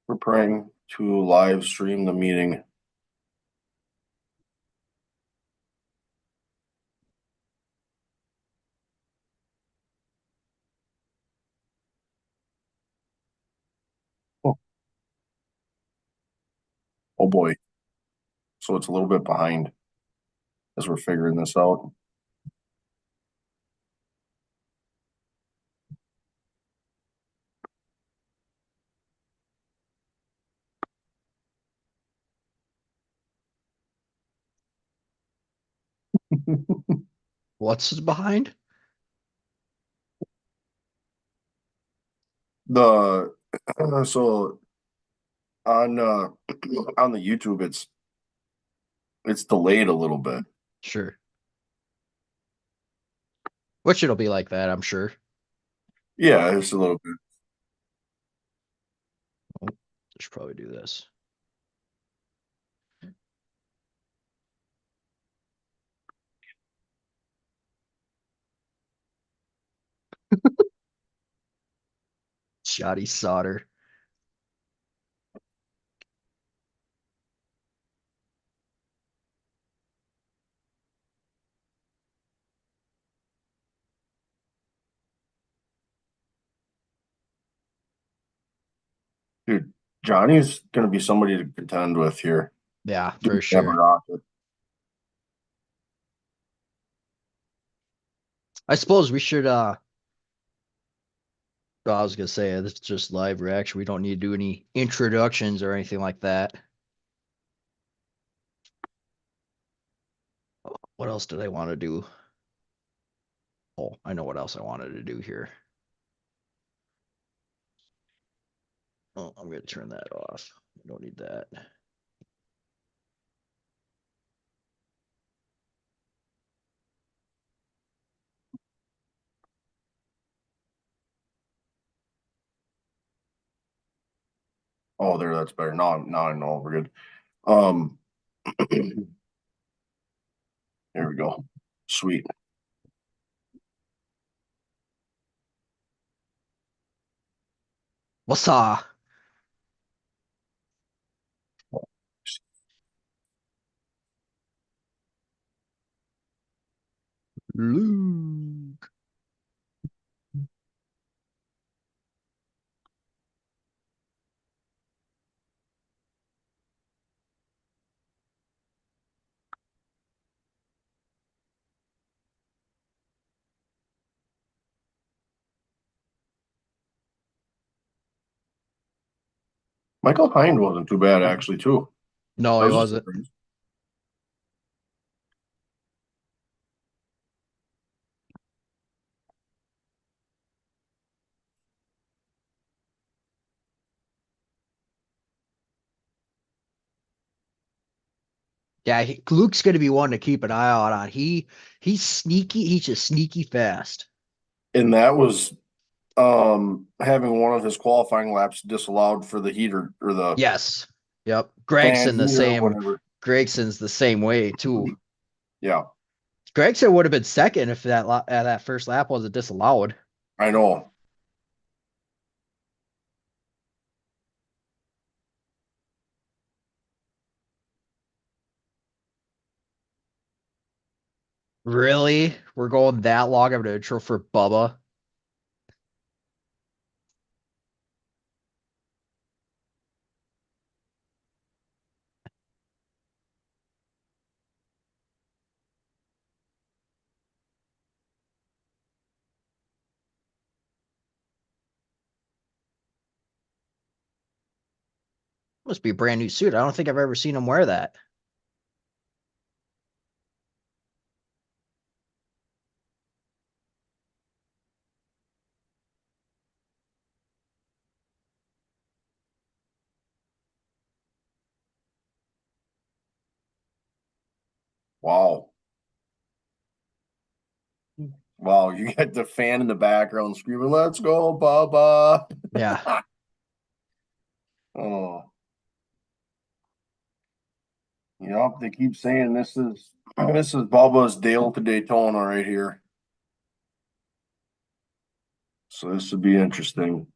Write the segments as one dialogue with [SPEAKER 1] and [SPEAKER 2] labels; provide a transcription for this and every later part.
[SPEAKER 1] Preparing to live stream the meeting. Oh, oh boy. So it's a little bit behind as we're figuring this out.
[SPEAKER 2] What's behind?
[SPEAKER 1] The so on on the YouTube it's delayed a little bit.
[SPEAKER 2] Sure. Which it'll be like that, I'm sure.
[SPEAKER 1] Yeah, it's a little bit.
[SPEAKER 2] Oh, I should probably do this. Shoddy solder.
[SPEAKER 1] Dude, Johnny's gonna be somebody to contend with here.
[SPEAKER 2] Yeah, for
[SPEAKER 1] Dude, have a
[SPEAKER 2] sure.
[SPEAKER 1] rocket.
[SPEAKER 2] I suppose we should well, I was gonna say this is just live reaction. We don't need to do any introductions or anything like that. What else did I want to do? Oh, I know what else I wanted to do here. Oh, I'm gonna turn that off. I don't need that.
[SPEAKER 1] Oh, there, that's better. Now I know we're good. Um, there we go. Sweet.
[SPEAKER 2] What's up? Luke.
[SPEAKER 1] Michael Hind wasn't too bad actually, too.
[SPEAKER 2] No,
[SPEAKER 1] That
[SPEAKER 2] he
[SPEAKER 1] was a
[SPEAKER 2] wasn't.
[SPEAKER 1] surprise.
[SPEAKER 2] Yeah, Luke's gonna be one to keep an eye out on. He's sneaky. He's just sneaky fast.
[SPEAKER 1] And that was having one of his qualifying laps disallowed for the heater or the
[SPEAKER 2] Yes. Yep.
[SPEAKER 1] fan
[SPEAKER 2] Gregson the
[SPEAKER 1] heater or
[SPEAKER 2] same.
[SPEAKER 1] whatever.
[SPEAKER 2] Gregson's the same way too.
[SPEAKER 1] Yeah,
[SPEAKER 2] Gregson would have been second if that first lap wasn't disallowed.
[SPEAKER 1] I know.
[SPEAKER 2] Really? We're going that long of an intro for Bubba? Must be a brand new suit. I don't think I've ever seen him wear that.
[SPEAKER 1] Wow. Wow, you got the fan in the background screaming, "Let's go, Bubba."
[SPEAKER 2] Yeah.
[SPEAKER 1] Oh, yep, they keep saying this is Bubba's Dale to Daytona right here. So this would be interesting.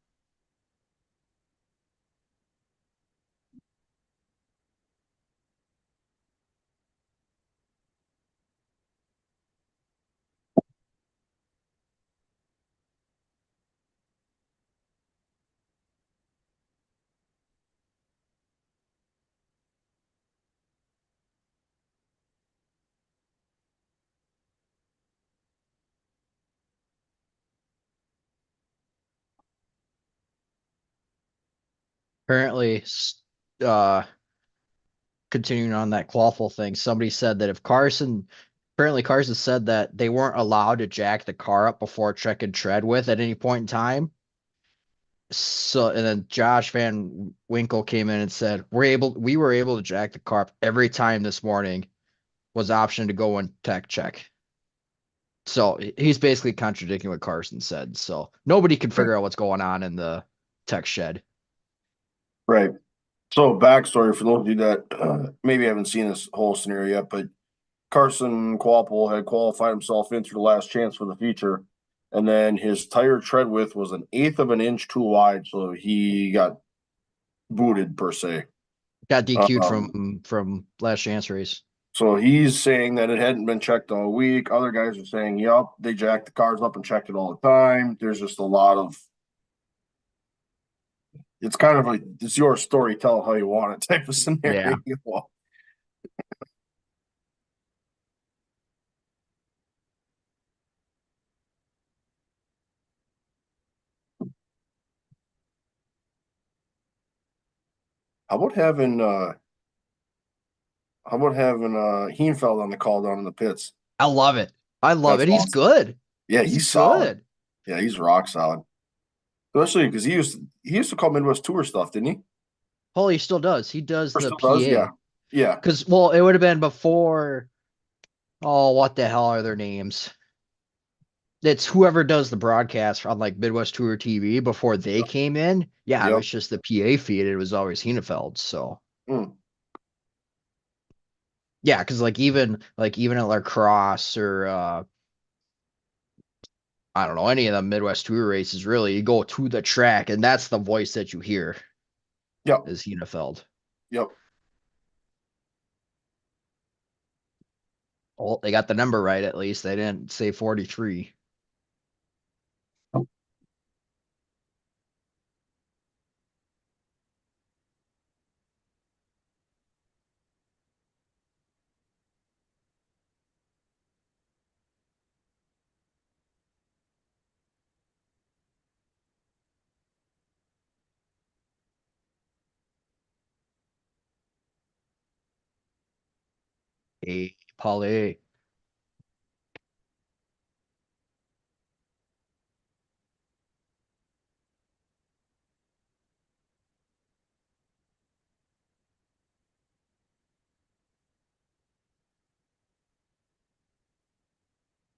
[SPEAKER 2] Apparently, uh, continuing on that quaffle thing, somebody said that if Carson, apparently Carson said that they weren't allowed to jack the car up before checking tread with at any point in time. So, and then Josh Van Winkle came in and said, we were able to jack the car up every time this morning was option to go and tech check. So he's basically contradicting what Carson said. So nobody can
[SPEAKER 1] Right.
[SPEAKER 2] figure out what's going on in the tech shed.
[SPEAKER 1] Right. So backstory for those of you that maybe haven't seen this whole scenario yet, but Carson Kvapil had qualified himself into the last chance for the feature, and then his tire tread width was an eighth of an inch too wide, so he got booted per se.
[SPEAKER 2] Got DQ'd
[SPEAKER 1] Um,
[SPEAKER 2] from last chance race.
[SPEAKER 1] so he's saying that it hadn't been checked all week. Other guys are saying, "Yup, they jacked the cars up and checked it all the time." There's just a lot of. It's kind of like it's your story, tell how you want it type of scenario.
[SPEAKER 2] Yeah.
[SPEAKER 1] How about having Heenfeld on the call down in the pits?
[SPEAKER 2] I love it. I love
[SPEAKER 1] That's
[SPEAKER 2] it. He's
[SPEAKER 1] awesome.
[SPEAKER 2] good.
[SPEAKER 1] Yeah,
[SPEAKER 2] He's
[SPEAKER 1] he's solid.
[SPEAKER 2] good.
[SPEAKER 1] Yeah, he's rock solid. Especially because he used to call Midwest Tour stuff, didn't he?
[SPEAKER 2] Oh, he still does. He does
[SPEAKER 1] Or
[SPEAKER 2] the
[SPEAKER 1] still does? Yeah.
[SPEAKER 2] PA.
[SPEAKER 1] Yeah.
[SPEAKER 2] Because, well, it would have been before. Oh, what the hell are their names? It's whoever does the broadcast on like Midwest Tour TV before they came in. Yeah, it
[SPEAKER 1] Yep.
[SPEAKER 2] was just the PA feed. It was always Heinefeld. So
[SPEAKER 1] Mm.
[SPEAKER 2] yeah, because like even at La Crosse or I don't know, any of the Midwest Tour races, really, you go to the track and that's the voice that you hear
[SPEAKER 1] Yep.
[SPEAKER 2] is Heinefeld.
[SPEAKER 1] Yep.
[SPEAKER 2] Well, they got the number right at least. They didn't say 43. Hey, Paulie.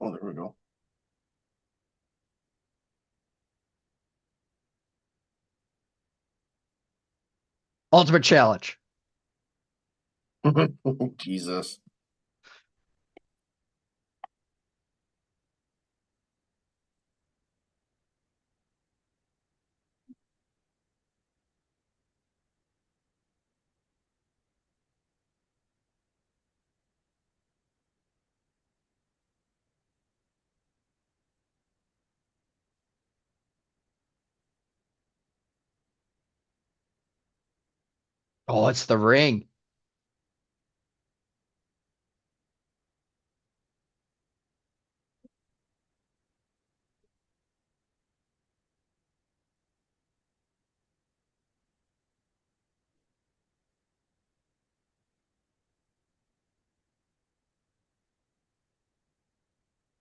[SPEAKER 1] Oh, there we go.
[SPEAKER 2] Ultimate Challenge.
[SPEAKER 1] Jesus.
[SPEAKER 2] Oh, it's the ring.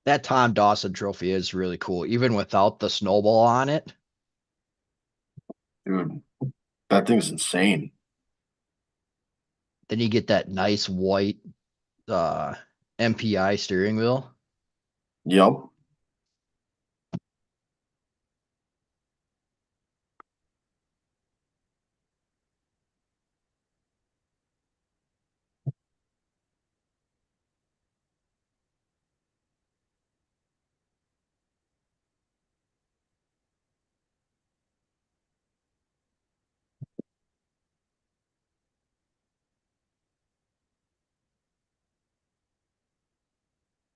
[SPEAKER 2] That Tom Dawson trophy is really cool, even without the snowball on it.
[SPEAKER 1] Dude, that thing's insane.
[SPEAKER 2] Then you get that nice white uh MPI steering wheel.
[SPEAKER 1] Yep.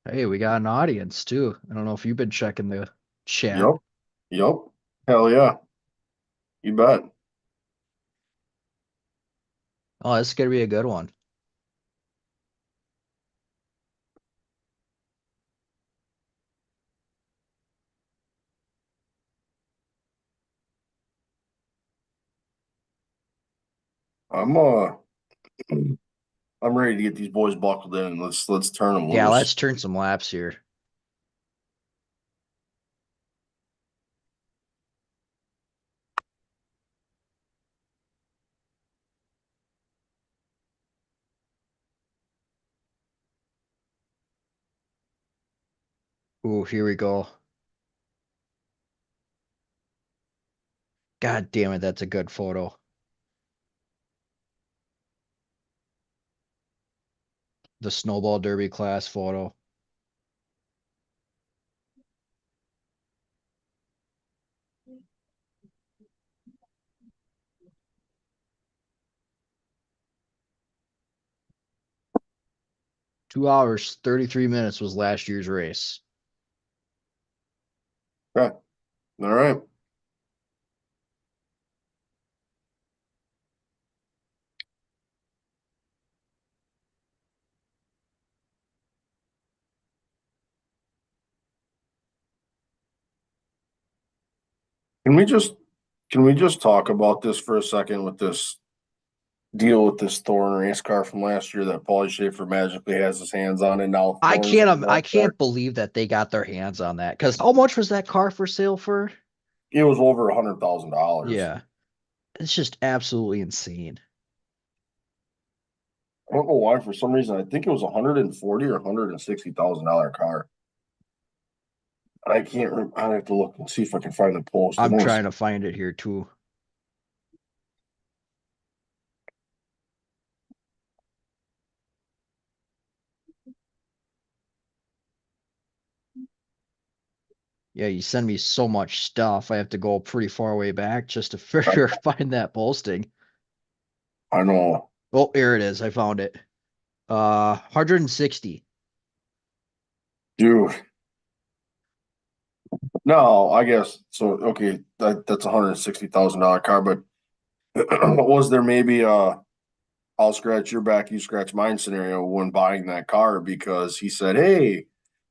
[SPEAKER 2] Hey, we got an audience too. I don't know if you've been checking the chat.
[SPEAKER 1] Yep. Yep. Hell yeah. You bet.
[SPEAKER 2] Oh, this is gonna be a good one.
[SPEAKER 1] I'm I'm ready to get these boys buckled in. Let's turn them
[SPEAKER 2] Yeah,
[SPEAKER 1] loose.
[SPEAKER 2] let's turn some laps here. Ooh, here we go. God damn it, that's a good photo. The Snowball Derby class photo. 2 hours, 33 minutes was last year's race.
[SPEAKER 1] Okay. All right. Can we just can we just talk about this for a second with this deal with this Thorn race car from last year that Paulie Schaefer magically has his hands on and now Thorn's
[SPEAKER 2] I
[SPEAKER 1] out there.
[SPEAKER 2] can't believe that they got their hands on that. Because how much was that car for sale for?
[SPEAKER 1] It was over $100,000.
[SPEAKER 2] Yeah, it's just absolutely insane.
[SPEAKER 1] I don't know why. For some reason, I think it was 140 or $160,000 car. I can't. I have to look and see if I can find the post. I
[SPEAKER 2] I'm
[SPEAKER 1] know it's.
[SPEAKER 2] trying to find it here too. Yeah, you send me so much stuff. I have to go pretty far way back just to figure find that posting.
[SPEAKER 1] I know,
[SPEAKER 2] Oh, here it is. I found it. 160.
[SPEAKER 1] dude. No, I guess so. Okay, that's $160,000 car. But was there maybe I'll scratch your back, you scratch mine scenario when buying that car because he said, "Hey,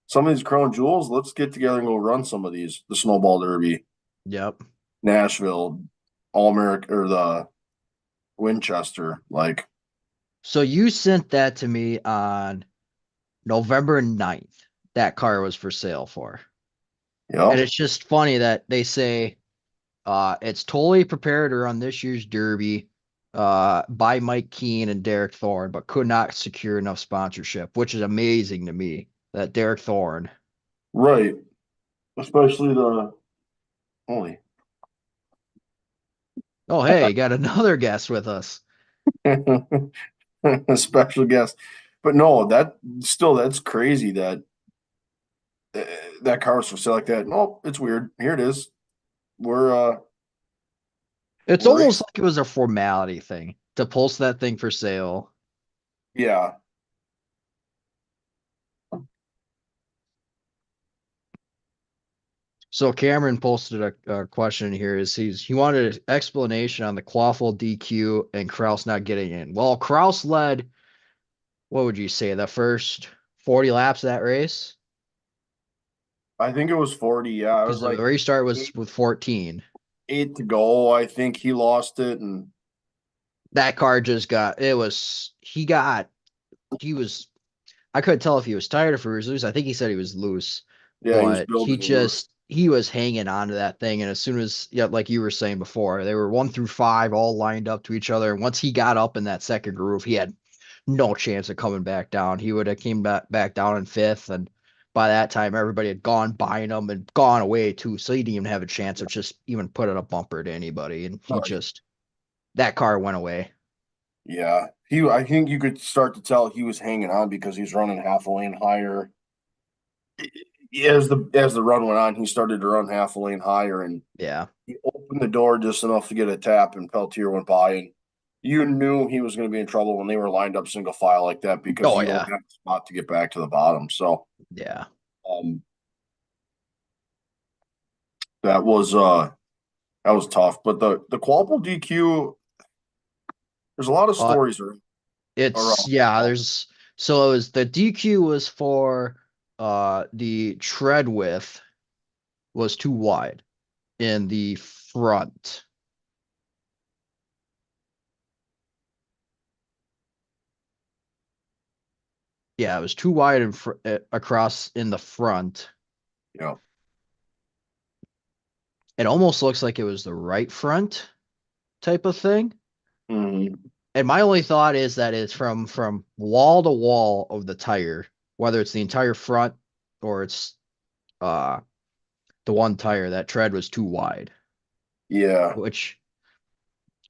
[SPEAKER 1] some of these crown jewels, let's get together and go run some of these, the Snowball Derby,
[SPEAKER 2] Yep.
[SPEAKER 1] Nashville, All America, or the Winchester." Like,
[SPEAKER 2] So you sent that to me on November 9th. That car was for sale for. And
[SPEAKER 1] yep,
[SPEAKER 2] it's just funny that they say it's totally prepared to run this year's Derby by Mike Keane and Derek Thorne, but could not secure enough sponsorship, which is amazing to me that Derek Thorne.
[SPEAKER 1] right. Especially the holy
[SPEAKER 2] Oh, hey, got another guest with us.
[SPEAKER 1] special guest. But no, that's crazy that uh, that car was for sale like that. No, it's weird. Here it is. We're
[SPEAKER 2] It's
[SPEAKER 1] we're
[SPEAKER 2] almost like it was a formality thing to post that thing for sale.
[SPEAKER 1] yeah.
[SPEAKER 2] So Cameron posted a question here. He wanted an explanation on the Quaffle DQ and Kraus not getting in. Well, Kraus led, what would you say, the first 40 laps of that race?
[SPEAKER 1] I think it was 40. Yeah, I
[SPEAKER 2] Because
[SPEAKER 1] was
[SPEAKER 2] the
[SPEAKER 1] like
[SPEAKER 2] restart was
[SPEAKER 1] eight,
[SPEAKER 2] with 14.
[SPEAKER 1] eight to go. I think he lost it, and
[SPEAKER 2] That car just got he was I couldn't tell if he was tired or if he was loose. I think he said he was loose,
[SPEAKER 1] yeah, he was
[SPEAKER 2] but
[SPEAKER 1] building loose.
[SPEAKER 2] he was hanging on to that thing. And as soon as, yeah, like you were saying before, they were 1 through 5 all lined up to each other. And once he got up in that second groove, he had no chance of coming back down. He would have came back down in fifth, and by that time everybody had gone behind him and gone away too. So he didn't even have a chance of just even putting a bumper to anybody. And he
[SPEAKER 1] Right.
[SPEAKER 2] just that car went away.
[SPEAKER 1] Yeah, he. I think you could start to tell he was hanging on because he was running half a lane higher. As the run went on, he started to run half a lane higher, and
[SPEAKER 2] Yeah.
[SPEAKER 1] he opened the door just enough to get a tap, and Peltier went by, and you knew he was going to be in trouble when they were lined up single file like that because
[SPEAKER 2] Oh
[SPEAKER 1] you don't
[SPEAKER 2] yeah.
[SPEAKER 1] have a spot to get back to the bottom. So
[SPEAKER 2] Yeah.
[SPEAKER 1] um, that was that was tough. But the Qualpole DQ, there's a lot of
[SPEAKER 2] Uh,
[SPEAKER 1] stories
[SPEAKER 2] It's
[SPEAKER 1] around.
[SPEAKER 2] yeah, there's so it was the DQ was for the tread width was too wide in the front. Yeah, it was too wide across in the front.
[SPEAKER 1] Yeah.
[SPEAKER 2] It almost looks like it was the right front type of thing.
[SPEAKER 1] Hmm.
[SPEAKER 2] And my only thought is that it's from wall to wall of the tire, whether it's the entire front or it's uh the one tire, that tread was too wide,
[SPEAKER 1] Yeah.
[SPEAKER 2] which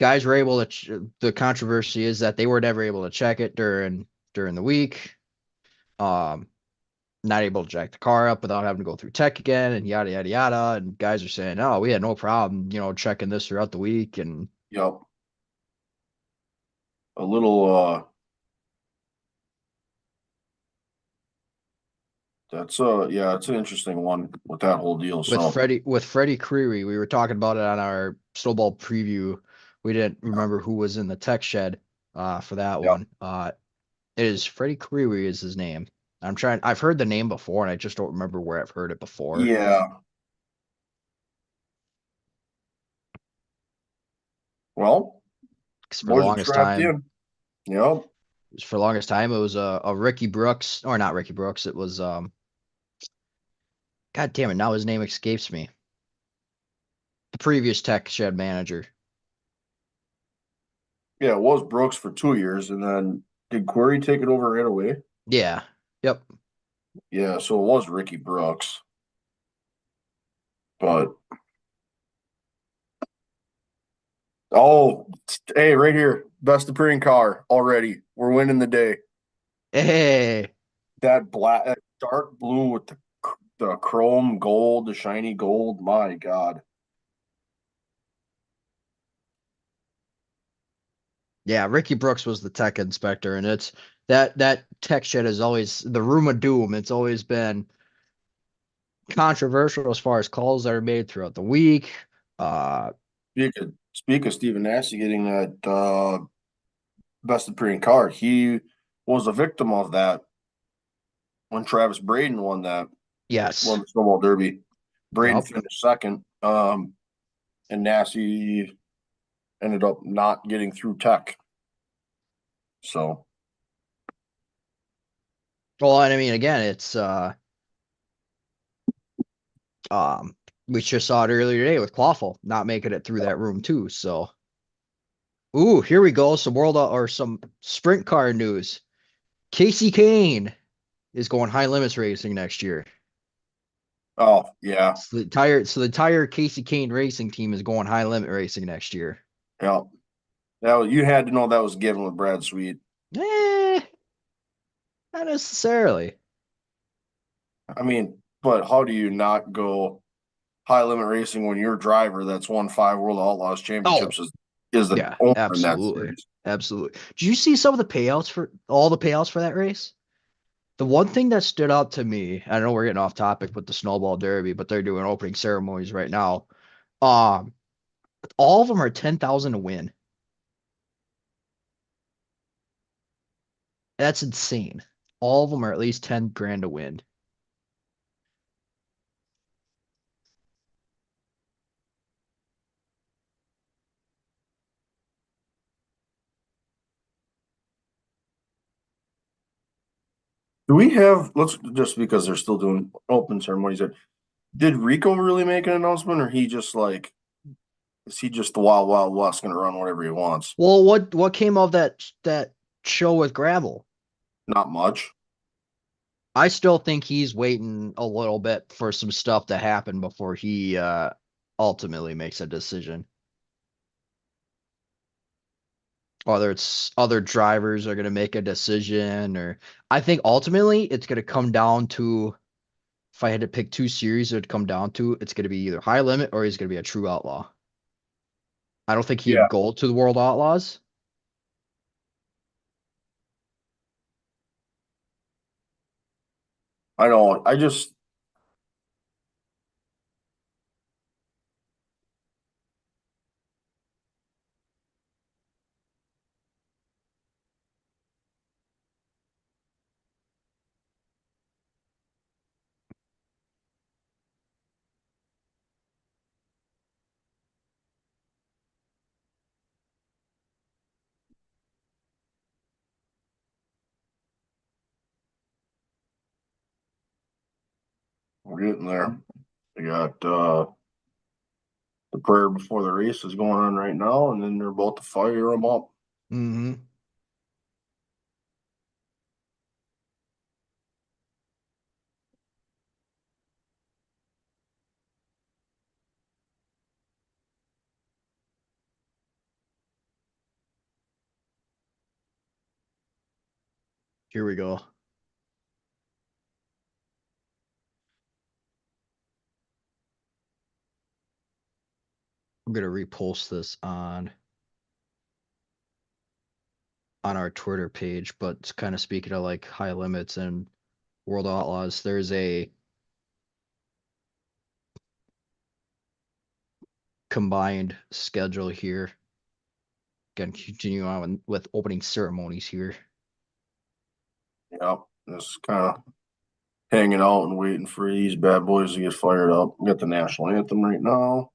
[SPEAKER 2] guys were able to the controversy is that they were never able to check it during the week. Um Not able to jack the car up without having to go through tech again and yada yada yada. And guys are saying, "Oh, we had no problem, checking this throughout the week." And
[SPEAKER 1] Yep. A little that's yeah, it's an interesting one with that whole deal. So
[SPEAKER 2] with Freddie Creary, we were talking about it on our Snowball preview. We didn't remember who was in the tech shed for that
[SPEAKER 1] yeah.
[SPEAKER 2] one. It is Freddie Creary is his name. I've heard the name before and I just don't remember where I've heard it before.
[SPEAKER 1] Yeah. Well,
[SPEAKER 2] 'Cause
[SPEAKER 1] boys are strapped in. Yep.
[SPEAKER 2] for the longest time, it was a Ricky Brooks, or not Ricky Brooks. It was God damn it, now his name escapes me. The previous tech shed manager.
[SPEAKER 1] Yeah, it was Brooks for 2 years, and then did Query take it over right away?
[SPEAKER 2] Yeah. Yep.
[SPEAKER 1] Yeah, so it was Ricky Brooks. But oh, hey, right here, best appearing car already. We're winning the day.
[SPEAKER 2] Hey.
[SPEAKER 1] That black, that dark blue with the chrome gold, the shiny gold. My God.
[SPEAKER 2] Yeah, Ricky Brooks was the tech inspector, and it's that tech shed is always the room of doom. It's always been controversial as far as calls that are made throughout the week. Uh,
[SPEAKER 1] Speak of Stephen Nash getting that best appearing car, he was a victim of that when Travis Braden won
[SPEAKER 2] yes.
[SPEAKER 1] the Snowball Derby. Braden
[SPEAKER 2] Yep.
[SPEAKER 1] finished second, and Nassie ended up not getting through tech. So
[SPEAKER 2] Well, and I mean, again, it's um, we just saw it earlier today with Clawful not making it through that room too. So, ooh, here we go. Some or some sprint car news. Casey Kane is going high limits racing next year.
[SPEAKER 1] oh yeah,
[SPEAKER 2] So the entire Casey Kane racing team is going high limit racing next year.
[SPEAKER 1] yeah. You had to know that was given with Brad Sweet.
[SPEAKER 2] Eh, not necessarily.
[SPEAKER 1] I mean, but how do you not go high limit racing when your driver that's won 5 World Outlaws
[SPEAKER 2] Oh,
[SPEAKER 1] championships is the
[SPEAKER 2] yeah,
[SPEAKER 1] owner in that
[SPEAKER 2] absolutely.
[SPEAKER 1] series?
[SPEAKER 2] Absolutely. Did you see some of the payouts for all the payouts for that race? The one thing that stood out to me, I know we're getting off topic with the Snowball Derby, but they're doing opening ceremonies right now. Um, all of them are 10,000 to win. That's insane. All of them are at least 10 grand to win.
[SPEAKER 1] Do we have, let's just because they're still doing open ceremonies, did Rico really make an announcement or is he just the Wild Wild West going to run whatever he wants?
[SPEAKER 2] Well, what came of that show with Gravel?
[SPEAKER 1] Not much.
[SPEAKER 2] I still think he's waiting a little bit for some stuff to happen before he ultimately makes a decision. Whether it's other drivers are going to make a decision, or I think ultimately it's going to come down to if I had to pick two series, it'd come down to it's going to be either high limit or he's going to be a true outlaw. I don't think
[SPEAKER 1] Yeah,
[SPEAKER 2] he'd go to the World Outlaws.
[SPEAKER 1] I know. I just, We're getting there. We got the prayer before the race is going on right now, and then they're about to fire them up.
[SPEAKER 2] Mm-hmm. Here we go. I'm gonna repost this on our Twitter page, but it's kind of speaking of like high limits and World Outlaws, there's a combined schedule here. Gonna continue on with opening ceremonies here.
[SPEAKER 1] Yep, just kind of hanging out and waiting for these bad boys to get fired up. We got the national anthem right now.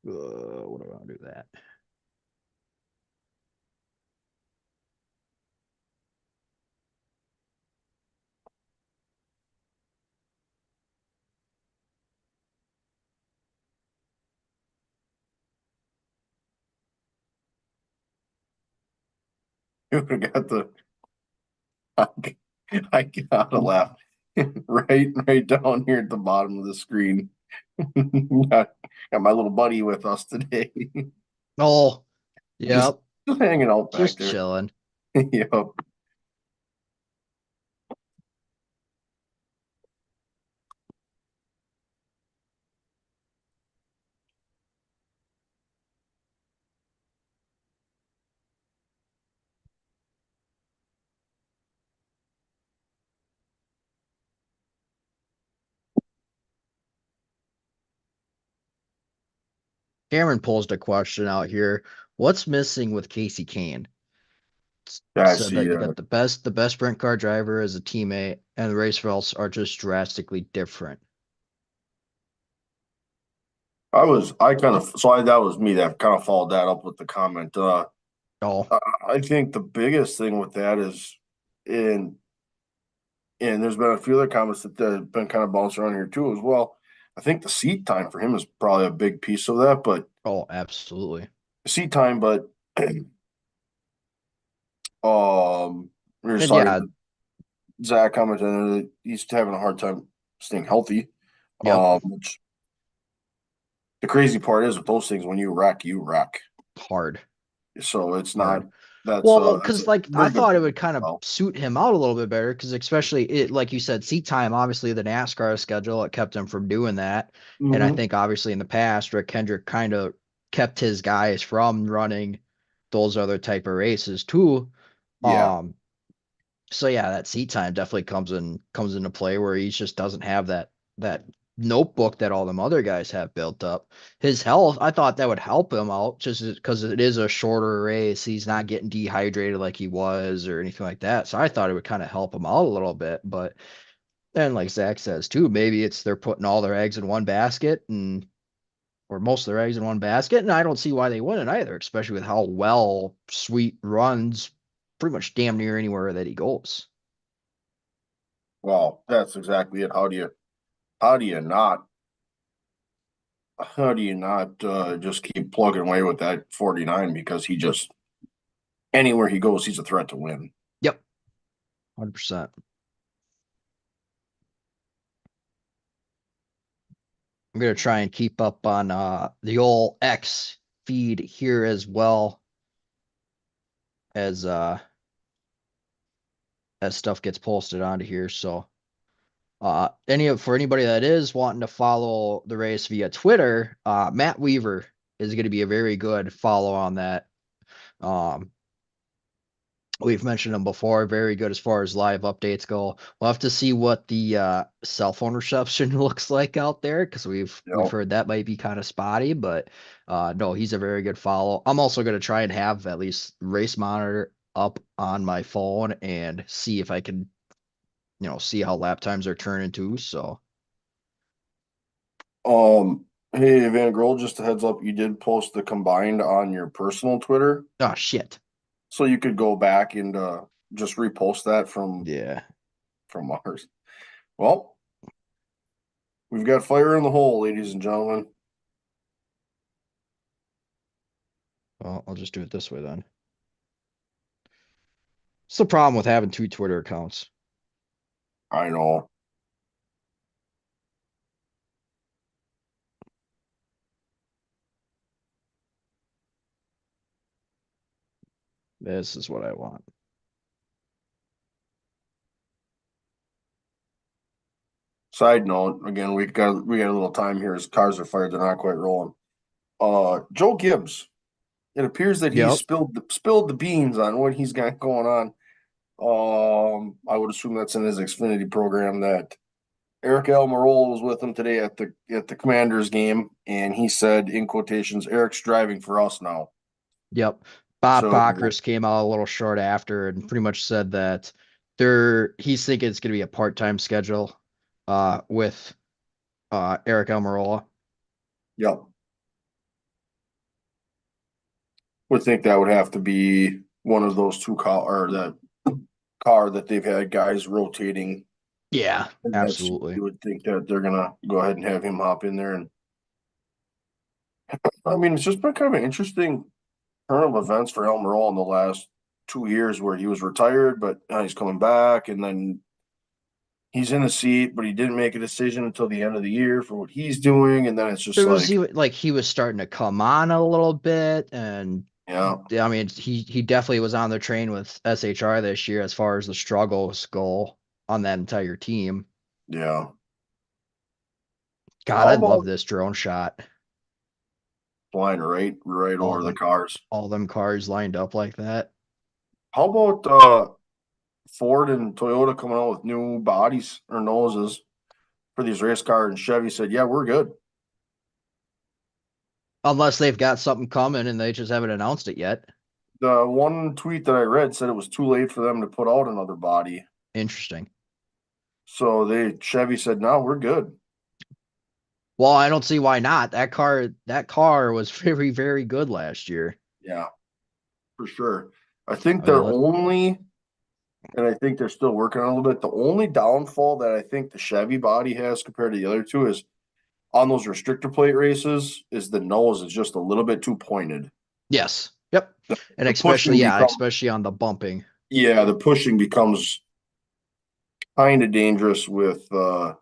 [SPEAKER 2] What do I want to do that?
[SPEAKER 1] We got the I gotta laugh. Right down here at the bottom of the screen. got my little buddy with us today.
[SPEAKER 2] Oh,
[SPEAKER 1] just
[SPEAKER 2] yep,
[SPEAKER 1] just hanging out back
[SPEAKER 2] just
[SPEAKER 1] there.
[SPEAKER 2] chilling.
[SPEAKER 1] Yep.
[SPEAKER 2] Cameron posed a question out here. What's missing with Casey Kane?
[SPEAKER 1] I
[SPEAKER 2] Said
[SPEAKER 1] see.
[SPEAKER 2] that you got the best sprint car driver as a teammate, and the race results are just drastically different.
[SPEAKER 1] I kind of that was me that kind of followed that up with the comment.
[SPEAKER 2] Oh,
[SPEAKER 1] I think the biggest thing with that is in and there's been a few other comments that have been kind of bouncing around here too as well. I think the seat time for him is probably a big piece of that, but
[SPEAKER 2] oh, absolutely.
[SPEAKER 1] seat time, but we were just
[SPEAKER 2] And
[SPEAKER 1] talking
[SPEAKER 2] yeah,
[SPEAKER 1] to Zach commented that he's having a hard time staying healthy.
[SPEAKER 2] yep,
[SPEAKER 1] Which the crazy part is with those things, when you wreck.
[SPEAKER 2] hard,
[SPEAKER 1] So it's not
[SPEAKER 2] hard. Well,
[SPEAKER 1] that's
[SPEAKER 2] because
[SPEAKER 1] a
[SPEAKER 2] like I
[SPEAKER 1] very good
[SPEAKER 2] thought it
[SPEAKER 1] point
[SPEAKER 2] would
[SPEAKER 1] as
[SPEAKER 2] kind of
[SPEAKER 1] well.
[SPEAKER 2] suit him out a little bit better, because especially it, like you said, seat time. Obviously, the NASCAR schedule it kept him from doing that, and I
[SPEAKER 1] Hmm.
[SPEAKER 2] think obviously in the past, Rick Hendrick kind of kept his guys from running those other type of races too.
[SPEAKER 1] Yeah.
[SPEAKER 2] Um, so yeah, that seat time definitely comes into play where he just doesn't have that notebook that all them other guys have built up. His health, I thought that would help him out just because it is a shorter race. He's not getting dehydrated like he was or anything like that. So I thought it would kind of help him out a little bit. But then, like Zach says too, maybe it's they're putting all their eggs in one basket and or most of their eggs in one basket, and I don't see why they wouldn't either, especially with how well Sweet runs pretty much damn near anywhere that he goes.
[SPEAKER 1] Well, that's exactly it. How do you not just keep plugging away with that 49 because he just anywhere he goes, he's a threat to win.
[SPEAKER 2] Yep, 100%. I'm gonna try and keep up on the old X feed here as well as stuff gets posted onto here. So for anybody that is wanting to follow the race via Twitter, Matt Weaver is going to be a very good follow on that. Um, we've mentioned him before, very good as far as live updates go. We'll have to see what the cell phone reception looks like out there because we've
[SPEAKER 1] You
[SPEAKER 2] heard that might be kind of spotty, but no, he's a very good follow. I'm also going to try and have at least race monitor up on my phone and see if I can, see how lap times are turning too. So,
[SPEAKER 1] Hey Van Grohl, just a heads up, you did post the combined on your personal Twitter.
[SPEAKER 2] oh shit.
[SPEAKER 1] So you could go back and just repost that
[SPEAKER 2] Yeah.
[SPEAKER 1] from ours. Well, we've got fire in the hole, ladies and gentlemen.
[SPEAKER 2] Well, I'll just do it this way then. It's the problem with having two Twitter accounts.
[SPEAKER 1] I know.
[SPEAKER 2] This is what I want.
[SPEAKER 1] Side note, again, we got a little time here as cars are fired, they're not quite rolling. Joe Gibbs, it appears that he
[SPEAKER 2] Yep.
[SPEAKER 1] spilled the beans on what he's got going on. I would assume that's in his Xfinity program that Eric Almirola was with him today at the Commanders game, and he said in quotations, "Eric's driving for us now."
[SPEAKER 2] Yep. Bob
[SPEAKER 1] So
[SPEAKER 2] Bacchus came out a little short after and pretty much said that he's thinking it's going to be a part-time schedule with Eric Almirola.
[SPEAKER 1] yeah, would think that would have to be one of those two car or that car that they've had guys rotating.
[SPEAKER 2] Yeah,
[SPEAKER 1] And that's
[SPEAKER 2] absolutely.
[SPEAKER 1] you would think that they're gonna go ahead and have him hop in there. And I mean, it's just been kind of an interesting turn of events for Almirola in the last 2 years where he was retired, but now he's coming back, and then he's in the seat, but he didn't make a decision until the end of the year for what he's doing, and then it's just
[SPEAKER 2] There was
[SPEAKER 1] like,
[SPEAKER 2] like he was starting to come on a little bit, and
[SPEAKER 1] yeah,
[SPEAKER 2] I mean he definitely was on the train with SHR this year as far as the struggles go on that entire team.
[SPEAKER 1] yeah.
[SPEAKER 2] God,
[SPEAKER 1] How
[SPEAKER 2] I love
[SPEAKER 1] about
[SPEAKER 2] this drone shot.
[SPEAKER 1] flying right
[SPEAKER 2] All
[SPEAKER 1] over the
[SPEAKER 2] them
[SPEAKER 1] cars?
[SPEAKER 2] all them cars lined up like that.
[SPEAKER 1] How about Ford and Toyota coming out with new bodies or noses for these race cars? And Chevy said, "Yeah, we're good."
[SPEAKER 2] Unless they've got something coming and they just haven't announced it yet.
[SPEAKER 1] The one tweet that I read said it was too late for them to put out another body.
[SPEAKER 2] Interesting.
[SPEAKER 1] So Chevy said, "No, we're good."
[SPEAKER 2] Well, I don't see why not. That car was very, very good last year.
[SPEAKER 1] Yeah, for sure. I think
[SPEAKER 2] I mean,
[SPEAKER 1] they're only, and I think they're still working on it a little bit. The only downfall that I think the Chevy body has compared to the other two is on those restrictor plate races is the nose is just a little bit too pointed.
[SPEAKER 2] yes. Yep. And
[SPEAKER 1] The
[SPEAKER 2] especially,
[SPEAKER 1] pushing
[SPEAKER 2] yeah,
[SPEAKER 1] becomes,
[SPEAKER 2] especially on the bumping.
[SPEAKER 1] yeah, the pushing becomes kind of dangerous with that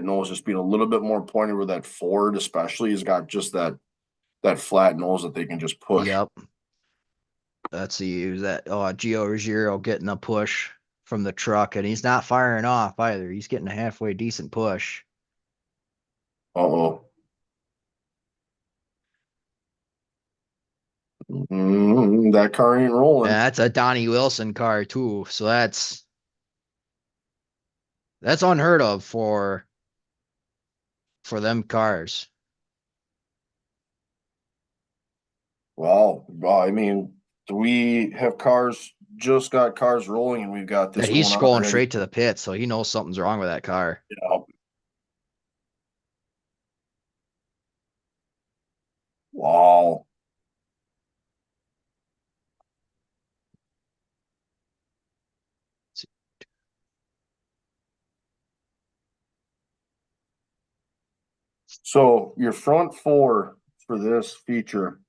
[SPEAKER 1] nose just being a little bit more pointed. Where that Ford especially has got just that flat nose that they can just push.
[SPEAKER 2] Yep. Let's see, who's that? Oh, Gio Ruggiero getting a push from the truck, and he's not firing off either. He's getting a halfway decent push.
[SPEAKER 1] Uh-oh. That car ain't
[SPEAKER 2] And
[SPEAKER 1] rolling.
[SPEAKER 2] that's a Donnie Wilson car too. So that's unheard of for them cars.
[SPEAKER 1] Well, I mean, we have cars, just got cars rolling, and we've got
[SPEAKER 2] That
[SPEAKER 1] this
[SPEAKER 2] he's
[SPEAKER 1] going on
[SPEAKER 2] scrolling
[SPEAKER 1] already.
[SPEAKER 2] straight to the pit, so he knows something's wrong with that car.
[SPEAKER 1] Yeah. Wow. So your front four for this feature,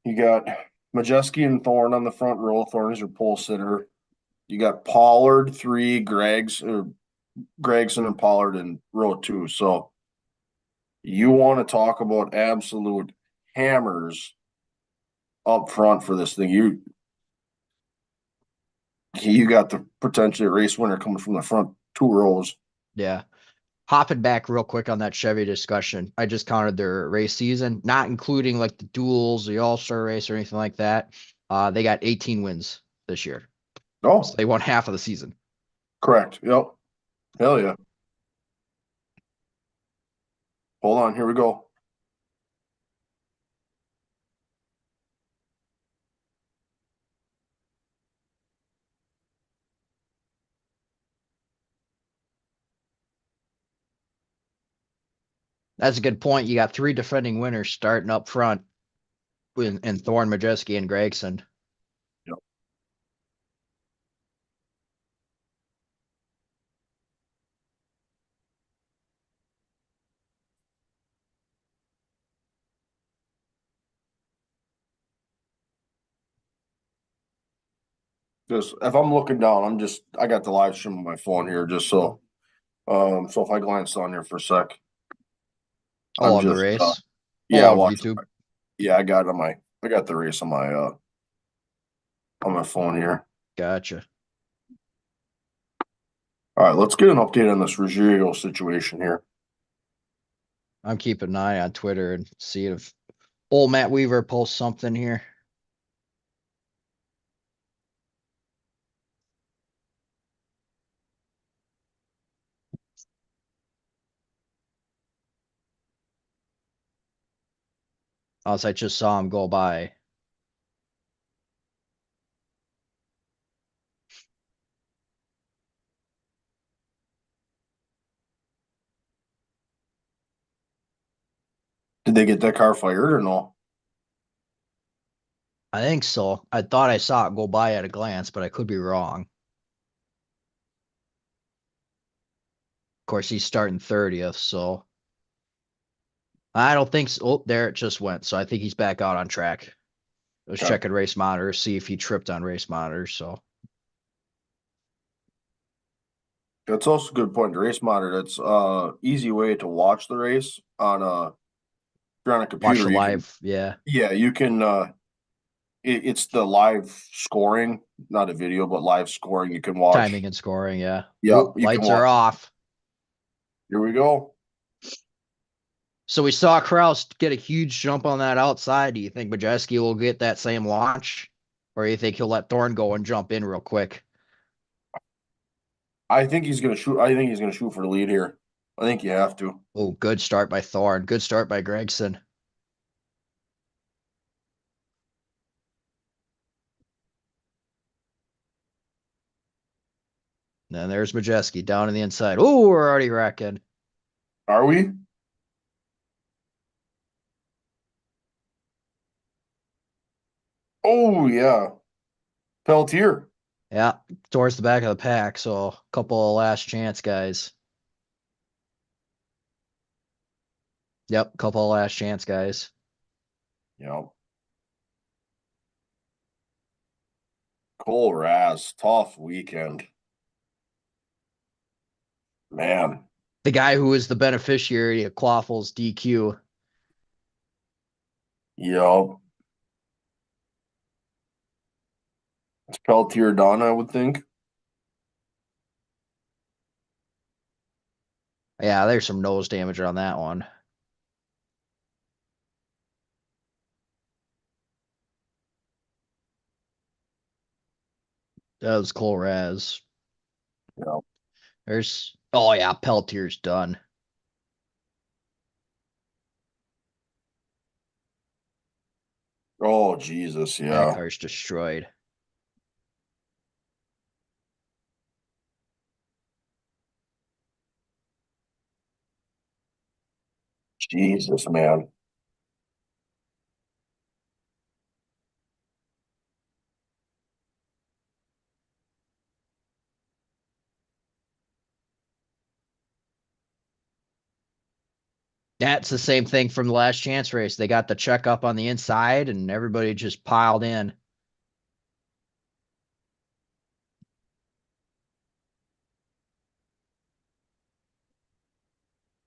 [SPEAKER 1] you got Majeski and Thorne on the front row. Thorne is your pole sitter. You got Pollard three, Gregson and Pollard in row two. So you want to talk about absolute hammers up front for this thing. You got the potentially race winner coming from the front two rows.
[SPEAKER 2] Yeah. Hopping back real quick on that Chevy discussion, I just counted their race season, not including like the duels, the All-Star race, or anything like that. They got 18 wins this year. So
[SPEAKER 1] Oh,
[SPEAKER 2] they won half of the season.
[SPEAKER 1] correct. Yep. Hell yeah. Hold on. Here we go.
[SPEAKER 2] That's a good point. You got three defending winners starting up front in Thorne, Majeski, and Gregson.
[SPEAKER 1] Just if I'm looking down, I got the live stream on my phone here, just so if I glance on here for a sec,
[SPEAKER 2] Oh,
[SPEAKER 1] I'm
[SPEAKER 2] on the
[SPEAKER 1] just
[SPEAKER 2] race. Oh,
[SPEAKER 1] yeah,
[SPEAKER 2] on
[SPEAKER 1] watching.
[SPEAKER 2] YouTube.
[SPEAKER 1] Yeah, I got the race on my phone here.
[SPEAKER 2] Gotcha.
[SPEAKER 1] All right, let's get an update on this Ruggiero situation here.
[SPEAKER 2] I'm keeping an eye on Twitter and see if old Matt Weaver posts something here. Else I just saw him go by.
[SPEAKER 1] Did they get that car fired or no?
[SPEAKER 2] I think so. I thought I saw it go by at a glance, but I could be wrong. Of course, he's starting 30th, so I don't think so. Oh, there it just went. So I think he's back out on track. I was
[SPEAKER 1] Okay.
[SPEAKER 2] checking race monitor, see if he tripped on race monitor. So
[SPEAKER 1] That's also a good point. The race monitor, that's easy way to watch the race on if you're on a
[SPEAKER 2] watch
[SPEAKER 1] computer,
[SPEAKER 2] the
[SPEAKER 1] you can
[SPEAKER 2] live. Yeah.
[SPEAKER 1] yeah, you can it's the live scoring, not a video, but live scoring. You can
[SPEAKER 2] Timing
[SPEAKER 1] watch.
[SPEAKER 2] and scoring. Yeah.
[SPEAKER 1] Yeah,
[SPEAKER 2] Oh,
[SPEAKER 1] you can
[SPEAKER 2] lights are
[SPEAKER 1] watch.
[SPEAKER 2] off.
[SPEAKER 1] Here we go.
[SPEAKER 2] So we saw Kraus get a huge jump on that outside. Do you think Majeski will get that same launch? Or do you think he'll let Thorne go and jump in real quick?
[SPEAKER 1] I think he's gonna shoot. I think he's gonna shoot for the lead here. I think you have to.
[SPEAKER 2] Oh, good start by Thorne. Good start by Gregson. Then there's Majeski down in the inside. Oh, we're already wrecking.
[SPEAKER 1] Are we? Oh yeah, Peltier.
[SPEAKER 2] Yeah, towards the back of the pack. So a couple of last chance guys. Yep, couple of last chance guys.
[SPEAKER 1] Yeah, Cole Raz, tough weekend, man.
[SPEAKER 2] The guy who is the beneficiary of Quaffle's DQ.
[SPEAKER 1] Yep, it's Peltier done, I would think.
[SPEAKER 2] Yeah, there's some nose damage on that one. That was Cole Raz.
[SPEAKER 1] Yeah.
[SPEAKER 2] There's oh yeah, Peltier's done.
[SPEAKER 1] Oh Jesus,
[SPEAKER 2] That
[SPEAKER 1] yeah.
[SPEAKER 2] car's destroyed.
[SPEAKER 1] Jesus, man.
[SPEAKER 2] That's the same thing from the last chance race. They got the check up on the inside and everybody just piled in.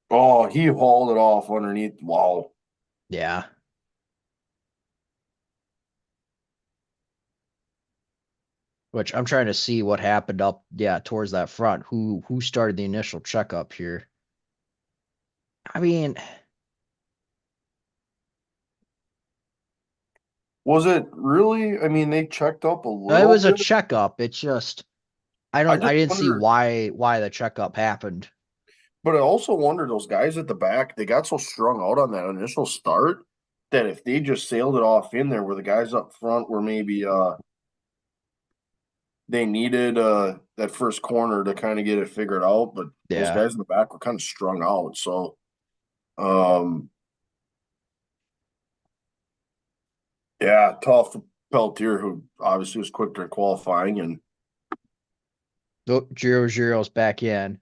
[SPEAKER 1] Oh, he hauled it off underneath. Wow.
[SPEAKER 2] Yeah. Which I'm trying to see what happened up, yeah, towards that front. Who started the initial checkup here? I mean,
[SPEAKER 1] Was it really? I mean, they checked up a
[SPEAKER 2] it
[SPEAKER 1] little
[SPEAKER 2] was a
[SPEAKER 1] bit.
[SPEAKER 2] checkup. It's just
[SPEAKER 1] I just
[SPEAKER 2] I didn't see
[SPEAKER 1] wonder,
[SPEAKER 2] why the checkup happened.
[SPEAKER 1] but I also wonder those guys at the back, they got so strung out on that initial start that if they just sailed it off in there where the guys up front were maybe they needed that first corner to kind of get it figured out, but those
[SPEAKER 2] Yeah.
[SPEAKER 1] guys in the back were kind of strung out. So um yeah, tough Peltier, who obviously was quick during qualifying and
[SPEAKER 2] Oh, Giro's back in.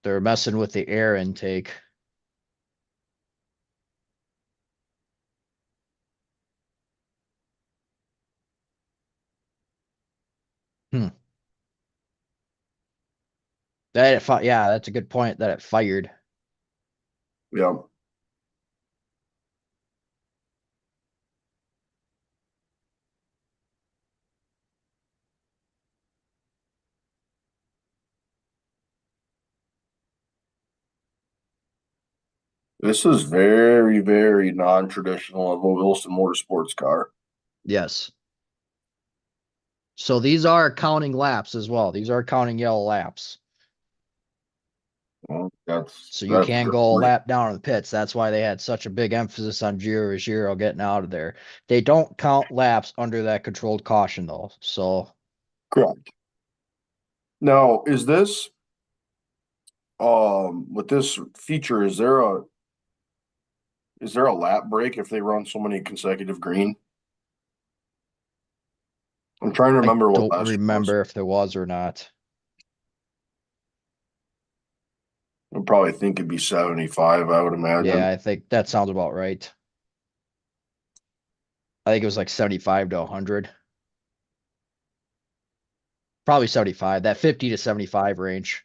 [SPEAKER 2] They're messing with the air intake. Hmm. Yeah, that's a good point that it fired.
[SPEAKER 1] Yeah. This is very, very non-traditional of a Wilson Motorsports car.
[SPEAKER 2] Yes. So these are counting laps as well. These are counting yellow laps.
[SPEAKER 1] Well,
[SPEAKER 2] So you
[SPEAKER 1] that's
[SPEAKER 2] can
[SPEAKER 1] good.
[SPEAKER 2] go a
[SPEAKER 1] Right.
[SPEAKER 2] lap down in the pits. That's why they had such a big emphasis on Giro getting out of there. They don't count laps under that controlled caution though. So
[SPEAKER 1] Correct. Now, is this with this feature, is there a lap break if they run so many consecutive green? I'm trying to
[SPEAKER 2] I
[SPEAKER 1] remember what
[SPEAKER 2] don't
[SPEAKER 1] last year was.
[SPEAKER 2] remember if there was or not.
[SPEAKER 1] I probably think it'd be 75, I would
[SPEAKER 2] Yeah,
[SPEAKER 1] imagine.
[SPEAKER 2] I think that sounds about right. I think it was like 75 to 100. Probably 75. That 50 to 75 range.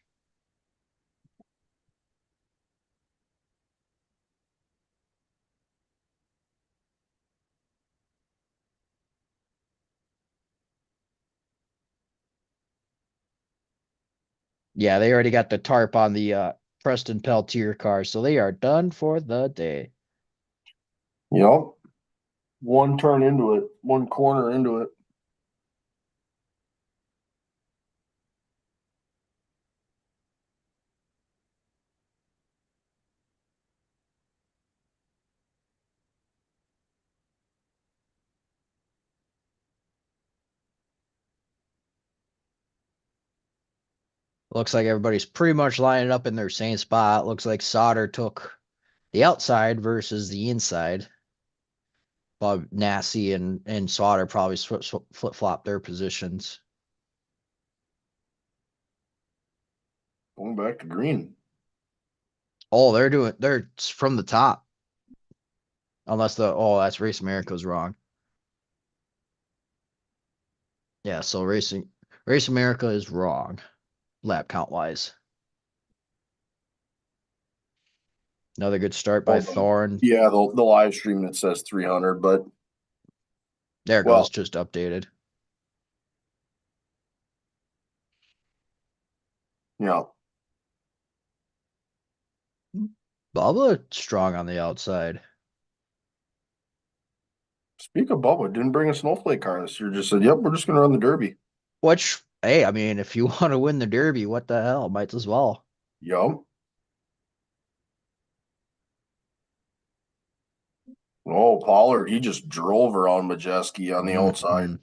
[SPEAKER 2] Yeah, they already got the tarp on the Preston Peltier car, so they are done for the day.
[SPEAKER 1] Yep. One turn into it, one corner into it.
[SPEAKER 2] Looks like everybody's pretty much lining up in their same spot. Looks like Sauter took the outside versus the inside. Bob Nassie and Sauter probably flip flop their positions.
[SPEAKER 1] Going back to green.
[SPEAKER 2] Oh, they're from the top. Unless that's Race America's wrong. Yeah, so Race America is wrong, lap count wise. Another good start by
[SPEAKER 1] Oh,
[SPEAKER 2] Thorne.
[SPEAKER 1] yeah, the live stream that says 300, but
[SPEAKER 2] There it
[SPEAKER 1] well,
[SPEAKER 2] goes, just updated.
[SPEAKER 1] yeah.
[SPEAKER 2] Bubba strong on the outside.
[SPEAKER 1] Speak of Bubba, didn't bring a snowflake car this year. Just said, "Yep, we're just going to run the Derby."
[SPEAKER 2] Which, hey, I mean, if you want to win the Derby, what the hell? Might as well.
[SPEAKER 1] Yep. Oh, Pollard, he just drove around Majeski on the outside.
[SPEAKER 2] Hmm.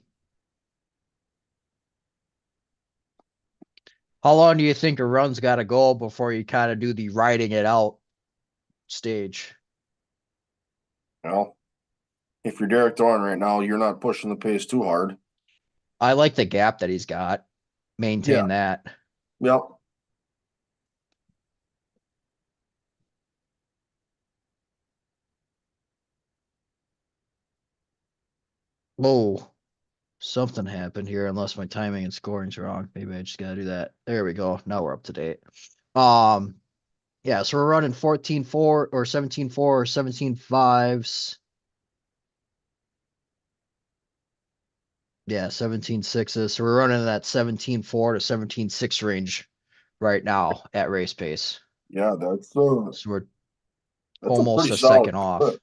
[SPEAKER 2] How long do you think a run's got to go before you kind of do the riding it out stage?
[SPEAKER 1] Well, if you're Derek Thorne right now, you're not pushing the pace too hard.
[SPEAKER 2] I like the gap that he's got.
[SPEAKER 1] Yeah.
[SPEAKER 2] Maintain that.
[SPEAKER 1] Yep.
[SPEAKER 2] Whoa, something happened here, unless my timing and scoring's wrong. Maybe I just gotta do that. There we go. Now we're up to date. Um, yeah, so we're running 14-4 or 17-4 or 17-5s. Yeah, 17-6s. So we're running that 17-4 to 17-6 range right now at race pace.
[SPEAKER 1] Yeah,
[SPEAKER 2] So we're
[SPEAKER 1] that's a
[SPEAKER 2] almost
[SPEAKER 1] pretty
[SPEAKER 2] a
[SPEAKER 1] solid
[SPEAKER 2] second off.
[SPEAKER 1] clip.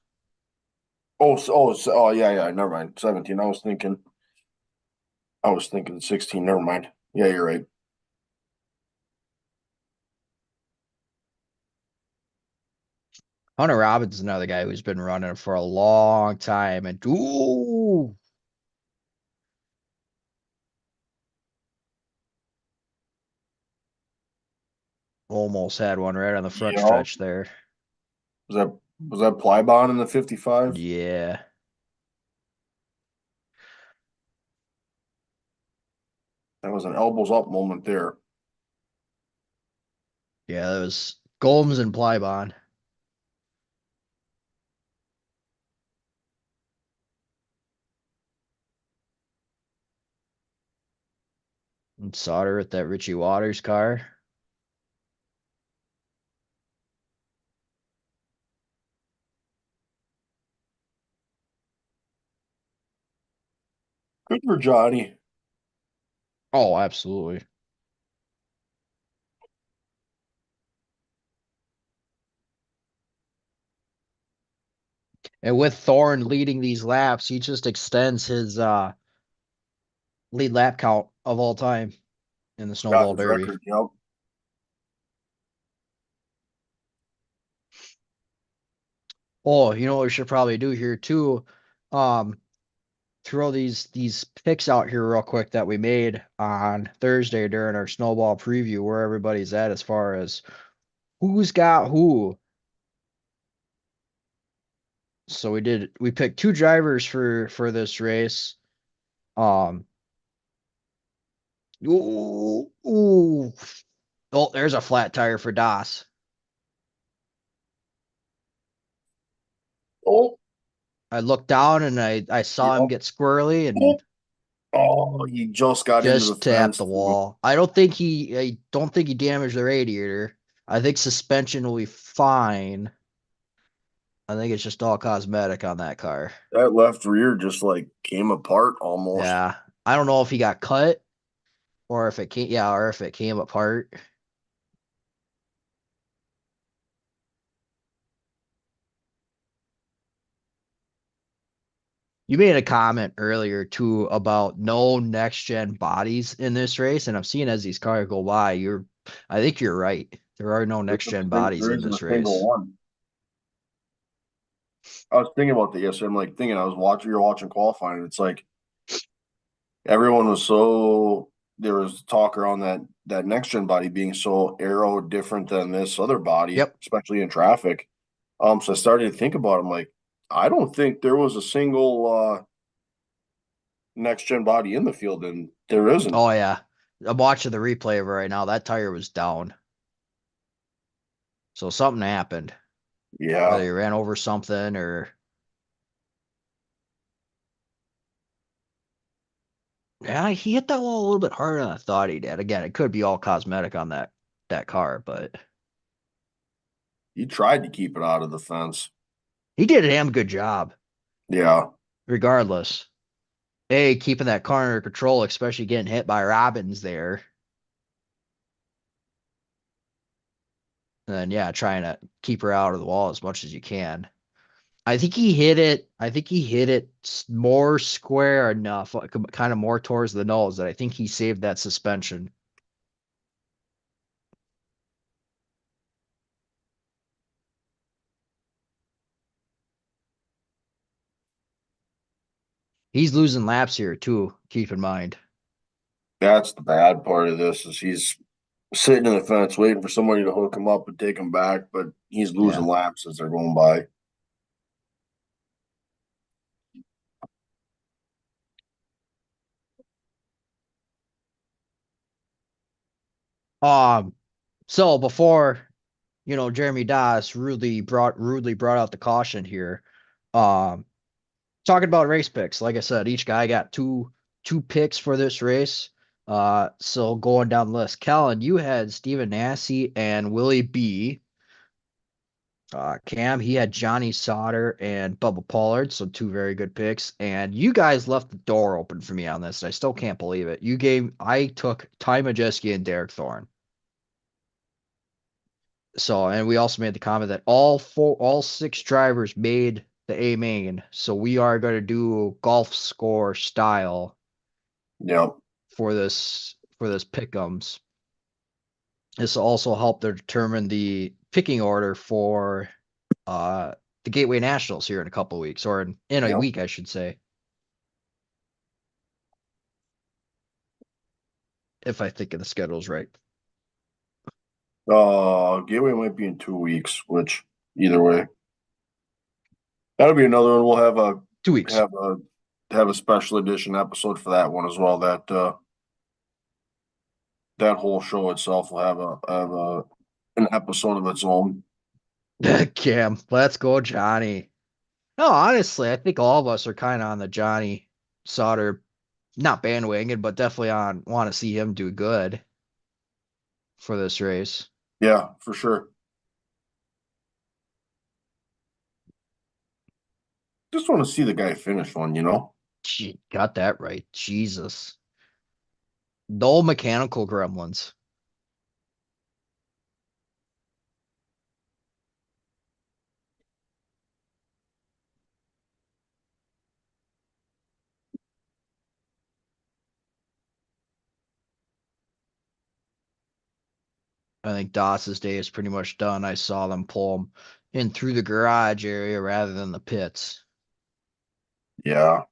[SPEAKER 1] Yeah, yeah. Never mind. 17. I was thinking 16. Never mind. Yeah, you're right.
[SPEAKER 2] Hunter Robbins is another guy who's been running for a long time. And ooh, almost had one right on the front
[SPEAKER 1] Yeah.
[SPEAKER 2] stretch there.
[SPEAKER 1] Was that Plybon in the 55?
[SPEAKER 2] Yeah.
[SPEAKER 1] That was an elbows up moment there.
[SPEAKER 2] Yeah, that was Gomes and Plybon. And Sauter at that Richie Waters car.
[SPEAKER 1] Good for Johnny.
[SPEAKER 2] Oh, absolutely. And with Thorne leading these laps, he just extends his lead lap count of all time in the
[SPEAKER 1] Got
[SPEAKER 2] Snowball
[SPEAKER 1] his
[SPEAKER 2] Derby.
[SPEAKER 1] record. Yep.
[SPEAKER 2] Oh, you know what we should probably do here too? Um, throw these picks out here real quick that we made on Thursday during our Snowball preview, where everybody's at as far as who's got who. So we picked two drivers for this race. Um, ooh. Oh, there's a flat tire for Das.
[SPEAKER 1] Oh,
[SPEAKER 2] I looked down and I saw him
[SPEAKER 1] yep.
[SPEAKER 2] get squirrely
[SPEAKER 1] Oh,
[SPEAKER 2] and
[SPEAKER 1] oh, he just got into the
[SPEAKER 2] just tapped
[SPEAKER 1] fence
[SPEAKER 2] the
[SPEAKER 1] too.
[SPEAKER 2] wall. I don't think he damaged the radiator. I think suspension will be fine. I think it's just all cosmetic on that car.
[SPEAKER 1] That left rear just like came apart almost.
[SPEAKER 2] Yeah. I don't know if he got cut or if it came, yeah, or if it came apart. You made a comment earlier too about no next gen bodies in this race, and I'm seeing as these cars go by, I think you're right. There are no next gen bodies
[SPEAKER 1] There
[SPEAKER 2] in
[SPEAKER 1] isn't a
[SPEAKER 2] this
[SPEAKER 1] single
[SPEAKER 2] race.
[SPEAKER 1] one. I was thinking about that yesterday. I'm like thinking I was watching you're watching qualifying. And it's like everyone was so there was talk around that next gen body being so aero different than this other body,
[SPEAKER 2] Yep.
[SPEAKER 1] especially in traffic. So I started to think about it. I'm like, I don't think there was a single next gen body in the field, and there isn't.
[SPEAKER 2] Oh yeah. I'm watching the replay of it right now. That tire was down. So something happened. Whether
[SPEAKER 1] Yeah,
[SPEAKER 2] he ran over something or yeah, he hit that wall a little bit harder than I thought he did. Again, it could be all cosmetic on that car, but
[SPEAKER 1] he tried to keep it out of the fence.
[SPEAKER 2] he did a damn good job,
[SPEAKER 1] Yeah,
[SPEAKER 2] regardless. A keeping that car under control, especially getting hit by Robbins there. And then yeah, trying to keep her out of the wall as much as you can. I think he hit it more square enough, like, kind of more towards the nose that I think he saved that suspension. He's losing laps here too, keep in mind.
[SPEAKER 1] that's the bad part of this is he's sitting in the fence waiting for somebody to hook him up and take him back, but he's losing
[SPEAKER 2] Yeah.
[SPEAKER 1] laps as they're going by.
[SPEAKER 2] Um, so before, Jeremy Doss rudely brought out the caution here. Um, talking about race picks, like I said, each guy got two picks for this race. So going down the list, Kellen, you had Stephen Nasse and Willie B. Cam, he had Johnny Sauter and Bubba Pollard, so two very good picks. And you guys left the door open for me on this. I still can't believe it. I took Ty Majeski and Derek Thorne. So, and we also made the comment that all six drivers made the A main. So we are going to do golf score style
[SPEAKER 1] Yep.
[SPEAKER 2] for this pick'ems. This will also help to determine the picking order for uh the Gateway Nationals here in a couple of weeks, or in a
[SPEAKER 1] Yep.
[SPEAKER 2] week, I should say, if I think of the schedules right.
[SPEAKER 1] Gateway might be in 2 weeks, which either way. That'll be another one. We'll
[SPEAKER 2] 2 weeks.
[SPEAKER 1] have a have a special edition episode for that one as well. That whole show itself will have a an episode of its own.
[SPEAKER 2] Cam, let's go, Johnny. No, honestly, I think all of us are kind of on the Johnny Sauter, not bandwagon, but definitely on want to see him do good for this race.
[SPEAKER 1] Yeah, for sure. Just want to see the guy finish one, you know?
[SPEAKER 2] Gee, got that right. Jesus. The old mechanical gremlins. I think Doss's day is pretty much done. I saw them pull him in through the garage area rather than the pits.
[SPEAKER 1] Yeah.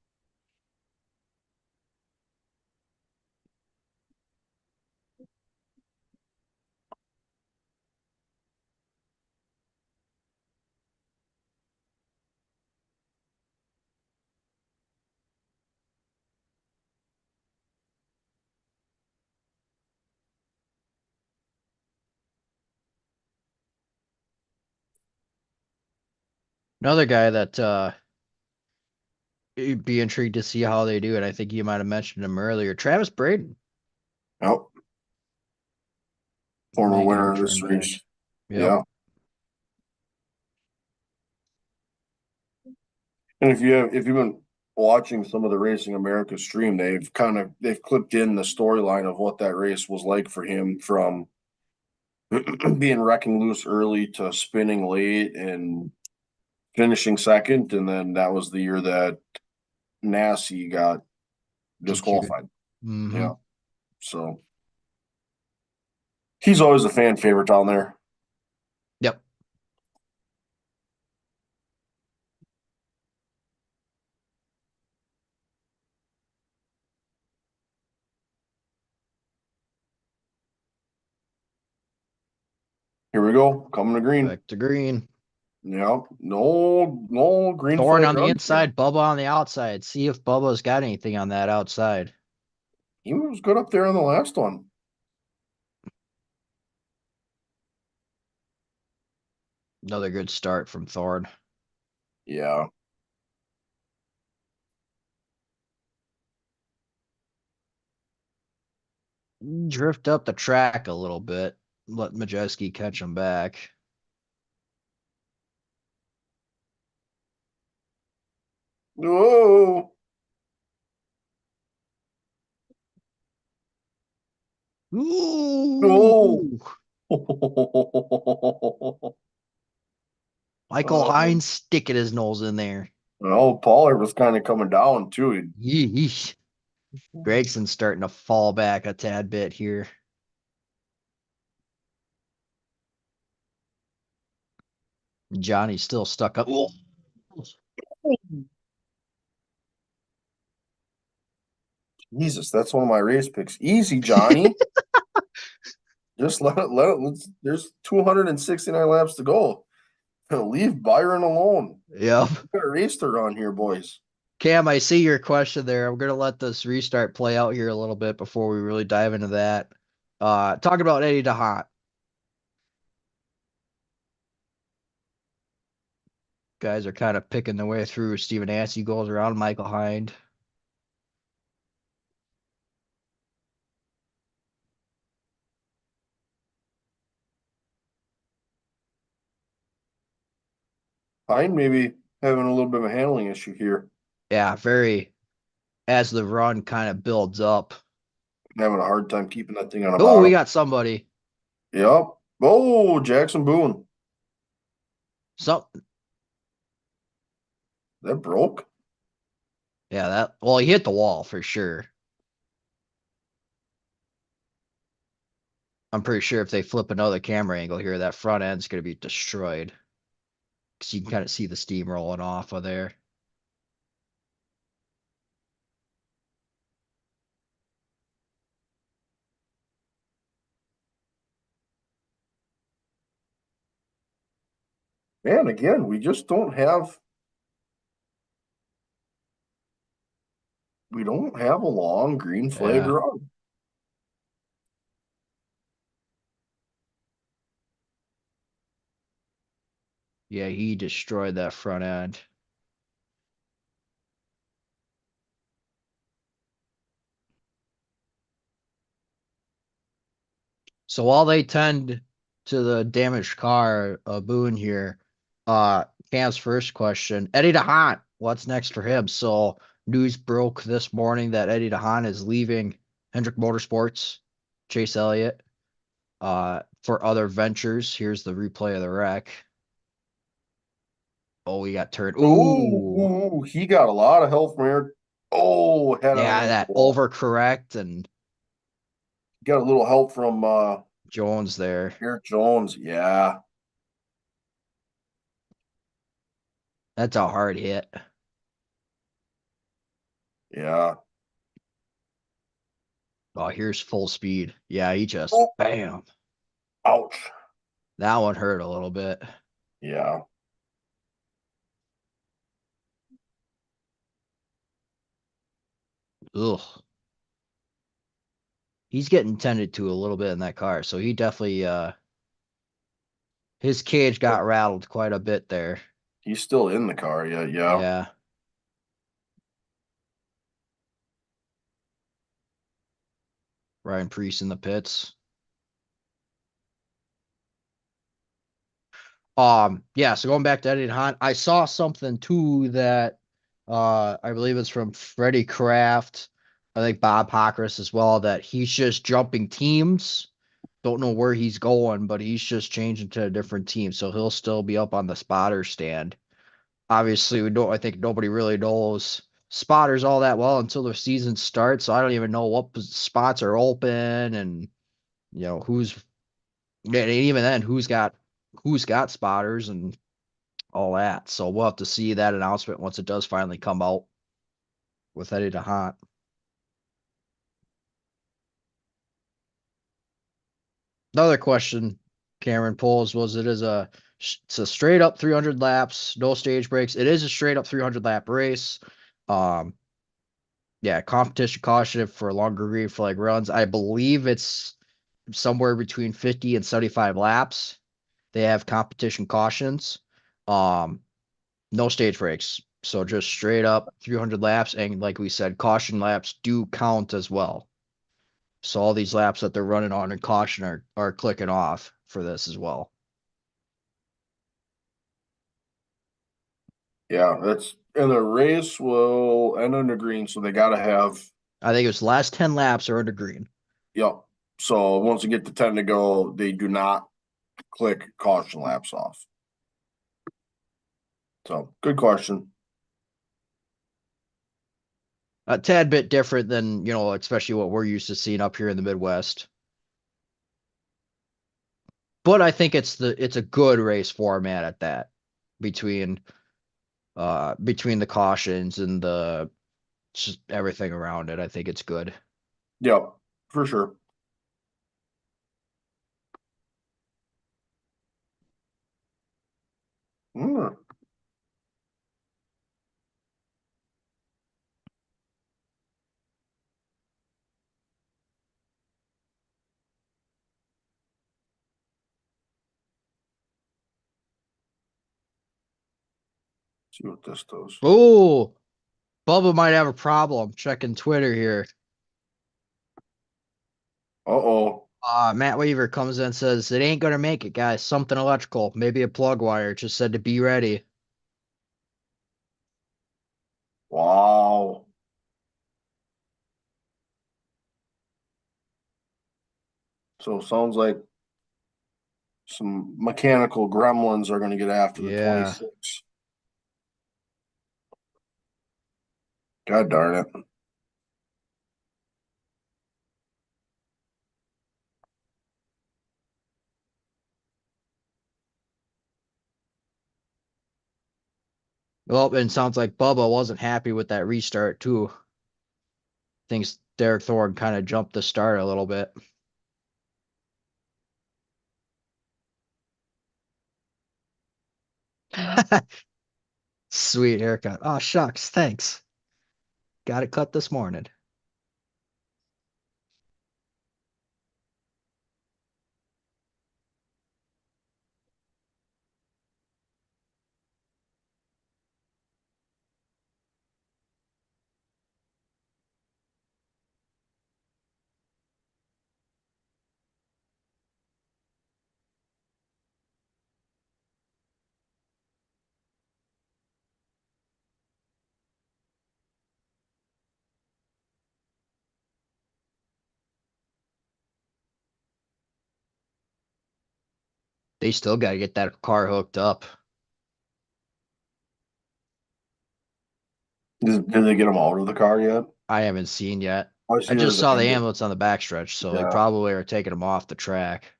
[SPEAKER 2] Another guy that you'd be intrigued to see how they do it. I think you might have mentioned him earlier. Travis Braden
[SPEAKER 1] Yep. Former
[SPEAKER 2] making a
[SPEAKER 1] winner of
[SPEAKER 2] return
[SPEAKER 1] this race.
[SPEAKER 2] back. Yep.
[SPEAKER 1] Yeah. And if you've been watching some of the Racing America stream, they've clipped in the storyline of what that race was like for him from being wrecking loose early to spinning late and finishing second. And then that was the year that Nassie got
[SPEAKER 2] DQ'd.
[SPEAKER 1] disqualified.
[SPEAKER 2] Mm-hmm.
[SPEAKER 1] Yeah. So he's always a fan favorite down there.
[SPEAKER 2] Yep.
[SPEAKER 1] Here we go. Coming to green.
[SPEAKER 2] Back to green.
[SPEAKER 1] Yeah. No green
[SPEAKER 2] Thorn
[SPEAKER 1] flag
[SPEAKER 2] on the
[SPEAKER 1] runs here.
[SPEAKER 2] inside, Bubba on the outside. See if Bubba's got anything on that outside.
[SPEAKER 1] He was good up there on the last one.
[SPEAKER 2] Another good start from Thorn.
[SPEAKER 1] Yeah.
[SPEAKER 2] Drift up the track a little bit. Let Majeski catch him back.
[SPEAKER 1] Whoa.
[SPEAKER 2] Ooh!
[SPEAKER 1] No.
[SPEAKER 2] Michael
[SPEAKER 1] Um,
[SPEAKER 2] Hines sticking his nose in there.
[SPEAKER 1] well, Pollard was kind of coming down too.
[SPEAKER 2] Yeesh. Gregson's starting to fall back a tad bit here. Johnny's still stuck up. Ooh.
[SPEAKER 1] Jesus, that's one of my race picks. Easy, Johnny. Just there's 269 laps to go. Leave Byron alone.
[SPEAKER 2] Yep.
[SPEAKER 1] We got a race to run here, boys.
[SPEAKER 2] Cam, I see your question there. I'm gonna let this restart play out here a little bit before we really dive into that. Talking about Eddie DeHaan. Guys are kind of picking their way through. Stephen Anstie goes around Michael Hind.
[SPEAKER 1] Pine maybe having a little bit of a handling issue here.
[SPEAKER 2] Yeah, very as the run kind of builds up.
[SPEAKER 1] Having a hard time keeping that thing on the
[SPEAKER 2] Oh, we
[SPEAKER 1] bottom.
[SPEAKER 2] got somebody.
[SPEAKER 1] Yep. Oh, Jackson Boone.
[SPEAKER 2] Some
[SPEAKER 1] That broke.
[SPEAKER 2] yeah, that well, he hit the wall for sure. I'm pretty sure if they flip another camera angle here, that front end's gonna be destroyed. Because you can kind of see the steam rolling off of there.
[SPEAKER 1] Man, again, we don't have a long green flag
[SPEAKER 2] Yeah.
[SPEAKER 1] run.
[SPEAKER 2] Yeah, he destroyed that front end. So while they tend to the damaged car, Boone here, uh, Cam's first question, Eddie DeHaan, what's next for him? So news broke this morning that Eddie DeHaan is leaving Hendrick Motorsports, Chase Elliott, for other ventures. Here's the replay of the wreck. Oh, he got turned. Ooh,
[SPEAKER 1] Oh, he got a lot of help from here. Oh, head on
[SPEAKER 2] yeah,
[SPEAKER 1] into
[SPEAKER 2] that
[SPEAKER 1] the wall.
[SPEAKER 2] overcorrect and
[SPEAKER 1] Got a little help from
[SPEAKER 2] Jones there.
[SPEAKER 1] Garrett Jones. Yeah,
[SPEAKER 2] That's a hard hit.
[SPEAKER 1] yeah.
[SPEAKER 2] Oh, here's full speed. Yeah, he just
[SPEAKER 1] Oh,
[SPEAKER 2] bam.
[SPEAKER 1] ouch.
[SPEAKER 2] That one hurt a little bit.
[SPEAKER 1] Yeah.
[SPEAKER 2] Ugh. He's getting tended to a little bit in that car, so he definitely his cage got rattled quite a bit there.
[SPEAKER 1] He's still in the car. Yeah, yeah.
[SPEAKER 2] Yeah. Ryan Priest in the pits. Yeah, so going back to Eddie Hunt, I saw something too that I believe it's from Freddie Kraft, I think Bob Hockris as well, that he's just jumping teams. Don't know where he's going, but he's just changing to a different team. So he'll still be up on the spotter stand. Obviously, we don't, I think nobody really knows spotters all that well until the season starts. So I don't even know what spots are open and who's and even then who's got spotters and all that. So we'll have to see that announcement once it does finally come out with Eddie DeHaan. Another question Cameron posed was it's a straight up 300 laps, no stage breaks. It is a straight up 300 lap race. Um, yeah, competition caution for longer green flag runs. I believe it's somewhere between 50 and 75 laps. They have competition cautions. Um, no stage breaks. So just straight up 300 laps. And like we said, caution laps do count as well. So all these laps that they're running on in caution are clicking off for this as well.
[SPEAKER 1] Yeah, that's and the race will end on the green, so they got to have.
[SPEAKER 2] I think it was last 10 laps are under green.
[SPEAKER 1] Yep. So once you get to 10 to go, they do not click caution laps off. So good question.
[SPEAKER 2] A tad bit different than, especially what we're used to seeing up here in the Midwest. But I think it's a good race format at that between between the cautions and the just everything around it. I think it's good.
[SPEAKER 1] Yep, for sure. Mm, see what this does.
[SPEAKER 2] Oh, Bubba might have a problem checking Twitter here.
[SPEAKER 1] Uh-oh.
[SPEAKER 2] Matt Weaver comes in and says, it ain't gonna make it, guys. Something electrical, maybe a plug wire. Just said to be ready.
[SPEAKER 1] Wow. So it sounds like some mechanical gremlins are going to get after the
[SPEAKER 2] Yeah.
[SPEAKER 1] 26. God darn it.
[SPEAKER 2] Well, and sounds like Bubba wasn't happy with that restart too. Thinks Derek Thorne kind of jumped the start a little bit. Sweet haircut. Oh, shucks. Thanks. Got it cut this morning. They still got to get that car hooked up.
[SPEAKER 1] Did they get him out of the car yet?
[SPEAKER 2] I haven't seen yet.
[SPEAKER 1] I
[SPEAKER 2] I
[SPEAKER 1] see
[SPEAKER 2] just
[SPEAKER 1] there's an
[SPEAKER 2] saw the
[SPEAKER 1] ambulance.
[SPEAKER 2] ambulance on the backstretch, so they
[SPEAKER 1] Yeah.
[SPEAKER 2] probably are taking him off the track.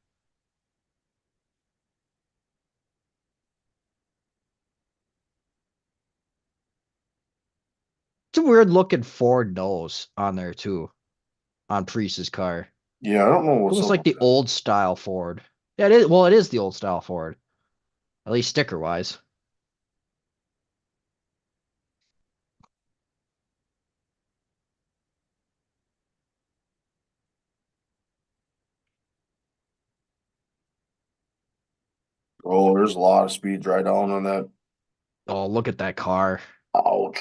[SPEAKER 2] It's a weird looking Ford nose on there too, on Priest's car.
[SPEAKER 1] Yeah, I don't know what's
[SPEAKER 2] Almost
[SPEAKER 1] up
[SPEAKER 2] like
[SPEAKER 1] with
[SPEAKER 2] the
[SPEAKER 1] that.
[SPEAKER 2] old style Ford. Yeah, it is. Well, it is the old style Ford, at least sticker wise.
[SPEAKER 1] Oh, there's a lot of speed dry down on that.
[SPEAKER 2] Oh, look at that car.
[SPEAKER 1] Ouch.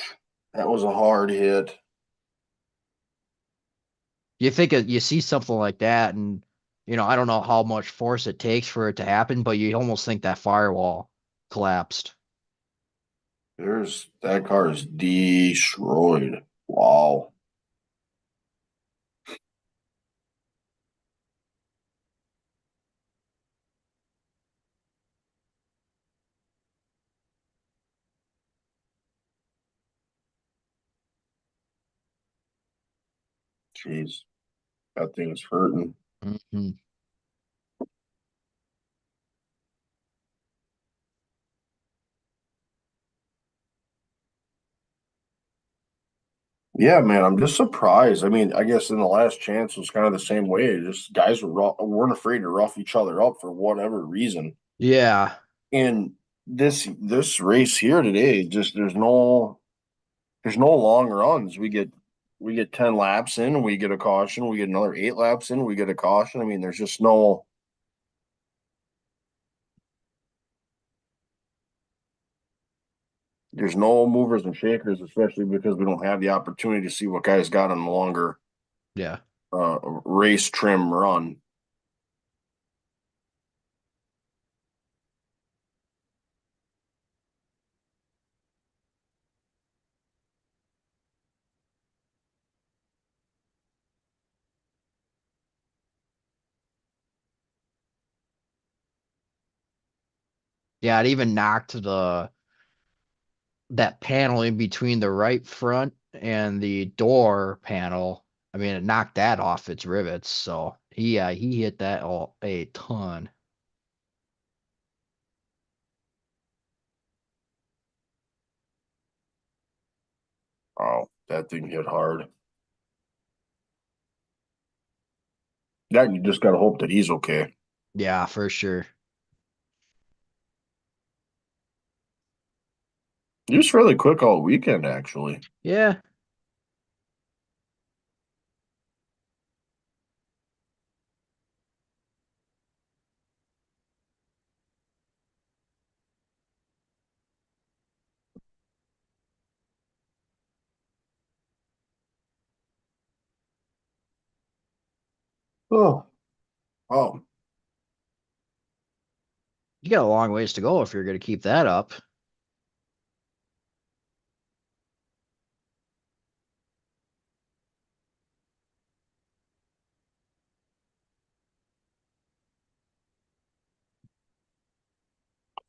[SPEAKER 1] That was a hard hit.
[SPEAKER 2] You think you see something like that, and I don't know how much force it takes for it to happen, but you almost think that firewall collapsed.
[SPEAKER 1] There's that car is destroyed. Wow. Jeez. That thing's hurting.
[SPEAKER 2] Hmm.
[SPEAKER 1] Yeah, man, I'm just surprised. I mean, I guess in the last chance was kind of the same way. Just guys weren't afraid to rough each other up for whatever reason.
[SPEAKER 2] Yeah,
[SPEAKER 1] And this race here today, just there's no long runs. We get 10 laps in, we get a caution, we get another 8 laps in, we get a caution. I mean, there's no movers and shakers, especially because we don't have the opportunity to see what guys got on the longer
[SPEAKER 2] yeah,
[SPEAKER 1] race trim run.
[SPEAKER 2] yeah. It even knocked the that panel in between the right front and the door panel. I mean, it knocked that off its rivets. So he hit that all a ton.
[SPEAKER 1] Oh, that thing hit hard. That you just got to hope that he's okay.
[SPEAKER 2] Yeah, for sure.
[SPEAKER 1] He was fairly quick all weekend, actually.
[SPEAKER 2] Yeah,
[SPEAKER 1] Oh, oh,
[SPEAKER 2] you got a long ways to go if you're going to keep that up.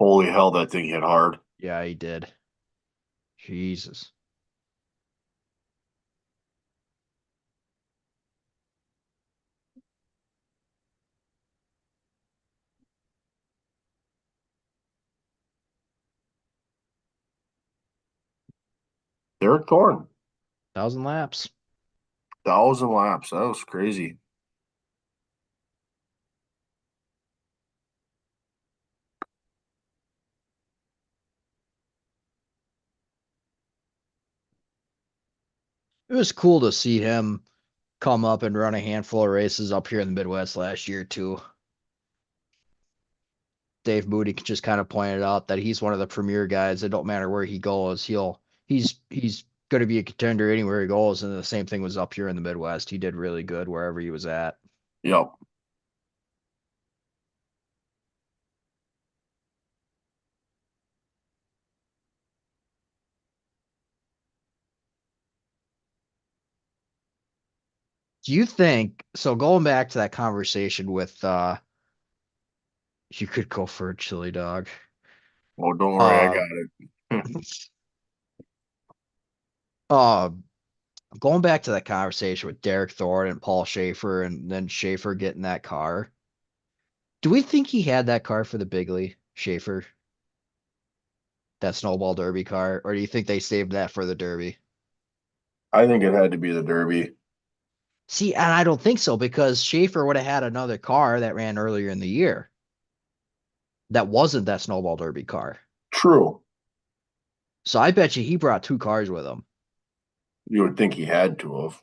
[SPEAKER 1] holy hell, that thing hit hard.
[SPEAKER 2] Yeah, he did. Jesus.
[SPEAKER 1] Derek Thorne,
[SPEAKER 2] 1,000 laps.
[SPEAKER 1] 1,000 laps. That was crazy.
[SPEAKER 2] It was cool to see him come up and run a handful of races up here in the Midwest last year too. Dave Moody just kind of pointed out that he's one of the premier guys. It don't matter where he goes, he's going to be a contender anywhere he goes. And the same thing was up here in the Midwest. He did really good wherever he was at.
[SPEAKER 1] Yep.
[SPEAKER 2] Do you think so? Going back to that conversation with You could go for a chili dog.
[SPEAKER 1] Oh, don't worry, I
[SPEAKER 2] Uh,
[SPEAKER 1] got it.
[SPEAKER 2] uh, Going back to that conversation with Derek Thorne and Paul Schaefer, and then Schaefer getting that car. Do we think he had that car for the big league, Schaefer? That Snowball Derby car, or do you think they saved that for the Derby?
[SPEAKER 1] I think it had to be the Derby.
[SPEAKER 2] See, and I don't think so because Schaefer would have had another car that ran earlier in the year that wasn't that Snowball Derby car.
[SPEAKER 1] True.
[SPEAKER 2] So I bet you he brought two cars with him.
[SPEAKER 1] You would think he had to have.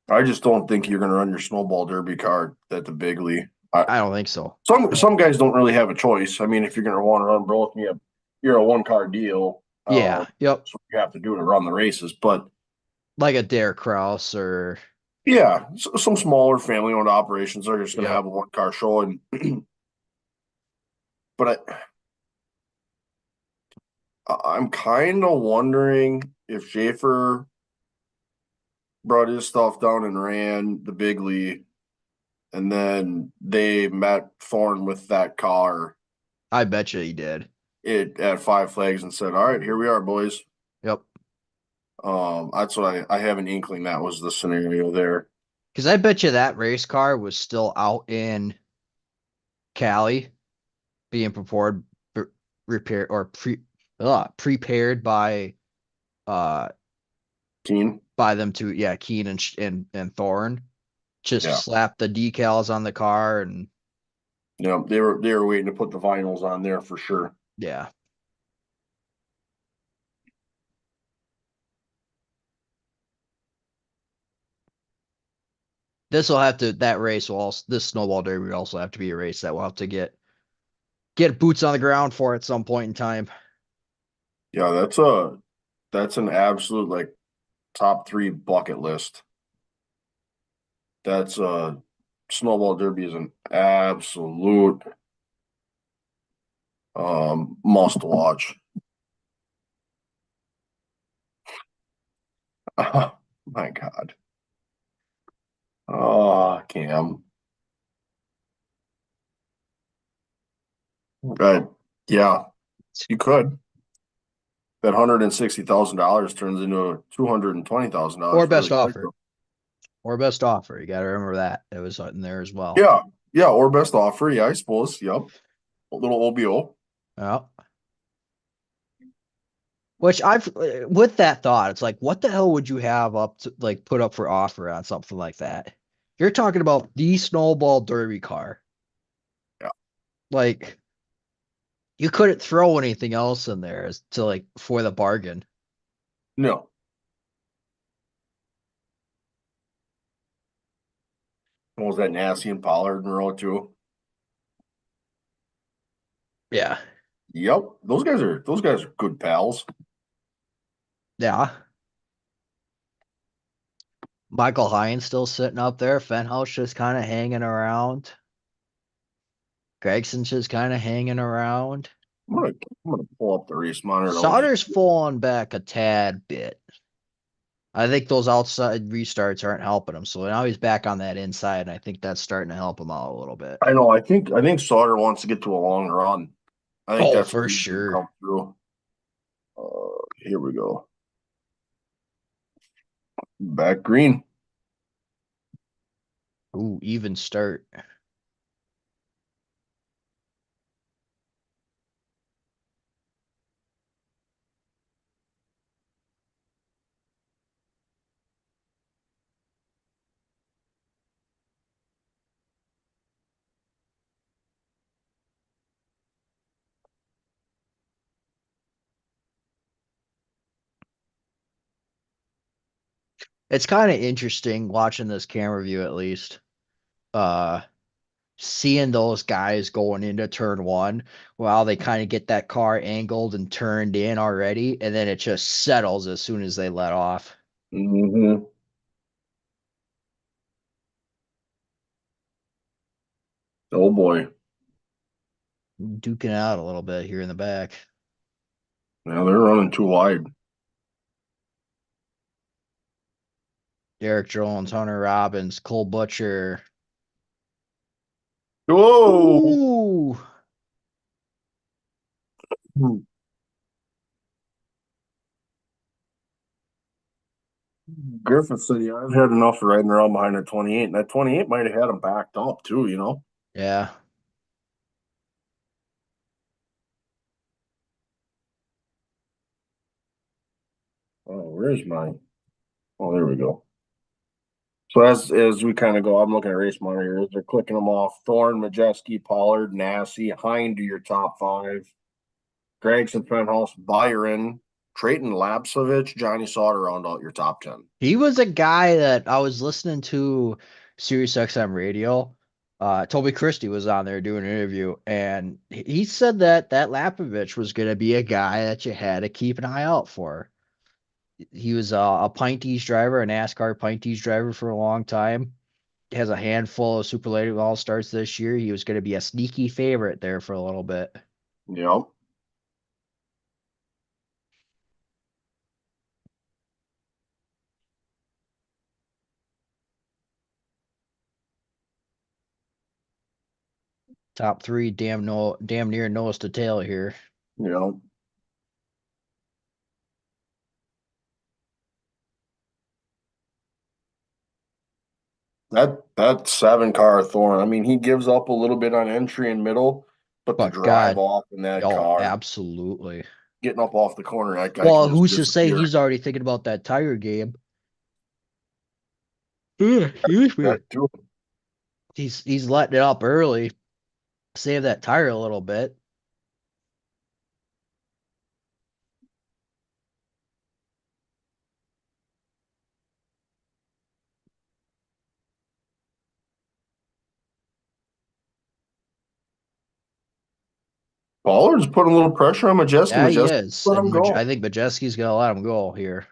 [SPEAKER 1] I just don't think you're going to run your snowball derby car at the big league.
[SPEAKER 2] I don't think so.
[SPEAKER 1] Some guys don't really have a choice. I mean, if you're going to want to run both, you're a one car deal,
[SPEAKER 2] Yeah, yep.
[SPEAKER 1] so you have to do to run the races. But
[SPEAKER 2] Like a Derek Kraus or
[SPEAKER 1] yeah, some smaller family owned operations are just going to
[SPEAKER 2] yep.
[SPEAKER 1] have a one car show, and but I'm kind of wondering if Schaefer brought his stuff down and ran the big league, and then they met Thorne with that car
[SPEAKER 2] I bet you he did.
[SPEAKER 1] it at Five Flags and said, "All right, here we are, boys."
[SPEAKER 2] Yep.
[SPEAKER 1] That's what I have an inkling that was the scenario there.
[SPEAKER 2] Because I bet you that race car was still out in Cali being prepared, repaired or prepared uh
[SPEAKER 1] Keen,
[SPEAKER 2] by them to yeah Keen and and Thorne just
[SPEAKER 1] yeah,
[SPEAKER 2] slap the decals on the car and
[SPEAKER 1] they were waiting to put the vinyls on there for sure.
[SPEAKER 2] yeah. This will have to that race will also this snowball derby will also have to be a race that we'll have to get boots on the ground for at some point in time.
[SPEAKER 1] Yeah, that's an absolute like top three bucket list. That's Snowball Derby is an absolute must watch. Oh, my God. Oh, Cam. Right. Yeah, you could. That $160,000 turns into $220,000
[SPEAKER 2] Or
[SPEAKER 1] for
[SPEAKER 2] best
[SPEAKER 1] the
[SPEAKER 2] offer.
[SPEAKER 1] collector.
[SPEAKER 2] Or best offer. You got to remember that. It was in there as well.
[SPEAKER 1] Yeah, yeah, or best offer. Yeah, I suppose. Yep. A little OBO.
[SPEAKER 2] Yeah. Which I've with that thought, it's like, what the hell would you have up to like put up for offer on something like that? You're talking about the snowball derby car.
[SPEAKER 1] Yeah.
[SPEAKER 2] Like you couldn't throw anything else in there as to like for the bargain.
[SPEAKER 1] No. What was that Nasty and Pollard in row two?
[SPEAKER 2] Yeah.
[SPEAKER 1] Yep. Those guys are good pals.
[SPEAKER 2] Yeah. Michael Hines still sitting up there. Fenhouse just kind of hanging around. Gregson's just kind of hanging around.
[SPEAKER 1] I'm gonna pull up the race monitor. And I'll just
[SPEAKER 2] Sauter's falling back a tad bit. I think those outside restarts aren't helping him. So now he's back on that inside, and I think that's starting to help him out a little bit.
[SPEAKER 1] I know. I think Sauter wants to get to a long run. I think
[SPEAKER 2] Oh,
[SPEAKER 1] that's
[SPEAKER 2] for
[SPEAKER 1] where he's going to
[SPEAKER 2] sure.
[SPEAKER 1] come through. Here we go. Back green.
[SPEAKER 2] Ooh, even start. It's kind of interesting watching this camera view at least. Uh Seeing those guys going into turn one while they kind of get that car angled and turned in already, and then it just settles as soon as they let off.
[SPEAKER 1] Mm-hmm. Oh boy.
[SPEAKER 2] Duking out a little bit here in the back.
[SPEAKER 1] Now they're running too wide.
[SPEAKER 2] Derek Jones, Hunter Robbins, Cole Butcher.
[SPEAKER 1] Whoa!
[SPEAKER 2] Ooh.
[SPEAKER 1] Griffith said, "Yeah, I've had enough of riding around behind that 28, and that 28 might have had him backed up too, you know."
[SPEAKER 2] Yeah.
[SPEAKER 1] Oh, where's my? Oh, there we go. So as we kind of go, I'm looking at race monitors. They're clicking them off. Thorne, Majeski, Pollard, Massey, Hind to your top five. Gregson, Fenhouse, Byron, Trayton, Lapsovich, Johnny Sauter round out your top 10.
[SPEAKER 2] He was a guy that I was listening to Sirius XM radio. Toby Christie was on there doing an interview, and he said that Lapovich was going to be a guy that you had to keep an eye out for. He was a Pinty's driver, a NASCAR Pinty's driver for a long time. Has a handful of superlative all starts this year. He was going to be a sneaky favorite there for a little bit.
[SPEAKER 1] Yep.
[SPEAKER 2] Top three, damn near nose to tail here.
[SPEAKER 1] Yep. That seven car Thorne. I mean, he gives up a little bit on entry and middle, but the
[SPEAKER 2] But
[SPEAKER 1] drive
[SPEAKER 2] God,
[SPEAKER 1] off in that
[SPEAKER 2] oh,
[SPEAKER 1] car,
[SPEAKER 2] absolutely.
[SPEAKER 1] getting up off the corner, that guy
[SPEAKER 2] Well,
[SPEAKER 1] can just
[SPEAKER 2] who's to say
[SPEAKER 1] disappear.
[SPEAKER 2] he's already thinking about that Tiger game? Excuse me.
[SPEAKER 1] That too.
[SPEAKER 2] He's letting it up early, save that tire a little bit.
[SPEAKER 1] Ballard's putting a little pressure on Majeski.
[SPEAKER 2] Yeah, he
[SPEAKER 1] Majeski
[SPEAKER 2] is,
[SPEAKER 1] let him
[SPEAKER 2] and I
[SPEAKER 1] go.
[SPEAKER 2] think Majeski's gonna let him go here,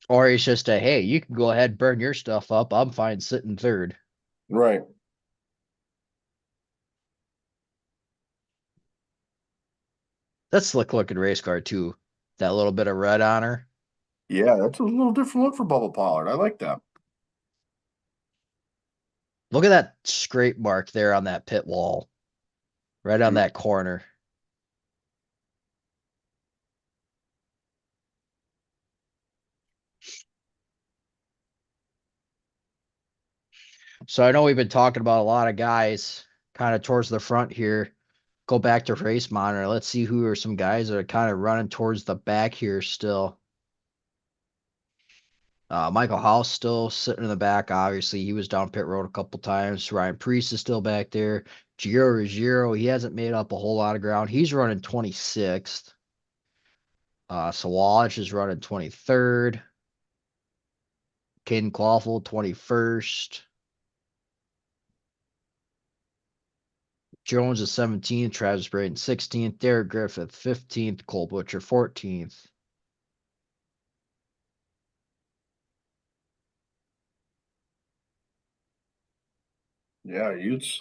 [SPEAKER 2] or he's just a hey, you can go ahead burn your stuff up. I'm fine sitting third.
[SPEAKER 1] Right.
[SPEAKER 2] That's slick looking race car too. That little bit of red on her.
[SPEAKER 1] Yeah, that's a little different look for Bubba Pollard. I like that.
[SPEAKER 2] Look at that scrape mark there on that pit wall, right on
[SPEAKER 1] Dude.
[SPEAKER 2] that corner. So I know we've been talking about a lot of guys kind of towards the front here. Go back to race monitor. Let's see who are some guys that are kind of running towards the back here still. Michael House still sitting in the back. Obviously, he was down pit road a couple times. Ryan Priest is still back there. Giro Ruggiero, he hasn't made up a whole lot of ground. He's running 26th. Sawallich is running 23rd. Caden Clawful, 21st. Jones is 17th. Travis Braden, 16th. Derek Griffith, 15th. Cole Butcher, 14th.
[SPEAKER 1] Yeah, Utes.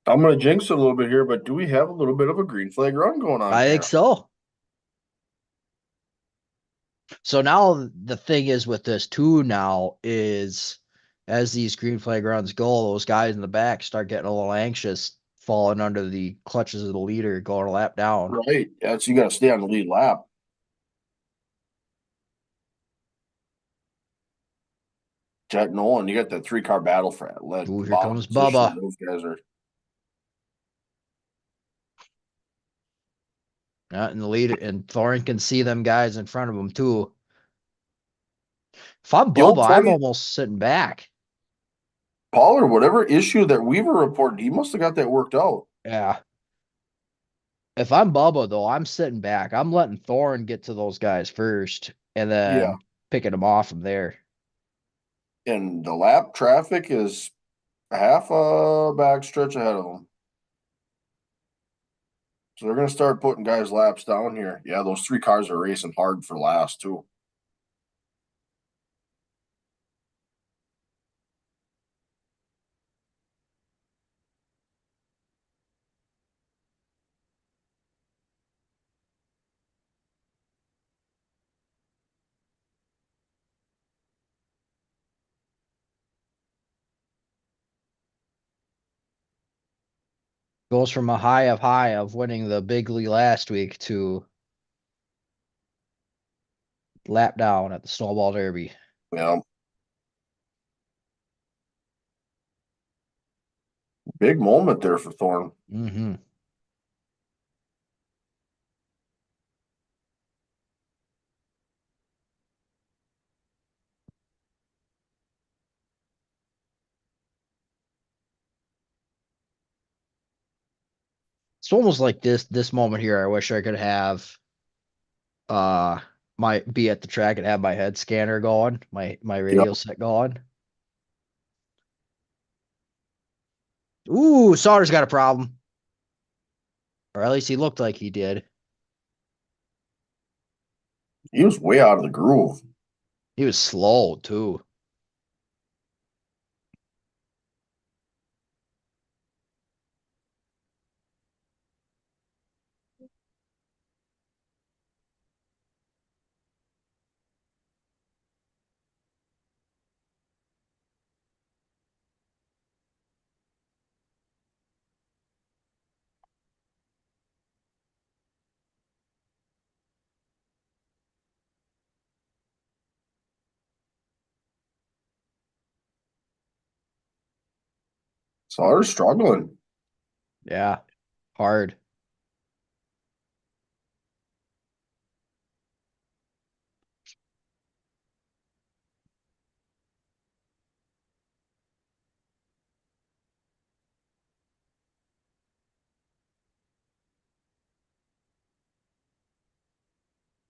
[SPEAKER 1] I'm going to jinx it a little bit here, but do we have a little bit of a green flag run going on
[SPEAKER 2] I think
[SPEAKER 1] here?
[SPEAKER 2] so. So now the thing is with this too now is as these green flag runs go, those guys in the back start getting a little anxious, falling under the clutches of the leader, going a lap down.
[SPEAKER 1] Right. Yeah, so you got to stay on the lead lap. Jet Nolan, you got that three-car battle for that lead
[SPEAKER 2] Ooh, here
[SPEAKER 1] bottom
[SPEAKER 2] comes
[SPEAKER 1] position.
[SPEAKER 2] Bubba.
[SPEAKER 1] Those guys are
[SPEAKER 2] And the leader and Thorin can see them guys in front of him too. If I'm
[SPEAKER 1] the old
[SPEAKER 2] Bubba, I'm
[SPEAKER 1] 20
[SPEAKER 2] almost sitting back.
[SPEAKER 1] Paul or whatever issue that Weaver reported. He must have got that worked out.
[SPEAKER 2] Yeah. If I'm Bubba though, I'm sitting back. I'm letting Thorin get to those guys first and
[SPEAKER 1] Yeah.
[SPEAKER 2] then picking them off from there.
[SPEAKER 1] And the lap traffic is half a back stretch ahead of them. So they're going to start putting guys' laps down here. Yeah, those three cars are racing hard for last, too.
[SPEAKER 2] Goes from a high of winning the bigly last week to lap down at the Snowball Derby.
[SPEAKER 1] Yeah, big moment there for Thorne.
[SPEAKER 2] Mm-hmm. It's almost like this moment here. I wish I could have uh my be at the track and have my head scanner going, my
[SPEAKER 1] Yep.
[SPEAKER 2] radio set going. Ooh, Sauter's got a problem. Or at least he looked like he did.
[SPEAKER 1] He was way out of the groove.
[SPEAKER 2] He was slow too.
[SPEAKER 1] So they're struggling.
[SPEAKER 2] Yeah, hard.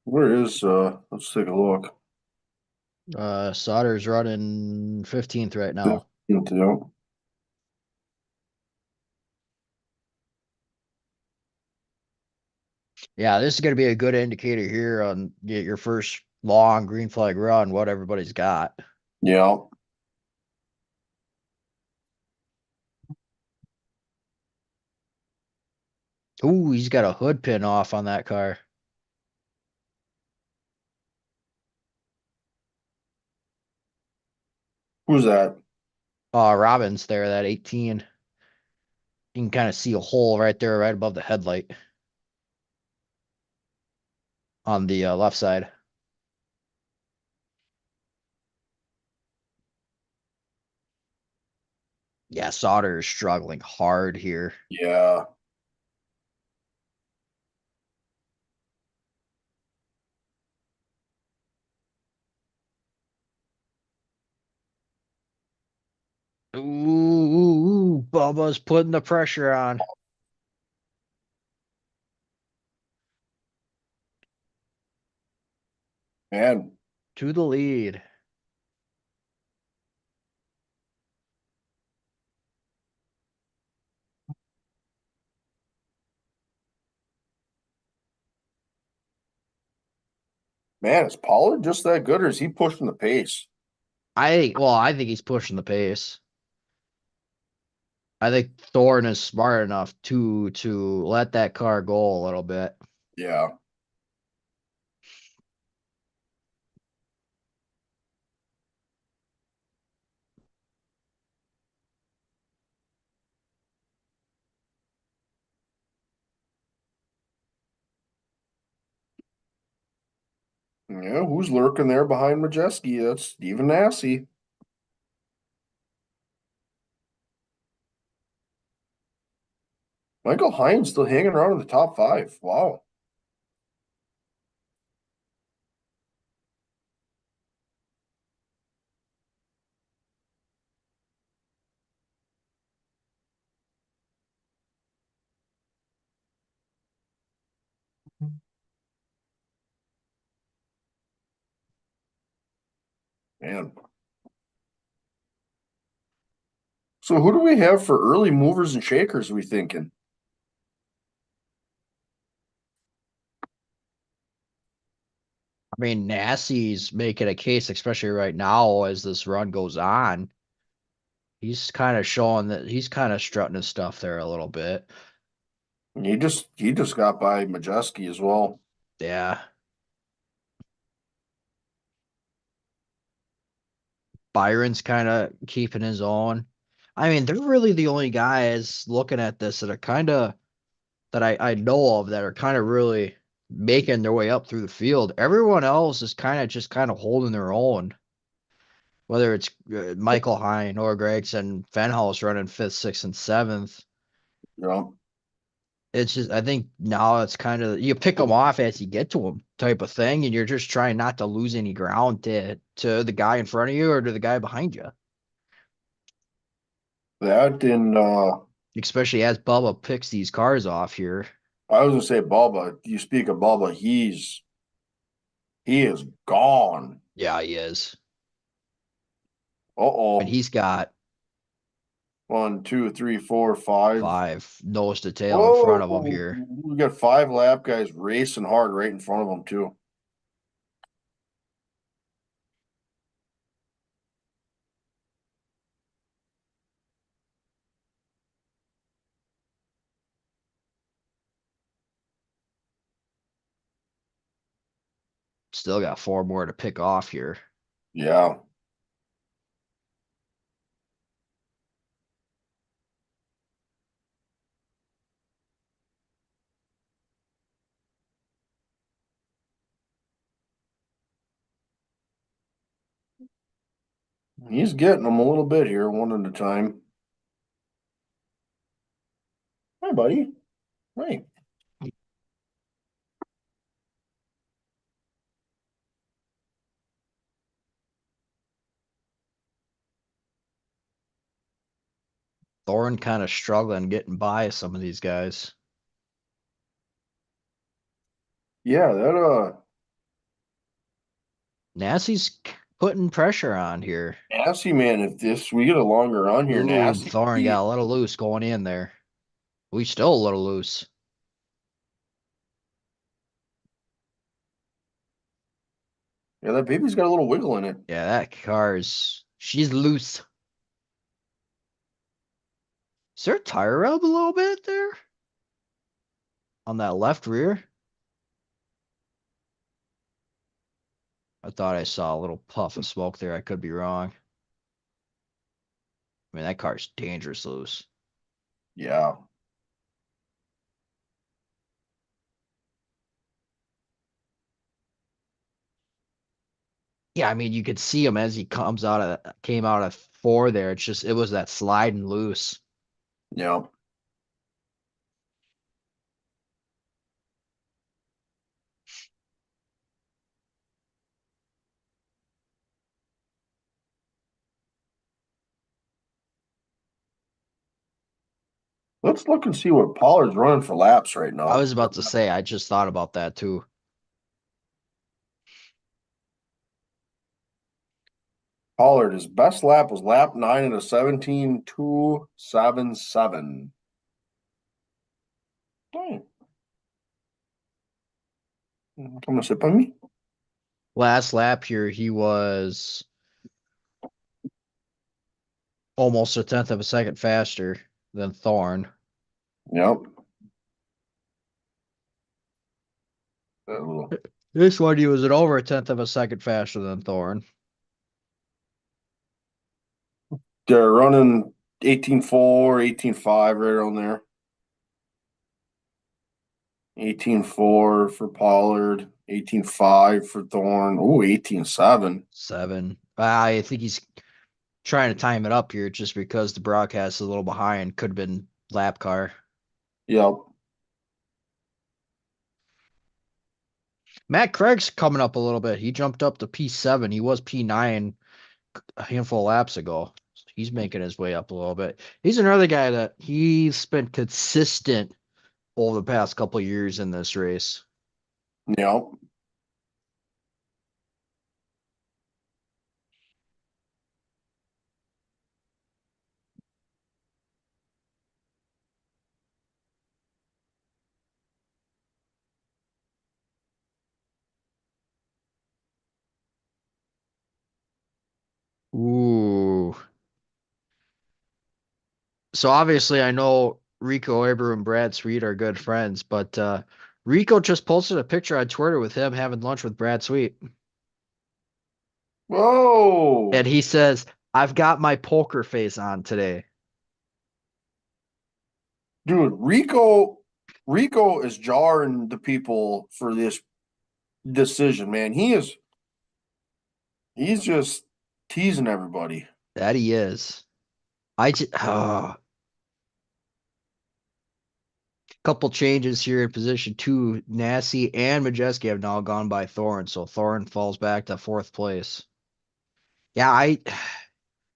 [SPEAKER 1] Where is let's take a look.
[SPEAKER 2] Sauter's running 15th right now.
[SPEAKER 1] Yep.
[SPEAKER 2] Yeah, this is going to be a good indicator here on get your first long green flag run, what everybody's got.
[SPEAKER 1] Yeah.
[SPEAKER 2] Ooh, he's got a hood pin off on that car.
[SPEAKER 1] Who's that?
[SPEAKER 2] Robbins there, that 18. You can kind of see a hole right there, right above the headlight on the left side. Yeah, Sauter is struggling hard here.
[SPEAKER 1] Yeah.
[SPEAKER 2] Ooh, Bubba's putting the pressure on
[SPEAKER 1] Man,
[SPEAKER 2] to the lead.
[SPEAKER 1] man, is Pollard just that good or is he pushing the pace?
[SPEAKER 2] I think he's pushing the pace. I think Thorne is smart enough to let that car go a little bit.
[SPEAKER 1] Yeah. Yeah, who's lurking there behind Majeski? That's Stephen Nasse. Michael Hines still hanging around in the top five. Wow. Man. So who do we have for early movers and shakers, we thinking?
[SPEAKER 2] I mean, Nassie's making a case, especially right now as this run goes on. He's kind of showing that he's kind of strutting his stuff there a little bit.
[SPEAKER 1] He just got by Majeski as well.
[SPEAKER 2] Yeah. Byron's kind of keeping his own. I mean, they're really the only guys looking at this that are kind of that I know of that are kind of really making their way up through the field. Everyone else is kind of just kind of holding their own. Whether it's Michael Hine or Gregson, Fenhouse running fifth, sixth, and seventh.
[SPEAKER 1] You know,
[SPEAKER 2] It's just I think now it's kind of you pick them off as you get to them type of thing, and you're just trying not to lose any ground to the guy in front of you or to the guy behind you.
[SPEAKER 1] that and
[SPEAKER 2] Especially as Bubba picks these cars off here.
[SPEAKER 1] I was gonna say Bubba. You speak of Bubba, he is gone.
[SPEAKER 2] Yeah, he is. And
[SPEAKER 1] Uh-oh.
[SPEAKER 2] he's got
[SPEAKER 1] One, two, three, four, five.
[SPEAKER 2] five nose to tail in front of him
[SPEAKER 1] Whoa,
[SPEAKER 2] here.
[SPEAKER 1] we got five lap guys racing hard right in front of them too.
[SPEAKER 2] Still got four more to pick off here.
[SPEAKER 1] Yeah, he's getting them a little bit here, one at a time. Hi, buddy. Hey.
[SPEAKER 2] Thorne kind of struggling getting by some of these guys.
[SPEAKER 1] Yeah, that
[SPEAKER 2] Nassie's putting pressure on here.
[SPEAKER 1] Nasty man, if this we get a longer run here,
[SPEAKER 2] Ooh,
[SPEAKER 1] Nasty.
[SPEAKER 2] Thorne got a little loose going in there. We still a little loose.
[SPEAKER 1] Yeah, that baby's got a little wiggle in it.
[SPEAKER 2] Yeah, that car's she's loose. Is there a tire rub a little bit there on that left rear? I thought I saw a little puff of smoke there. I could be wrong. I mean, that car's dangerous loose.
[SPEAKER 1] Yeah.
[SPEAKER 2] Yeah, I mean, you could see him as he came out of four there. It's just it was that sliding loose.
[SPEAKER 1] Yeah. Let's look and see what Pollard's running for laps right
[SPEAKER 2] I
[SPEAKER 1] now.
[SPEAKER 2] was about to say, I just thought about that too.
[SPEAKER 1] Pollard, his best lap was lap 9 at a 17.277. Hey, come and sit by me.
[SPEAKER 2] Last lap here, he was almost a tenth of a second faster than Thorne.
[SPEAKER 1] Yep. That little
[SPEAKER 2] This one, he was at over a tenth of a second faster than Thorne.
[SPEAKER 1] They're running 18.4, 18.5 right around there. 18.4 for Pollard, 18.5 for Thorne. Oh, 18.7.
[SPEAKER 2] Seven. I think he's trying to time it up here just because the broadcast is a little behind. Could have been lap car.
[SPEAKER 1] Yep.
[SPEAKER 2] Matt Craig's coming up a little bit. He jumped up to P7. He was P9 a handful of laps ago. He's making his way up a little bit. He's another guy that he's been consistent over the past couple of years in this race.
[SPEAKER 1] Yep.
[SPEAKER 2] Ooh. So obviously I know Rico Abreu and Brad Sweet are good friends, but Rico just posted a picture on Twitter with him having lunch with Brad Sweet. And
[SPEAKER 1] Whoa.
[SPEAKER 2] he says, I've got my poker face on today.
[SPEAKER 1] Dude, Rico is jarring the people for this decision, man. He's just teasing everybody.
[SPEAKER 2] That he is. I just couple changes here in position two. Nassie and Majeski have now gone by Thorne, so Thorne falls back to fourth place. Yeah, I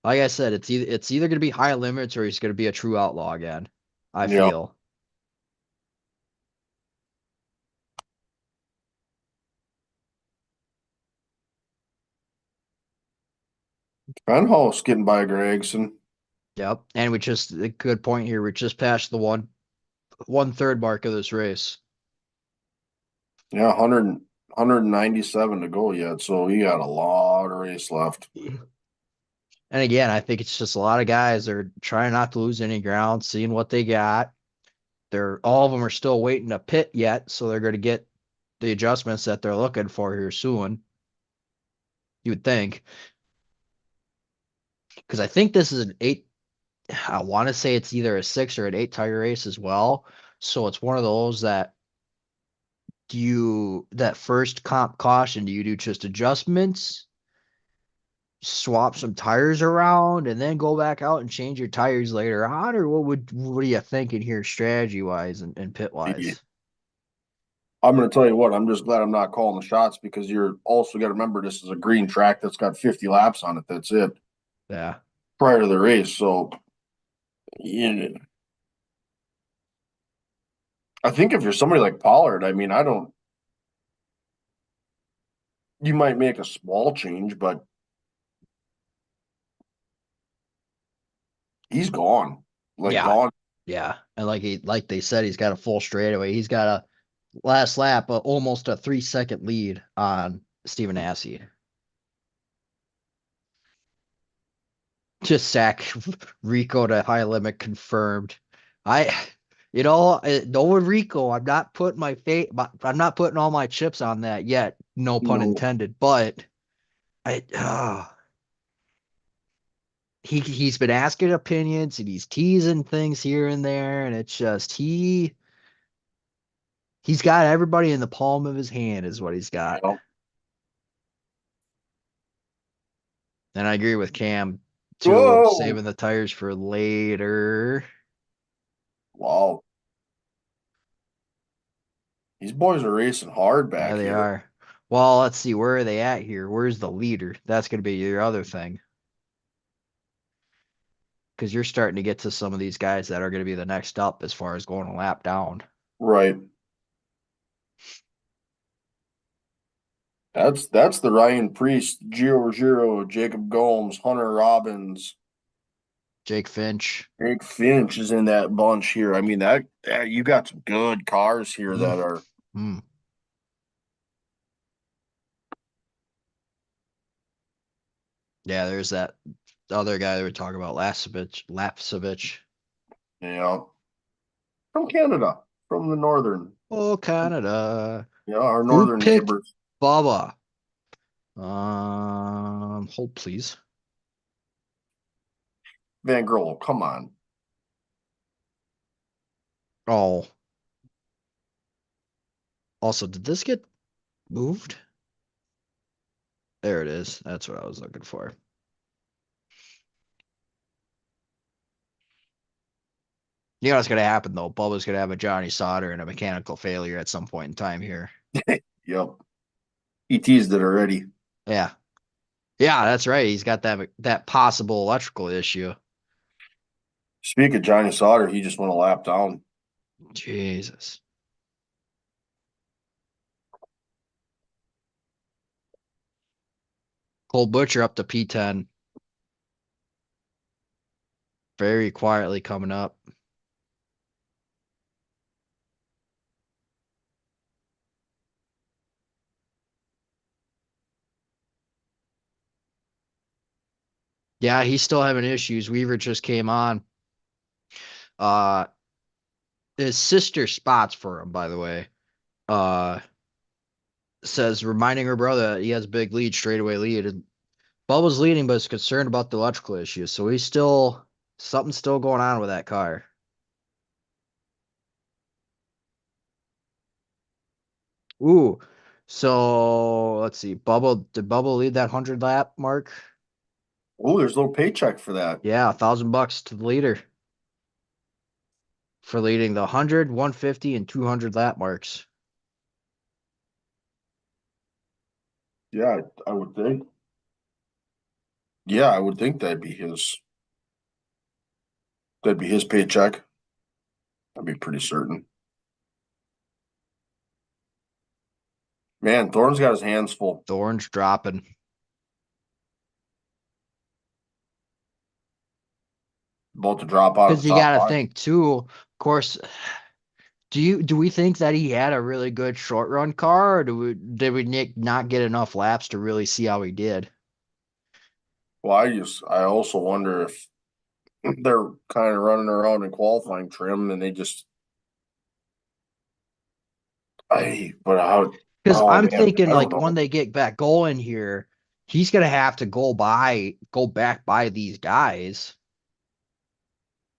[SPEAKER 2] like I said, it's either gonna be high limits or he's gonna be a true outlaw again. I
[SPEAKER 1] Yeah.
[SPEAKER 2] feel.
[SPEAKER 1] Penhouse getting by Gregson.
[SPEAKER 2] Yep. And we just a good point here. We just passed the one third mark of this race.
[SPEAKER 1] Yeah, 197 to go yet. So he got a lot of race left.
[SPEAKER 2] And again, I think it's just a lot of guys that are trying not to lose any ground, seeing what they got. They're all of them are still waiting to pit yet, so they're going to get the adjustments that they're looking for here soon. You would think, because I think this is an eight. I want to say it's either a six or an eight tire race as well. So it's one of those that do you that first comp caution, do you do just adjustments, swap some tires around, and then go back out and change your tires later on, or what are you thinking here strategy wise and pit wise?
[SPEAKER 1] I'm going to tell you what, I'm just glad I'm not calling the shots because you're also got to remember this is a green track that's got 50 laps on it. That's it
[SPEAKER 2] Yeah.
[SPEAKER 1] prior to the race. So, yeah, I think if you're somebody like Pollard, I mean, I don't, you might make a small change, but he's gone. Like,
[SPEAKER 2] Yeah.
[SPEAKER 1] gone.
[SPEAKER 2] Yeah. And like they said, he's got a full straightaway. He's got a last lap, almost a 3 second lead on Stephen Assey. Just sack Rico to high limit confirmed. I, knowing Rico, I'm not putting I'm not putting all my chips on that yet. No pun
[SPEAKER 1] No,
[SPEAKER 2] intended. But I, he's been asking opinions and he's teasing things here and there, and it's just he's got everybody in the palm of his hand, is what he's
[SPEAKER 1] you
[SPEAKER 2] got.
[SPEAKER 1] know,
[SPEAKER 2] And I agree with Cam too,
[SPEAKER 1] whoa,
[SPEAKER 2] saving the tires for later.
[SPEAKER 1] wow. These boys are racing hard
[SPEAKER 2] Yeah,
[SPEAKER 1] back
[SPEAKER 2] they
[SPEAKER 1] here.
[SPEAKER 2] are. Well, let's see. Where are they at here? Where's the leader? That's going to be your other thing. Because you're starting to get to some of these guys that are going to be the next up as far as going a lap down.
[SPEAKER 1] Right. That's the Ryan Priest, Gio Giro, Jacob Gomes, Hunter Robbins,
[SPEAKER 2] Jake Finch.
[SPEAKER 1] Jake Finch is in that bunch here. I mean that you got some good cars here
[SPEAKER 2] Mm.
[SPEAKER 1] that are
[SPEAKER 2] Mm. Yeah, there's that other guy that we are talking about, Lapsevich.
[SPEAKER 1] you know from Canada, from the northern,
[SPEAKER 2] Oh, Canada.
[SPEAKER 1] our
[SPEAKER 2] Who
[SPEAKER 1] northern
[SPEAKER 2] picked
[SPEAKER 1] neighbors.
[SPEAKER 2] Bubba? Hold please.
[SPEAKER 1] Van Grol, come on.
[SPEAKER 2] Oh, also, did this get moved? There it is. That's what I was looking for. You know what's gonna happen though? Bubba's gonna have a Johnny Sauter and a mechanical failure at some point in time here.
[SPEAKER 1] Yep. He teased it already.
[SPEAKER 2] Yeah. Yeah, that's right. He's got that possible electrical issue.
[SPEAKER 1] Speak of Johnny Sauter, he just went a lap down.
[SPEAKER 2] Jesus. Cole Butcher up to P10. Very quietly coming up. Yeah, he's still having issues. Weaver just came on. Uh his sister spots for him, by the way. Uh says reminding her brother that he has a big lead, straightaway lead. And Bubba's leading, but is concerned about the electrical issues. So he's still something's still going on with that car. Ooh. So let's see. Did Bubble lead that 100 lap mark?
[SPEAKER 1] Oh, there's a little paycheck for that.
[SPEAKER 2] Yeah, $1,000 to the leader for leading the 100, 150, and 200 lap marks.
[SPEAKER 1] Yeah, I would think. Yeah, I would think that'd be his paycheck. I'd be pretty certain. Man, Thorne's got his hands full.
[SPEAKER 2] Thorns dropping.
[SPEAKER 1] About to drop out of
[SPEAKER 2] Because
[SPEAKER 1] the
[SPEAKER 2] you
[SPEAKER 1] top
[SPEAKER 2] got to
[SPEAKER 1] five.
[SPEAKER 2] think too. Of course, do we think that he had a really good short run car, or did we Nick not get enough laps to really see how he did?
[SPEAKER 1] Well, I also wonder if they're kind of running around in qualifying trim and they just but how
[SPEAKER 2] Because
[SPEAKER 1] oh
[SPEAKER 2] I'm
[SPEAKER 1] man,
[SPEAKER 2] thinking
[SPEAKER 1] I don't
[SPEAKER 2] like when
[SPEAKER 1] know.
[SPEAKER 2] they get back going here, he's gonna have to go back by these guys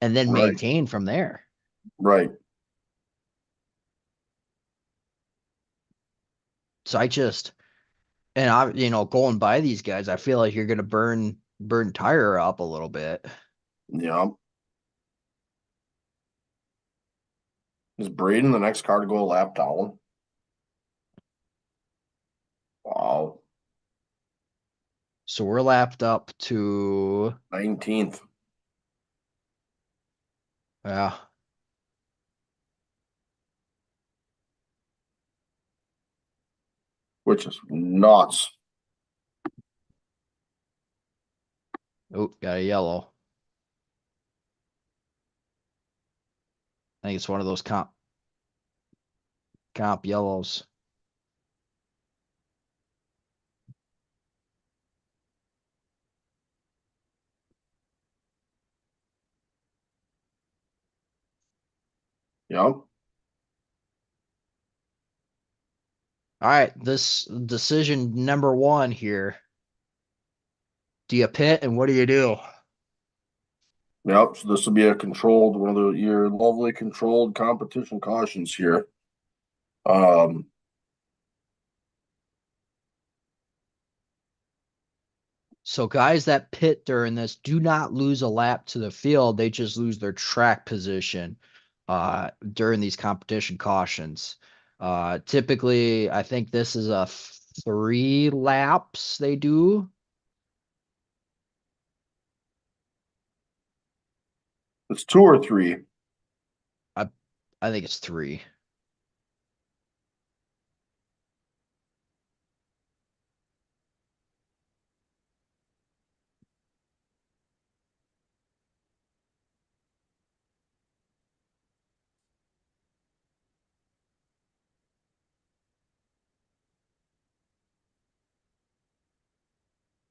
[SPEAKER 2] and then
[SPEAKER 1] Right,
[SPEAKER 2] maintain from there.
[SPEAKER 1] right.
[SPEAKER 2] So going by these guys, I feel like you're gonna burn tire up a little bit.
[SPEAKER 1] Yeah. Is Braden the next car to go a lap down? Wow.
[SPEAKER 2] So we're lapped up to
[SPEAKER 1] 19th,
[SPEAKER 2] yeah.
[SPEAKER 1] which is nuts.
[SPEAKER 2] Oh, got a yellow. I think it's one of those comp yellows.
[SPEAKER 1] Yep.
[SPEAKER 2] All right, this decision number one here. Do you pit and what do you do?
[SPEAKER 1] Yep. So this will be a controlled one of your lovely controlled competition cautions here. Um,
[SPEAKER 2] So guys that pit during this do not lose a lap to the field. They just lose their track position during these competition cautions. Typically, I think this is a 3 laps they do.
[SPEAKER 1] it's two or three.
[SPEAKER 2] I I think it's 3.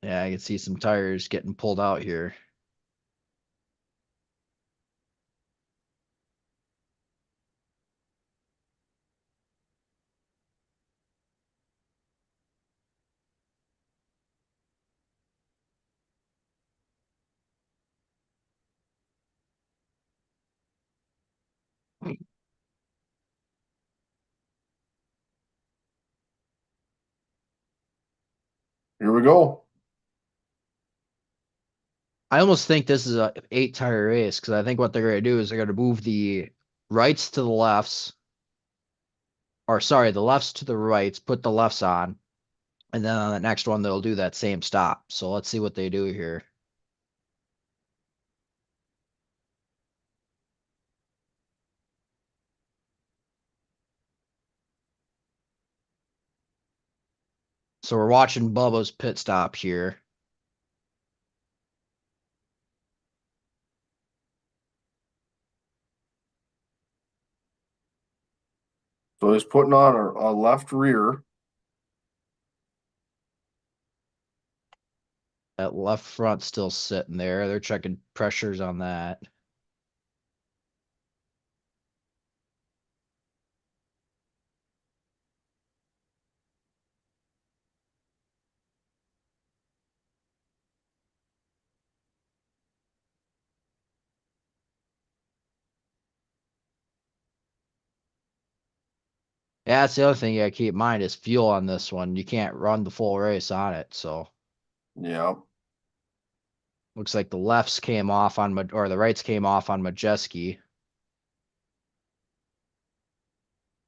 [SPEAKER 2] Yeah, I can see some tires getting pulled out here.
[SPEAKER 1] Here we go.
[SPEAKER 2] I almost think this is a 8 tire race because I think what they're going to do is they're going to move the rights to the lefts, or sorry, the lefts to the rights, put the lefts on, and then on the next one they'll do that same stop. So let's see what they do here. So we're watching Bubba's pit stop here.
[SPEAKER 1] So he's putting on a left rear.
[SPEAKER 2] That left front still sitting there. They're checking pressures on that. Yeah, that's the other thing you gotta keep in mind is fuel on this one. You can't run the full race on it. So
[SPEAKER 1] Yeah.
[SPEAKER 2] looks like the lefts came off on or the rights came off on Majeski.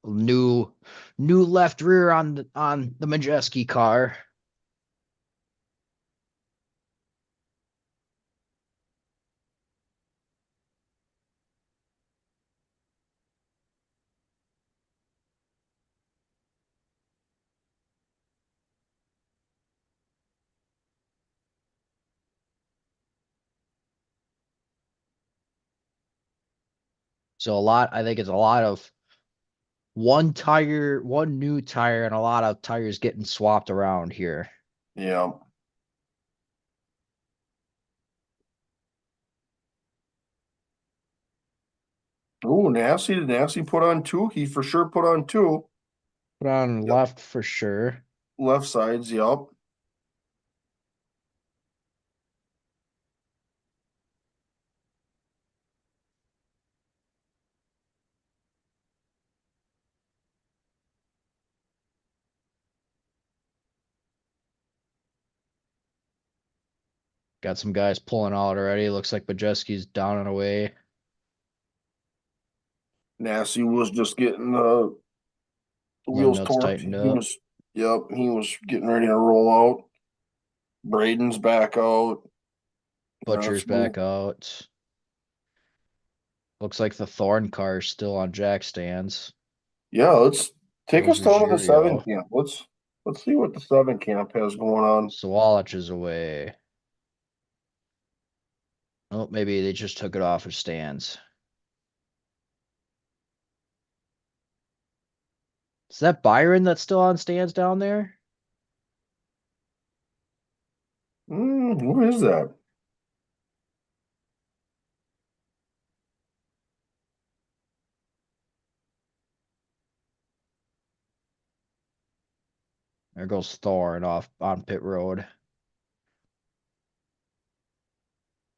[SPEAKER 2] New new left rear on the Majeski car. So a lot, I think it's a lot of one tire, one new tire, and a lot of tires getting swapped around here.
[SPEAKER 1] Yeah. Oh, Nasty. Did Nasty put on two? He for sure put on two.
[SPEAKER 2] Put on
[SPEAKER 1] Yep.
[SPEAKER 2] left for sure.
[SPEAKER 1] Left sides. Yep.
[SPEAKER 2] Got some guys pulling out already. Looks like Majeski's down and away.
[SPEAKER 1] Nasty was just getting the
[SPEAKER 2] Lug
[SPEAKER 1] wheels
[SPEAKER 2] nuts
[SPEAKER 1] torqued.
[SPEAKER 2] tightened
[SPEAKER 1] He
[SPEAKER 2] up.
[SPEAKER 1] was, yep, he was getting ready to roll out. Braden's back out.
[SPEAKER 2] Butcher's
[SPEAKER 1] Few,
[SPEAKER 2] back out. Looks like the Thorn car's still on jack stands.
[SPEAKER 1] yeah, let's take
[SPEAKER 2] Goes
[SPEAKER 1] us down to the seven
[SPEAKER 2] Ruggiero.
[SPEAKER 1] camp. Let's see what the seven camp has going on.
[SPEAKER 2] Swalich is away. Oh, maybe they just took it off of stands. Is that Byron that's still on stands down there?
[SPEAKER 1] What is that?
[SPEAKER 2] There goes Thorn off on pit road.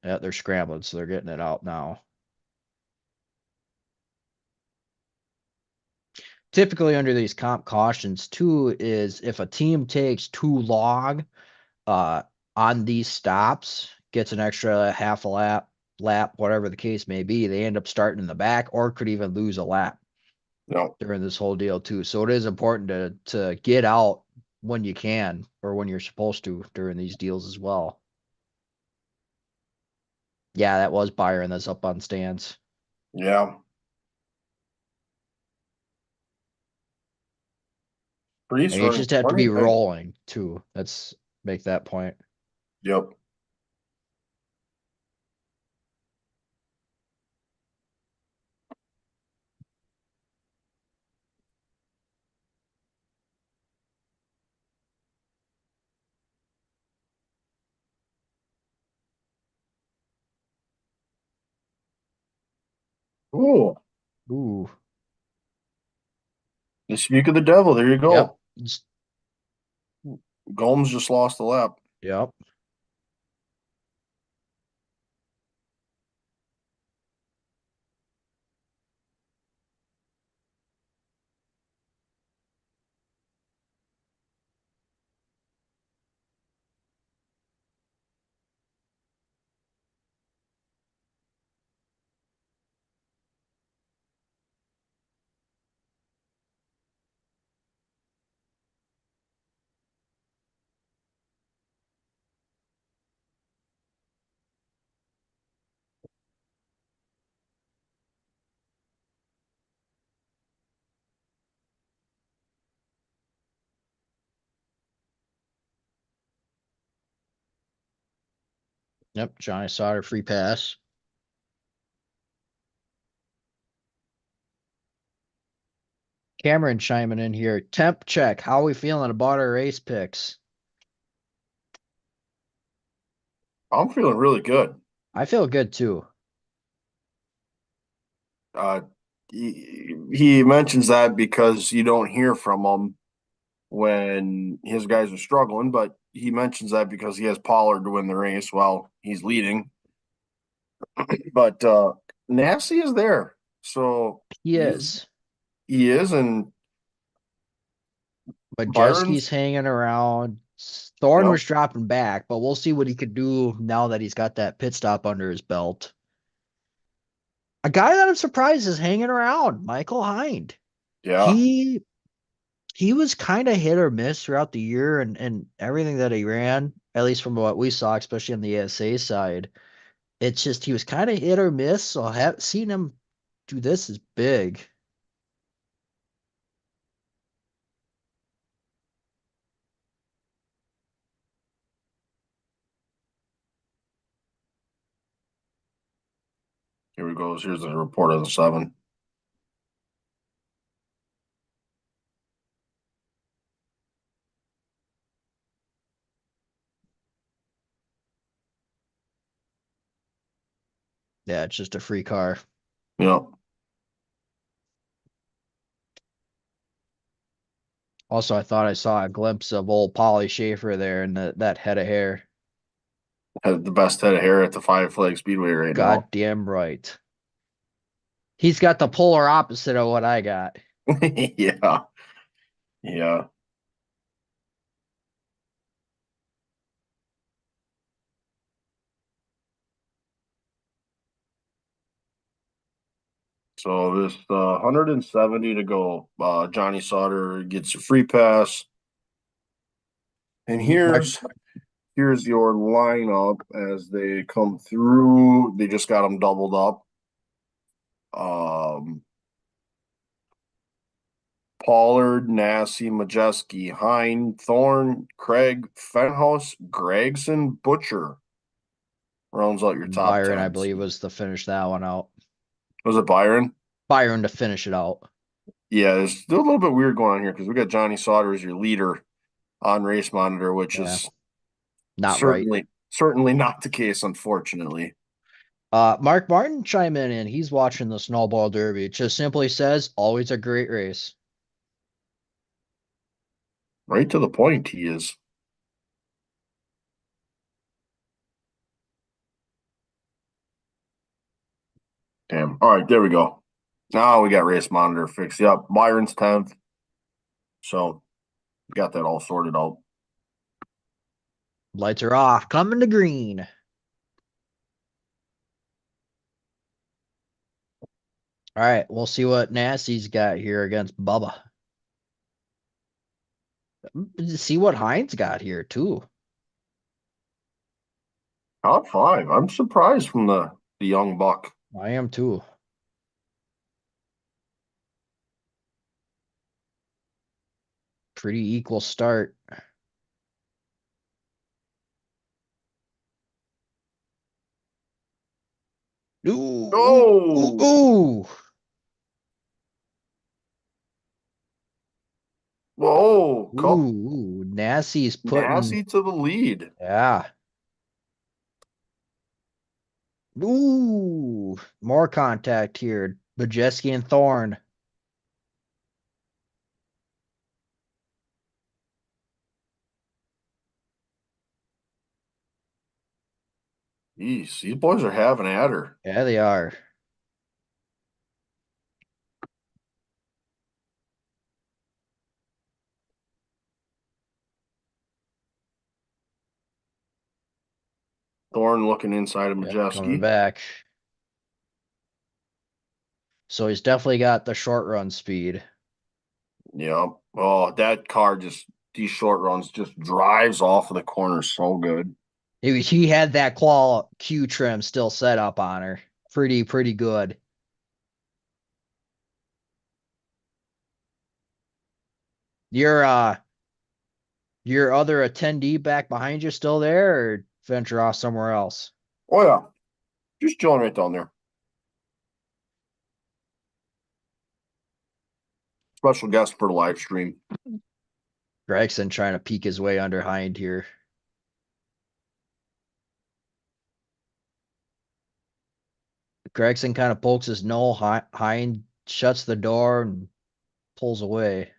[SPEAKER 2] Yeah, they're scrambling, so they're getting it out now. Typically, under these comp cautions, too, is if a team takes too long uh, on these stops, gets an extra half a lap, whatever the case may be, they end up starting in the back or could even lose a lap
[SPEAKER 1] No.
[SPEAKER 2] during this whole deal, too. So it is important to get out when you can or when you're supposed to during these deals as well. Yeah, that was Byron that's up on stands.
[SPEAKER 1] Yeah. Priest
[SPEAKER 2] And you
[SPEAKER 1] running
[SPEAKER 2] just have to be
[SPEAKER 1] 20.
[SPEAKER 2] rolling too. Let's make that point.
[SPEAKER 1] Yep. Cool.
[SPEAKER 2] Ooh.
[SPEAKER 1] The speak of the devil. There you
[SPEAKER 2] Yep.
[SPEAKER 1] go. Gomes just lost the lap.
[SPEAKER 2] Yep. Yep. Johnny Sauter free pass. Cameron chiming in here. Temp check. How are we feeling about our race picks?
[SPEAKER 1] I'm feeling really good.
[SPEAKER 2] I feel good too.
[SPEAKER 1] Uh, he mentions that because you don't hear from him when his guys are struggling, but he mentions that because he has Pollard to win the race while he's leading. But Nasty is there, so
[SPEAKER 2] He is.
[SPEAKER 1] he is, and Byron's,
[SPEAKER 2] Majeski's hanging around. Thorne
[SPEAKER 1] yep,
[SPEAKER 2] was dropping back, but we'll see what he could do now that he's got that pit stop under his belt. A guy that I'm surprised is hanging around, Michael Hind.
[SPEAKER 1] yeah.
[SPEAKER 2] He he was kind of hit or miss throughout the year and everything that he ran, at least from what we saw, especially on the ASA side. It's just he was kind of hit or miss. So have seen him do this is big.
[SPEAKER 1] Here we go. Here's the report of the seven.
[SPEAKER 2] Yeah, it's just a free car.
[SPEAKER 1] Yep.
[SPEAKER 2] Also, I thought I saw a glimpse of old Polly Schaefer there and that head of hair.
[SPEAKER 1] Has the best head of hair at the Five Flag Speedway right now.
[SPEAKER 2] Goddamn right. He's got the polar opposite of what I got.
[SPEAKER 1] Yeah. Yeah. So this 170 to go. Johnny Sauter gets a free pass. And
[SPEAKER 2] Mark
[SPEAKER 1] here's your lineup as they come through. They just got them doubled up. Um, Pollard, Nassie, Majeski, Hine, Thorne, Craig, Fenhouse, Gregson, Butcher rounds out your top
[SPEAKER 2] Byron, I
[SPEAKER 1] 10.
[SPEAKER 2] believe, was to finish that one out.
[SPEAKER 1] Was it Byron?
[SPEAKER 2] Byron to finish it out.
[SPEAKER 1] Yeah, there's still a little bit weird going on here because we got Johnny Sauter as your leader on Race Monitor, which
[SPEAKER 2] Yeah,
[SPEAKER 1] is
[SPEAKER 2] not right.
[SPEAKER 1] certainly not the case, unfortunately.
[SPEAKER 2] Mark Martin chiming in. He's watching the Snowball Derby. It just simply says, always a great race.
[SPEAKER 1] Right to the point, he is. Damn. All right, there we go. Now we got Race Monitor fixed. Yep, Byron's 10th. So got that all sorted out.
[SPEAKER 2] Lights are off. Coming to green. All right, we'll see what Nasty's got here against Bubba. See what Hines got here too.
[SPEAKER 1] Top five. I'm surprised from the young buck.
[SPEAKER 2] I am too. Pretty equal start. Ooh, ooh,
[SPEAKER 1] Oh,
[SPEAKER 2] ooh,
[SPEAKER 1] whoa,
[SPEAKER 2] ooh,
[SPEAKER 1] cup
[SPEAKER 2] ooh. Nasty's putting,
[SPEAKER 1] Massey to the lead.
[SPEAKER 2] yeah. Ooh, more contact here. Majeski and Thorne.
[SPEAKER 1] Jeez, these boys are having at her.
[SPEAKER 2] Yeah, they are.
[SPEAKER 1] Thorne looking inside of
[SPEAKER 2] Yep, coming
[SPEAKER 1] Majeski.
[SPEAKER 2] back. So he's definitely got the short run speed.
[SPEAKER 1] Yep. Oh, that car just these short runs just drives off of the corner so good.
[SPEAKER 2] He had that qual Q trim still set up on her. Pretty good. Your your other attendee back behind you still there or venture off somewhere else?
[SPEAKER 1] Oh yeah, just chilling right down there. Special guest for the live stream.
[SPEAKER 2] Gregson trying to peek his way under Hind here. Gregson kind of pokes his nose. Hind shuts the door and pulls away.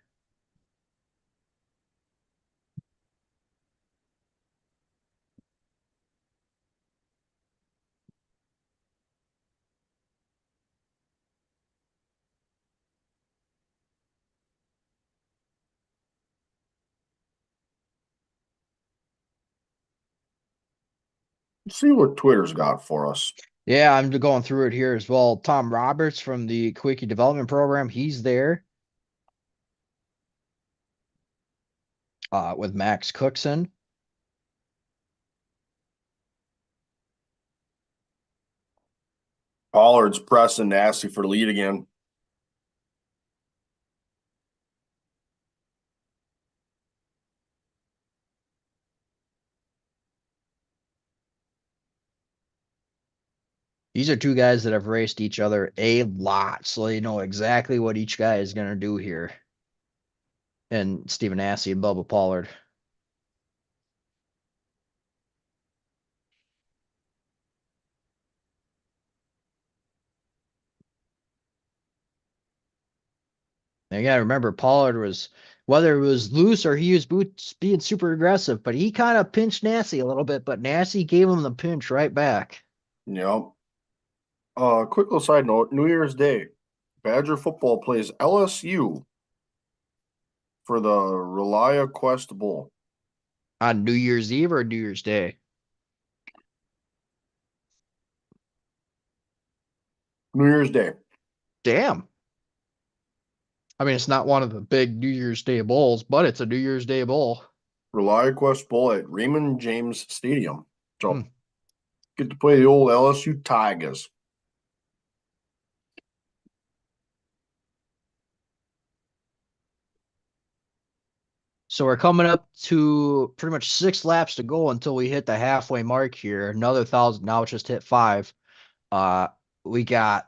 [SPEAKER 1] Let's see what Twitter's got for us.
[SPEAKER 2] Yeah, I'm going through it here as well. Tom Roberts from the Quickie Development Program, he's there with Max Cookson.
[SPEAKER 1] Pollard's pressing nasty for the lead again.
[SPEAKER 2] These are two guys that have raced each other a lot, so they know exactly what each guy is going to do here. And Stephen Assey and Bubba Pollard. And you got to remember, Pollard was, whether it was loose or he was being super aggressive, but he kind of pinched Nasty a little bit, but Nasty gave him the pinch right back.
[SPEAKER 1] Yep. Quick little side note, New Year's Day, Badger football plays LSU for the Relia Quest Bowl.
[SPEAKER 2] On New Year's Eve or New Year's Day?
[SPEAKER 1] New Year's Day.
[SPEAKER 2] Damn. I mean, it's not one of the big New Year's Day bowls, but it's a New Year's Day bowl.
[SPEAKER 1] Relia Quest Bowl at Raymond James Stadium.
[SPEAKER 2] Hmm.
[SPEAKER 1] So get to play the old LSU Tigers.
[SPEAKER 2] So we're coming up to pretty much 6 laps to go until we hit the halfway mark here. Another 1,000. Now it just hit 5. Uh, we got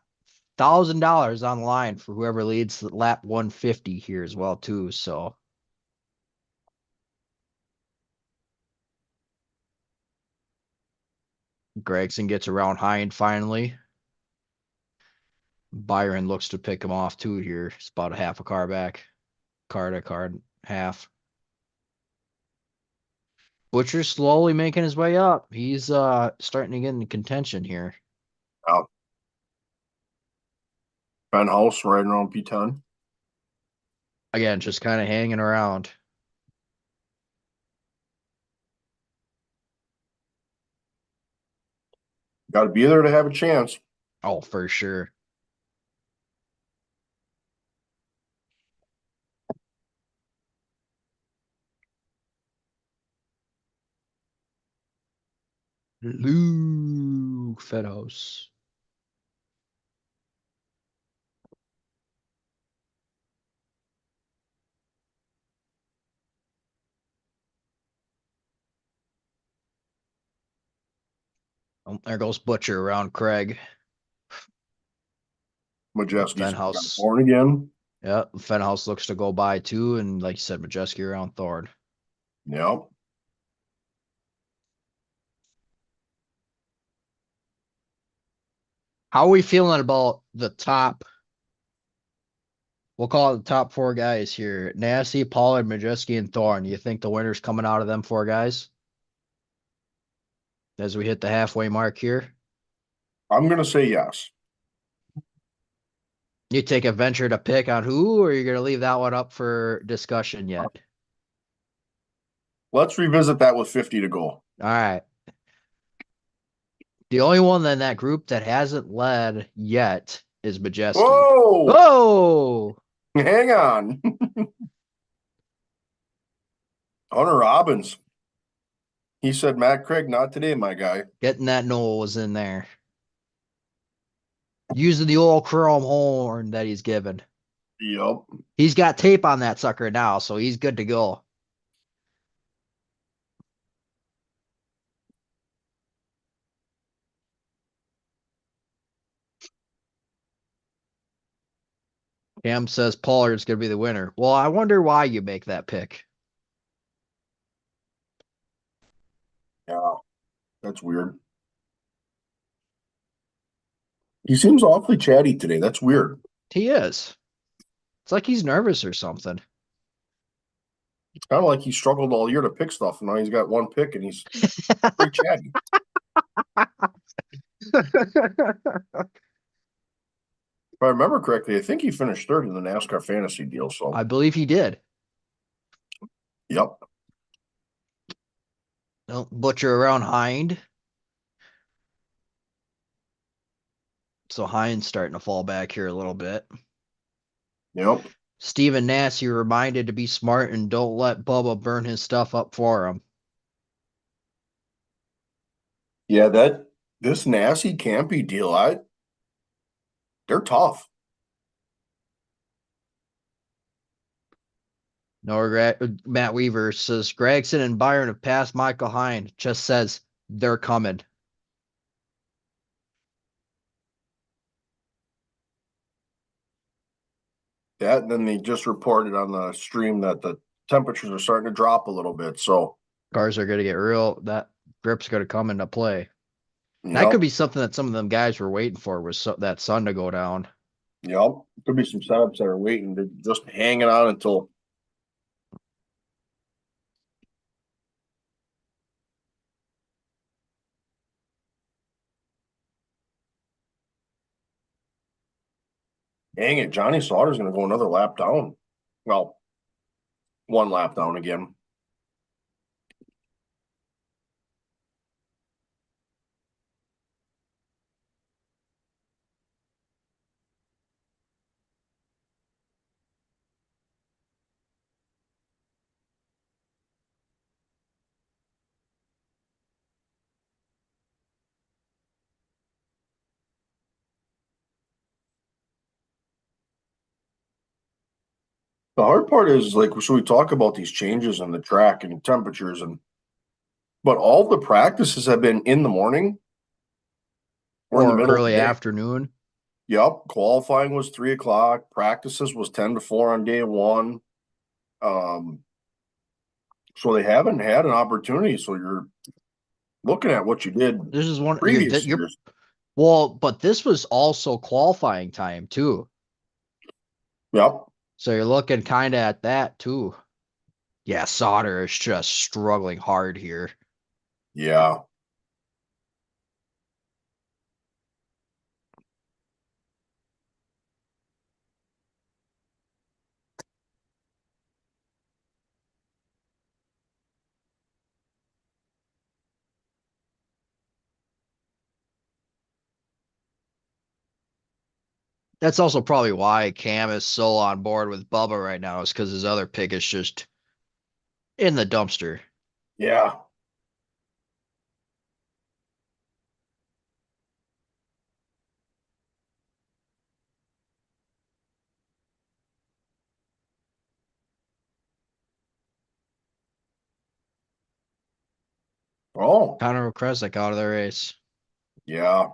[SPEAKER 2] $1,000 on the line for whoever leads lap 150 here as well too. So Gregson gets around Hind finally. Byron looks to pick him off too here. It's about a half a car back. Car to car, half. Butcher's slowly making his way up. He's starting to get in contention here.
[SPEAKER 1] Out. House right around P10.
[SPEAKER 2] Again, just kind of hanging around.
[SPEAKER 1] Got to be there to have a chance.
[SPEAKER 2] Oh, for sure. Luke Fedhouse. Oh, there goes Butcher around Craig.
[SPEAKER 1] Majeski's got a
[SPEAKER 2] Fenhouse.
[SPEAKER 1] horn again.
[SPEAKER 2] Yeah, Fenhouse looks to go by too. And like you said, Majeski around Thorne.
[SPEAKER 1] Yep.
[SPEAKER 2] How are we feeling about the top? We'll call it the top 4 guys here. Nasty, Pollard, Majeski, and Thorne. You think the winner's coming out of them 4 guys as we hit the halfway mark here?
[SPEAKER 1] I'm going to say yes.
[SPEAKER 2] You take a venture to pick on who, or you're going to leave that one up for discussion yet?
[SPEAKER 1] Let's revisit that with 50 to go.
[SPEAKER 2] All right. The only one in that group that hasn't led yet is Majeski.
[SPEAKER 1] Whoa!
[SPEAKER 2] Oh,
[SPEAKER 1] Hang on. Hunter Robbins. He said, Matt Craig, not today, my guy.
[SPEAKER 2] getting that nose in there. Using the old chrome horn that he's given.
[SPEAKER 1] Yep.
[SPEAKER 2] He's got tape on that sucker now, so he's good to go. Cam says Pollard's going to be the winner. Well, I wonder why you make that pick.
[SPEAKER 1] Yeah. That's weird. He seems awfully chatty today. That's weird.
[SPEAKER 2] He is. It's like he's nervous or something.
[SPEAKER 1] It's kind of like he struggled all year to pick stuff. And now he's got one pick and he's pretty chatty. If I remember correctly, I think he finished third in the NASCAR fantasy deal. So,
[SPEAKER 2] I believe he did.
[SPEAKER 1] yep.
[SPEAKER 2] Don't butcher around Hind. so Hines starting to fall back here a little bit.
[SPEAKER 1] Yep.
[SPEAKER 2] Steven Nass, you're reminded to be smart and don't let Bubba burn his stuff up for him.
[SPEAKER 1] Yeah, that this nasty campy deal, they're tough.
[SPEAKER 2] No regret. Matt Weaver says Gregson and Byron have passed Michael Hine. Just says they're coming.
[SPEAKER 1] That and then they just reported on the stream that the temperatures are starting to drop a little bit. So,
[SPEAKER 2] Cars are going to get real. That grip's going to come into play. That could
[SPEAKER 1] yep,
[SPEAKER 2] be something that some of them guys were waiting for was that sun to go down.
[SPEAKER 1] yep. Could be some setups that are waiting. They're just hanging on until dang it, Johnny Slaughter's gonna go another lap down. Well, one lap down again. The hard part is like so we talk about these changes in the track and temperatures and but all the practices have been in the morning or in the
[SPEAKER 2] Or
[SPEAKER 1] middle of the
[SPEAKER 2] early
[SPEAKER 1] day.
[SPEAKER 2] afternoon.
[SPEAKER 1] Yep. Qualifying was 3 o'clock. Practices was 10 to 4 on day one. Um, so they haven't had an opportunity. So you're looking at what you did
[SPEAKER 2] This is one
[SPEAKER 1] previous
[SPEAKER 2] you're
[SPEAKER 1] years.
[SPEAKER 2] well, but this was also qualifying time too.
[SPEAKER 1] Yep.
[SPEAKER 2] So you're looking kind of at that too. Yeah, Sauter is just struggling hard here.
[SPEAKER 1] Yeah.
[SPEAKER 2] That's also probably why Cam is so on board with Bubba right now, is because his other pick is just in the dumpster.
[SPEAKER 1] Yeah. Oh,
[SPEAKER 2] Conor Kresnik out of the race.
[SPEAKER 1] yeah.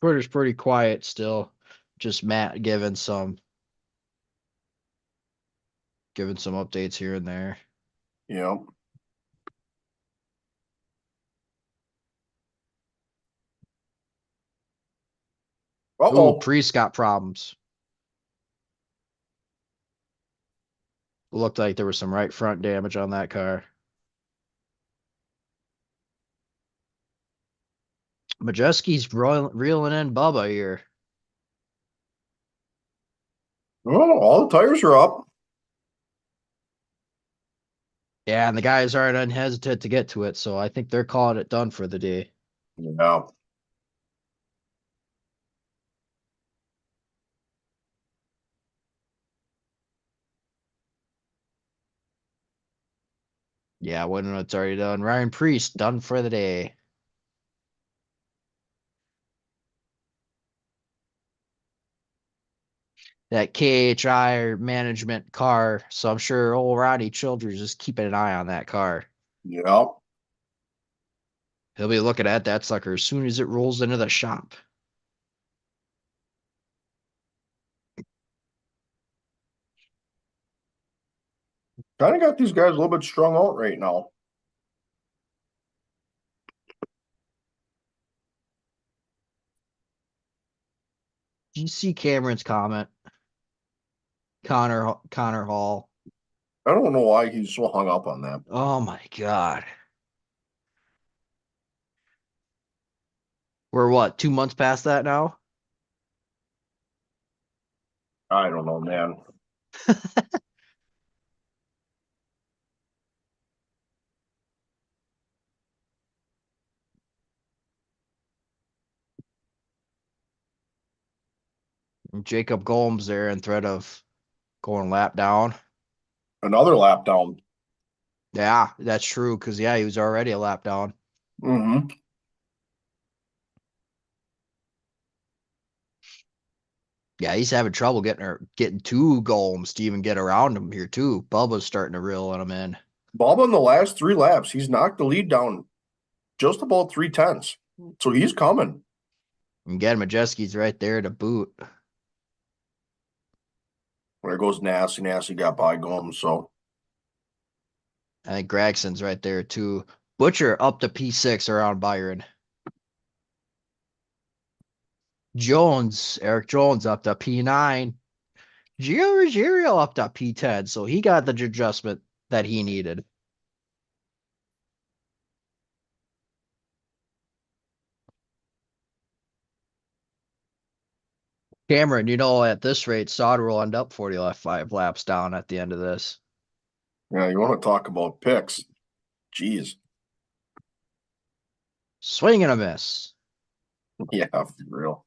[SPEAKER 2] Twitter's pretty quiet still. Just Matt giving some updates here and there.
[SPEAKER 1] Yep.
[SPEAKER 2] Ooh,
[SPEAKER 1] Uh-oh.
[SPEAKER 2] Priest got problems. Looked like there was some right front damage on that car. Majeski's reeling in Bubba here.
[SPEAKER 1] Oh, all the tires are up.
[SPEAKER 2] Yeah, and the guys aren't unhesitant to get to it, so I think they're calling it done for the day.
[SPEAKER 1] Yeah.
[SPEAKER 2] Yeah, when it's already done. Ryan Priest done for the day. That KHI management car, so I'm sure old Roddy Childers is keeping an eye on that car.
[SPEAKER 1] Yep.
[SPEAKER 2] He'll be looking at that sucker as soon as it rolls into the shop.
[SPEAKER 1] Kind of got these guys a little bit strung out right now.
[SPEAKER 2] Did you see Cameron's comment? Connor Hall.
[SPEAKER 1] I don't know why he's so hung up on that.
[SPEAKER 2] Oh my god. We're what, 2 months past that now?
[SPEAKER 1] I don't know, man.
[SPEAKER 2] Jacob Golmes there in threat of going lap down.
[SPEAKER 1] Another lap down.
[SPEAKER 2] Yeah, that's true. Because yeah, he was already a lap down.
[SPEAKER 1] Mm-hmm.
[SPEAKER 2] Yeah, he's having trouble getting two Golmes to even get around him here too. Bubba's starting to reel him in.
[SPEAKER 1] Bubba in the last three laps, he's knocked the lead down just about 3/10. So he's coming.
[SPEAKER 2] And again, Majeski's right there to boot.
[SPEAKER 1] There goes Nasty. Nasty got by going. So
[SPEAKER 2] I think Gregson's right there too. Butcher up to P6 around Byron. Eric Jones up to P9. Gio Ruggiero up to P10. So he got the adjustment that he needed. Cameron, at this rate, Sauter will end up 45 laps down at the end of this.
[SPEAKER 1] yeah, you want to talk about picks? Jeez.
[SPEAKER 2] Swing and a miss.
[SPEAKER 1] Yeah, for real.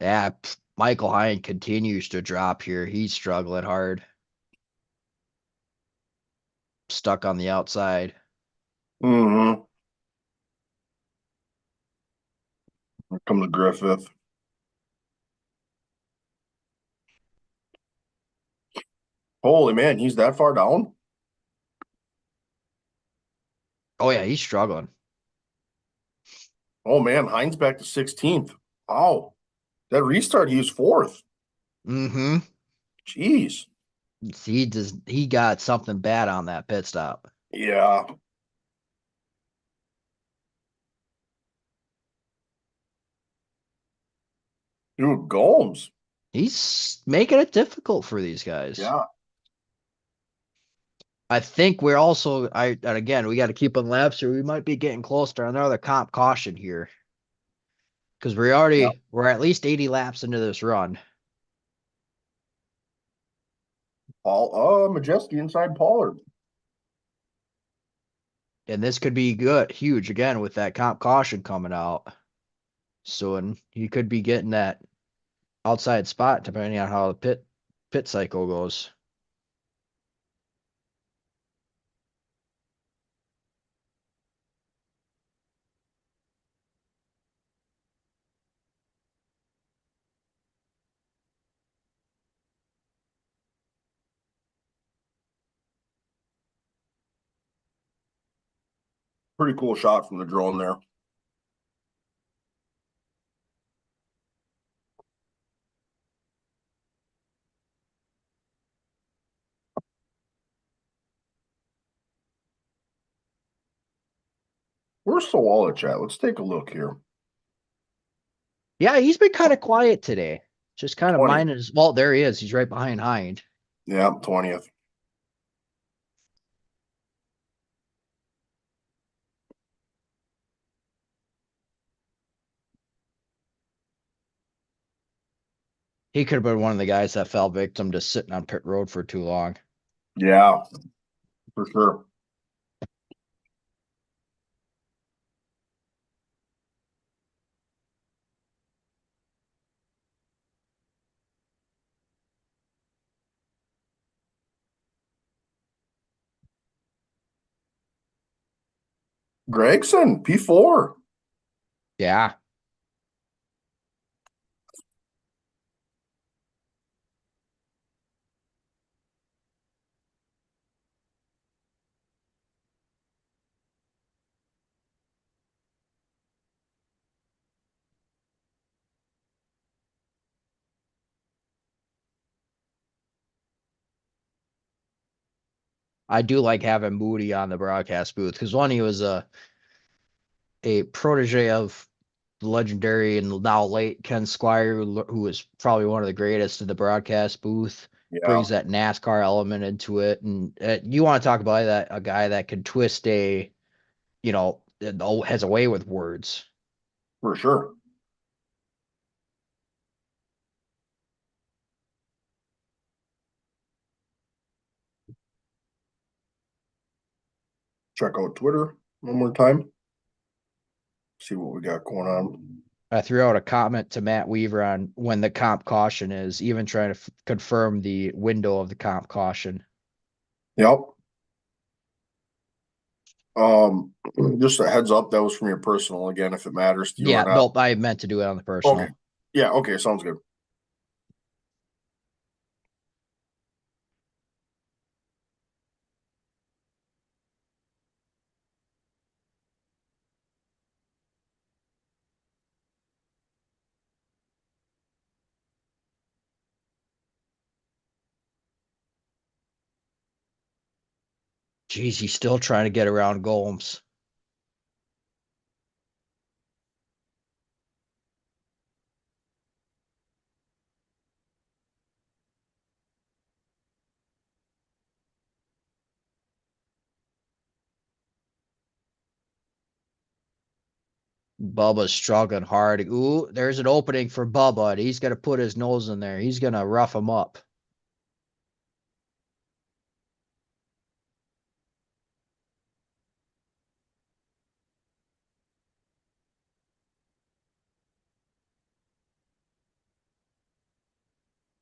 [SPEAKER 2] Yeah, Michael Hine continues to drop here. He's struggling hard. Stuck on the outside.
[SPEAKER 1] Mm-hmm. Here comes Griffith. Holy man, he's that far down?
[SPEAKER 2] Oh, yeah, he's struggling.
[SPEAKER 1] Oh man, Hines back to 16th. Wow. That restart, he was fourth.
[SPEAKER 2] Mm-hmm.
[SPEAKER 1] Jeez.
[SPEAKER 2] He got something bad on that pit stop.
[SPEAKER 1] Yeah. Dude, Gomes.
[SPEAKER 2] He's making it difficult for these guys.
[SPEAKER 1] Yeah.
[SPEAKER 2] I think we're also and again we got to keep on laps here. We might be getting close to another comp caution here. Because
[SPEAKER 1] Yeah.
[SPEAKER 2] we're at least 80 laps into this run.
[SPEAKER 1] Majeski inside Pollard.
[SPEAKER 2] And this could be good, huge again with that comp caution coming out soon. You could be getting that outside spot depending on how the pit cycle goes.
[SPEAKER 1] Pretty cool shot from the drone there. Where's Sawalich at? Let's take a look here.
[SPEAKER 2] Yeah, he's been kind of quiet today. Just kind of
[SPEAKER 1] 20th.
[SPEAKER 2] minding his well, there he is. He's right behind Hind.
[SPEAKER 1] Yeah, 20th.
[SPEAKER 2] He could have been one of the guys that fell victim to sitting on pit road for too long.
[SPEAKER 1] Yeah, for sure. Gregson, P4.
[SPEAKER 2] Yeah. I do like having Moody on the broadcast booth because one, he was a protege of the legendary and now late Ken Squire, who was probably one of the greatest in the broadcast booth.
[SPEAKER 1] Yeah,
[SPEAKER 2] Brings that NASCAR element into it, and you want to talk about a guy that can twist has a way with words.
[SPEAKER 1] for sure. check out Twitter one more time. See what we got going on.
[SPEAKER 2] I threw out a comment to Matt Weaver on when the comp caution is, even trying to confirm the window of the comp caution.
[SPEAKER 1] Yep. Um, just a heads up, that was from your personal again, if it matters to you or
[SPEAKER 2] Yeah,
[SPEAKER 1] not.
[SPEAKER 2] nope, I meant to do it on the
[SPEAKER 1] Okay.
[SPEAKER 2] personal.
[SPEAKER 1] Yeah, okay, sounds good.
[SPEAKER 2] Geez, he's still trying to get around Golems. Bubba's struggling hard. Ooh, there's an opening for Bubba. He's going to put his nose in there. He's going to rough him up.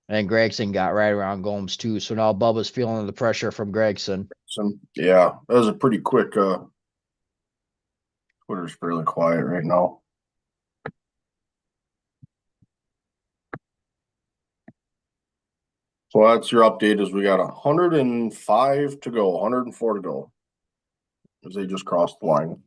[SPEAKER 2] And Gregson got right around Gomes too. So now Bubba's feeling the pressure from Gregson.
[SPEAKER 1] So yeah, that was a pretty quick Twitter's fairly quiet right now. So that's your update is we got 105 to go, 104 to go. As they just crossed the line.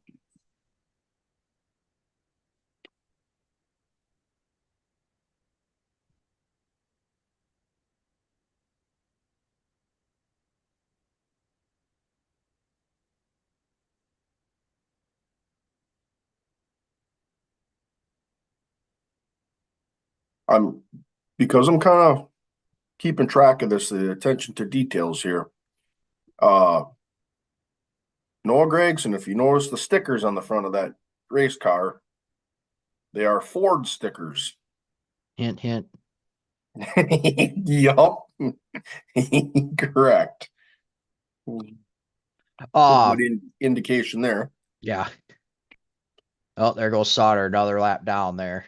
[SPEAKER 1] I'm because I'm kind of keeping track of this, the attention to details here. Uh Noah Gregson, if you notice the stickers on the front of that race car, they are Ford stickers.
[SPEAKER 2] Hint, hint.
[SPEAKER 1] Yup. Correct.
[SPEAKER 2] Uh,
[SPEAKER 1] Good indication there.
[SPEAKER 2] yeah. Oh, there goes Sauter. Another lap down there.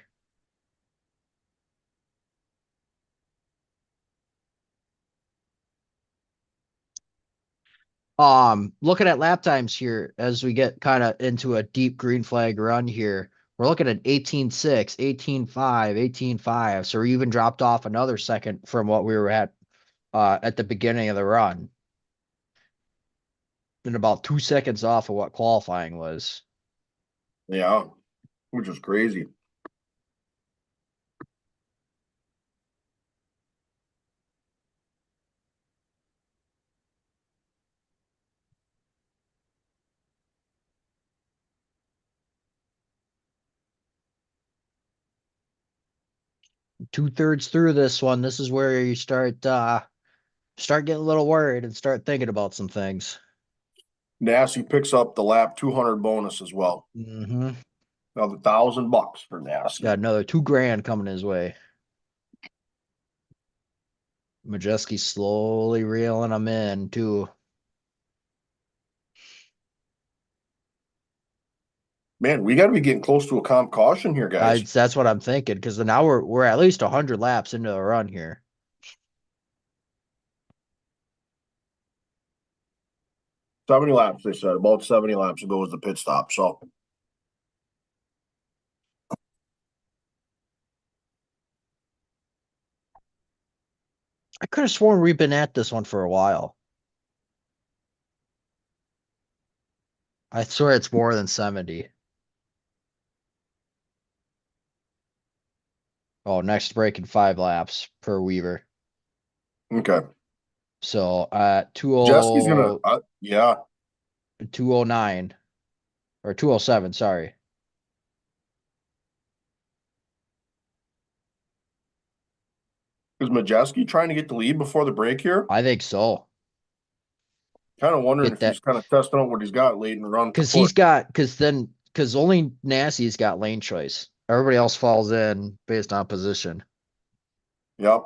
[SPEAKER 2] Looking at lap times here as we get kind of into a deep green flag run here. We're looking at 18.6, 18.5, 18.5. So we even dropped off another second from what we were at the beginning of the run. And about 2 seconds off of what qualifying was.
[SPEAKER 1] Yeah, which is crazy.
[SPEAKER 2] 2/3 through this one. This is where you start getting a little worried and start thinking about some things.
[SPEAKER 1] Nasty picks up the lap 200 bonus as well.
[SPEAKER 2] Mm-hmm.
[SPEAKER 1] Another $1,000 for Nasty.
[SPEAKER 2] Got another 2 grand coming his way. Majeski slowly reeling them in too.
[SPEAKER 1] Man, we got to be getting close to a comp caution here, guys.
[SPEAKER 2] That's what I'm thinking because now we're at least 100 laps into the run here.
[SPEAKER 1] 70 laps, they said. About 70 laps ago was the pit stop. So
[SPEAKER 2] I could have sworn we've been at this one for a while. I swear it's more than 70. Oh, next break in 5 laps per Weaver.
[SPEAKER 1] okay.
[SPEAKER 2] So at
[SPEAKER 1] Jesse's gonna
[SPEAKER 2] 20,
[SPEAKER 1] yeah.
[SPEAKER 2] 209 or 207, sorry.
[SPEAKER 1] Is Majeski trying to get the lead before the break here?
[SPEAKER 2] I think so.
[SPEAKER 1] Kind of wondering
[SPEAKER 2] Get
[SPEAKER 1] if he's
[SPEAKER 2] that
[SPEAKER 1] kind of testing out what he's got late in the run to
[SPEAKER 2] because
[SPEAKER 1] push.
[SPEAKER 2] because only Nasty's got lane choice. Everybody else falls in based on position.
[SPEAKER 1] Yep.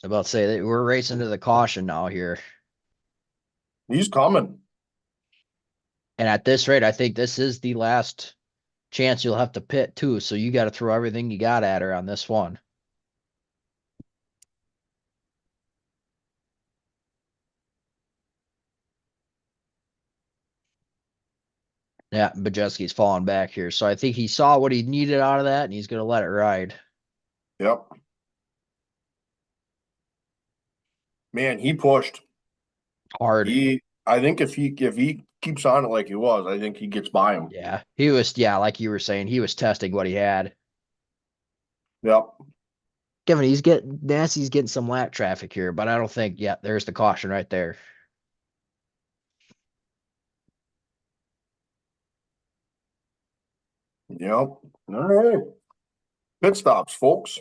[SPEAKER 2] About to say that we're racing to the caution now here.
[SPEAKER 1] He's coming.
[SPEAKER 2] And at this rate, I think this is the last chance you'll have to pit too. So you got to throw everything you got at her on this one. Yeah, Bajeski's falling back here. So I think he saw what he needed out of that and he's going to let it ride
[SPEAKER 1] Yep. Man, he pushed.
[SPEAKER 2] hard.
[SPEAKER 1] I think if he keeps on it like he was, I think he gets by him.
[SPEAKER 2] Yeah. He was, yeah, like you were saying, he was testing what he had.
[SPEAKER 1] Yep.
[SPEAKER 2] Kevin, Nasty's getting some lap traffic here, but I don't think, yeah, there's the caution right there.
[SPEAKER 1] Yep. All right. Pit stops, folks.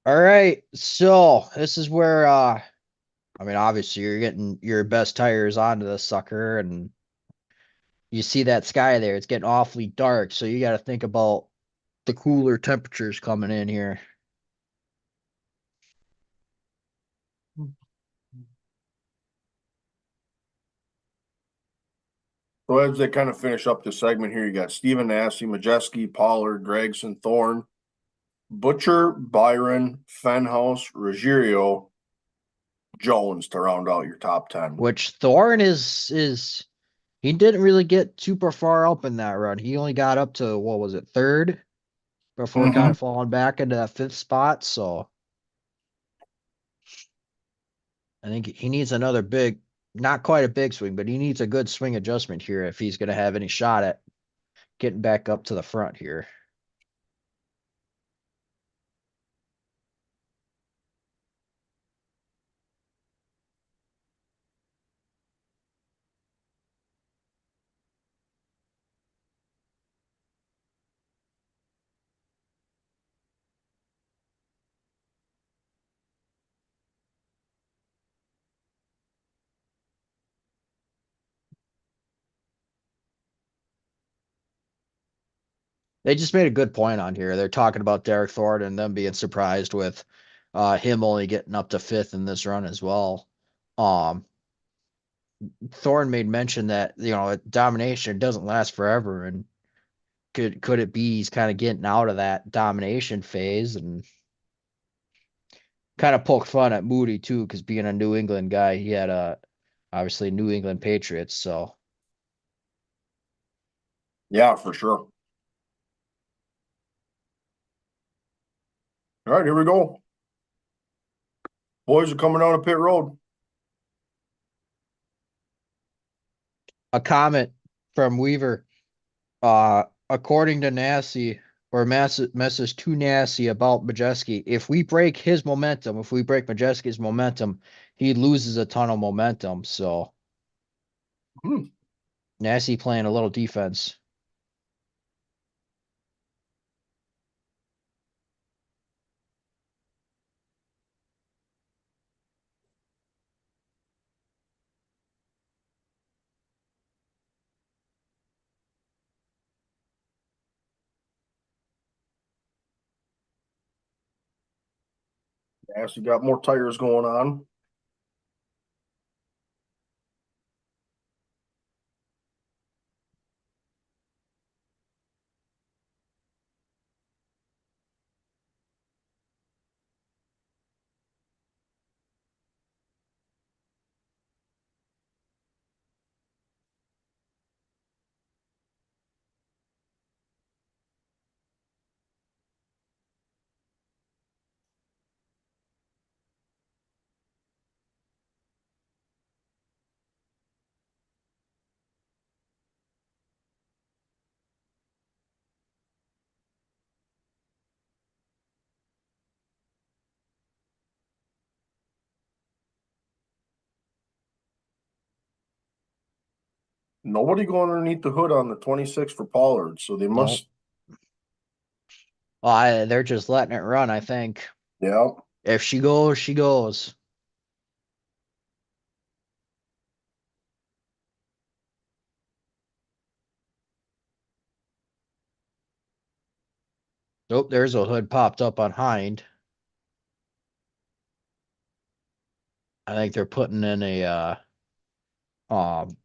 [SPEAKER 2] All right. So this is where, I mean, obviously you're getting your best tires onto the sucker and you see that sky there. It's getting awfully dark. So you got to think about the cooler temperatures coming in here.
[SPEAKER 1] So as they kind of finish up this segment here, you got Stephen Nasse, Majeski, Pollard, Gregson, Thorne, Butcher, Byron, Fenhouse, Ruggiero, Jones to round out your top 10.
[SPEAKER 2] Which Thorne is he didn't really get super far up in that run. He only got up to what was it, third before kind
[SPEAKER 1] Mm-hmm.
[SPEAKER 2] of falling back into that fifth spot. So I think he needs another big, not quite a big swing, but he needs a good swing adjustment here if he's going to have any shot at getting back up to the front here. They just made a good point on here. They're talking about Derek Thornton and them being surprised with him only getting up to fifth in this run as well. Um, Thorne made mention that domination doesn't last forever, and could it be he's kind of getting out of that domination phase and kind of poked fun at Moody too, because being a New England guy, he had a obviously New England Patriots, so
[SPEAKER 1] Yeah, for sure. All right, here we go. Boys are coming down a pit road.
[SPEAKER 2] a comment from Weaver. According to Nasty or message to Nasty about Majeski, if we break his momentum, if we break Majeski's momentum, he loses a ton of momentum. So
[SPEAKER 1] Hmm.
[SPEAKER 2] Nasty playing a little defense.
[SPEAKER 1] Yeah, so you got more tires going on. Nobody going underneath the hood on the 26 for Pollard, so they
[SPEAKER 2] No,
[SPEAKER 1] must.
[SPEAKER 2] they're just letting it run. I think
[SPEAKER 1] Yeah.
[SPEAKER 2] if she goes, she goes. Nope, there's a hood popped up on Hind. I think they're putting in a um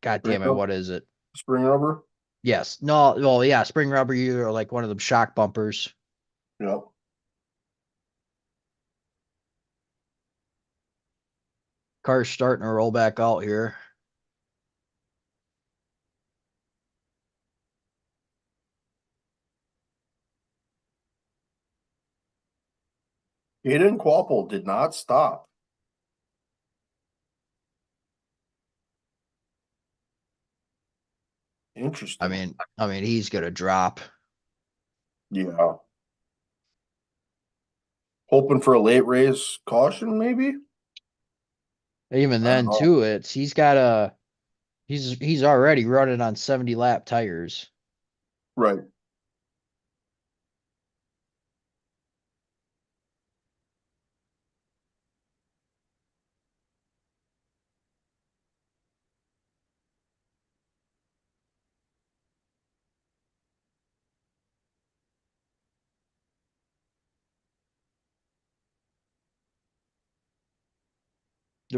[SPEAKER 2] god
[SPEAKER 1] Spring
[SPEAKER 2] damn it,
[SPEAKER 1] rubber.
[SPEAKER 2] what is it?
[SPEAKER 1] Spring rubber.
[SPEAKER 2] Yes. No, well, yeah, spring rubber you or like one of them shock bumpers.
[SPEAKER 1] Yep.
[SPEAKER 2] Car's starting to roll back out here.
[SPEAKER 1] Hayden Quapple did not stop. Interesting.
[SPEAKER 2] I mean, he's gonna drop.
[SPEAKER 1] Yeah. Hoping for a late race caution, maybe?
[SPEAKER 2] Even
[SPEAKER 1] I don't
[SPEAKER 2] then,
[SPEAKER 1] know.
[SPEAKER 2] too, it's he's got a he's already running on 70 lap tires.
[SPEAKER 1] Right.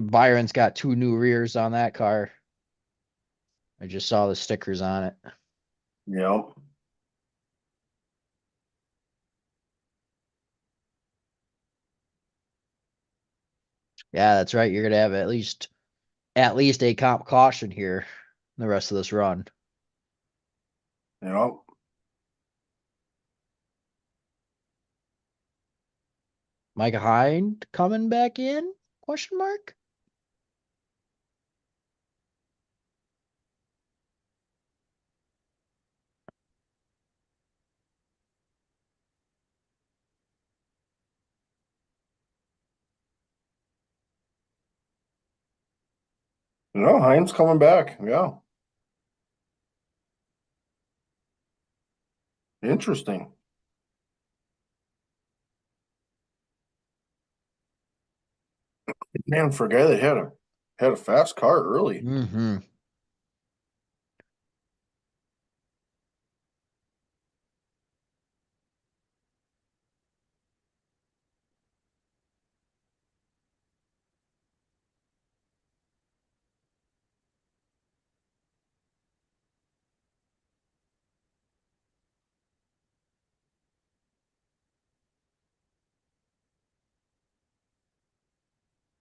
[SPEAKER 2] Byron's got two new rears on that car. I just saw the stickers on it.
[SPEAKER 1] Yep.
[SPEAKER 2] Yeah, that's right. You're gonna have at least a comp caution here the rest of this run.
[SPEAKER 1] Yep.
[SPEAKER 2] Micah Hind coming back in? Question mark.
[SPEAKER 1] No, Heinz coming back. Yeah. Interesting. Man, for a guy that had a fast car early.
[SPEAKER 2] Mm-hmm.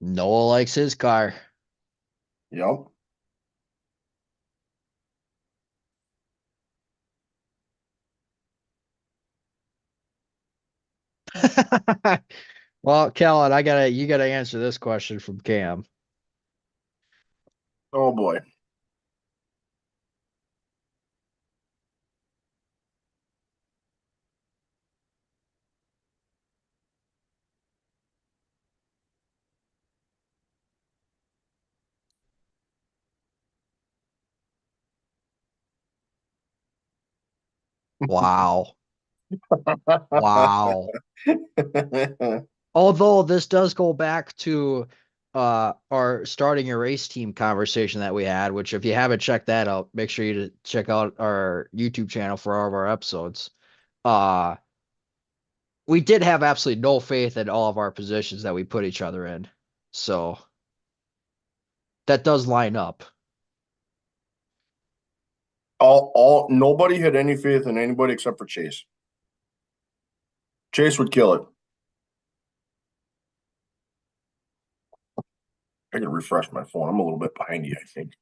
[SPEAKER 2] Noah likes his car.
[SPEAKER 1] Yep.
[SPEAKER 2] Well, Kellen, you gotta answer this question from Cam.
[SPEAKER 1] Oh boy.
[SPEAKER 2] Wow. Wow. Although this does go back to our starting a race team conversation that we had, which if you haven't checked that out, make sure you to check out our YouTube channel for all of our episodes. Uh we did have absolutely no faith in all of our positions that we put each other in. So that does line up.
[SPEAKER 1] Nobody had any faith in anybody except for Chase. Chase would kill it. I can refresh my phone. I'm a little bit behind you, I think.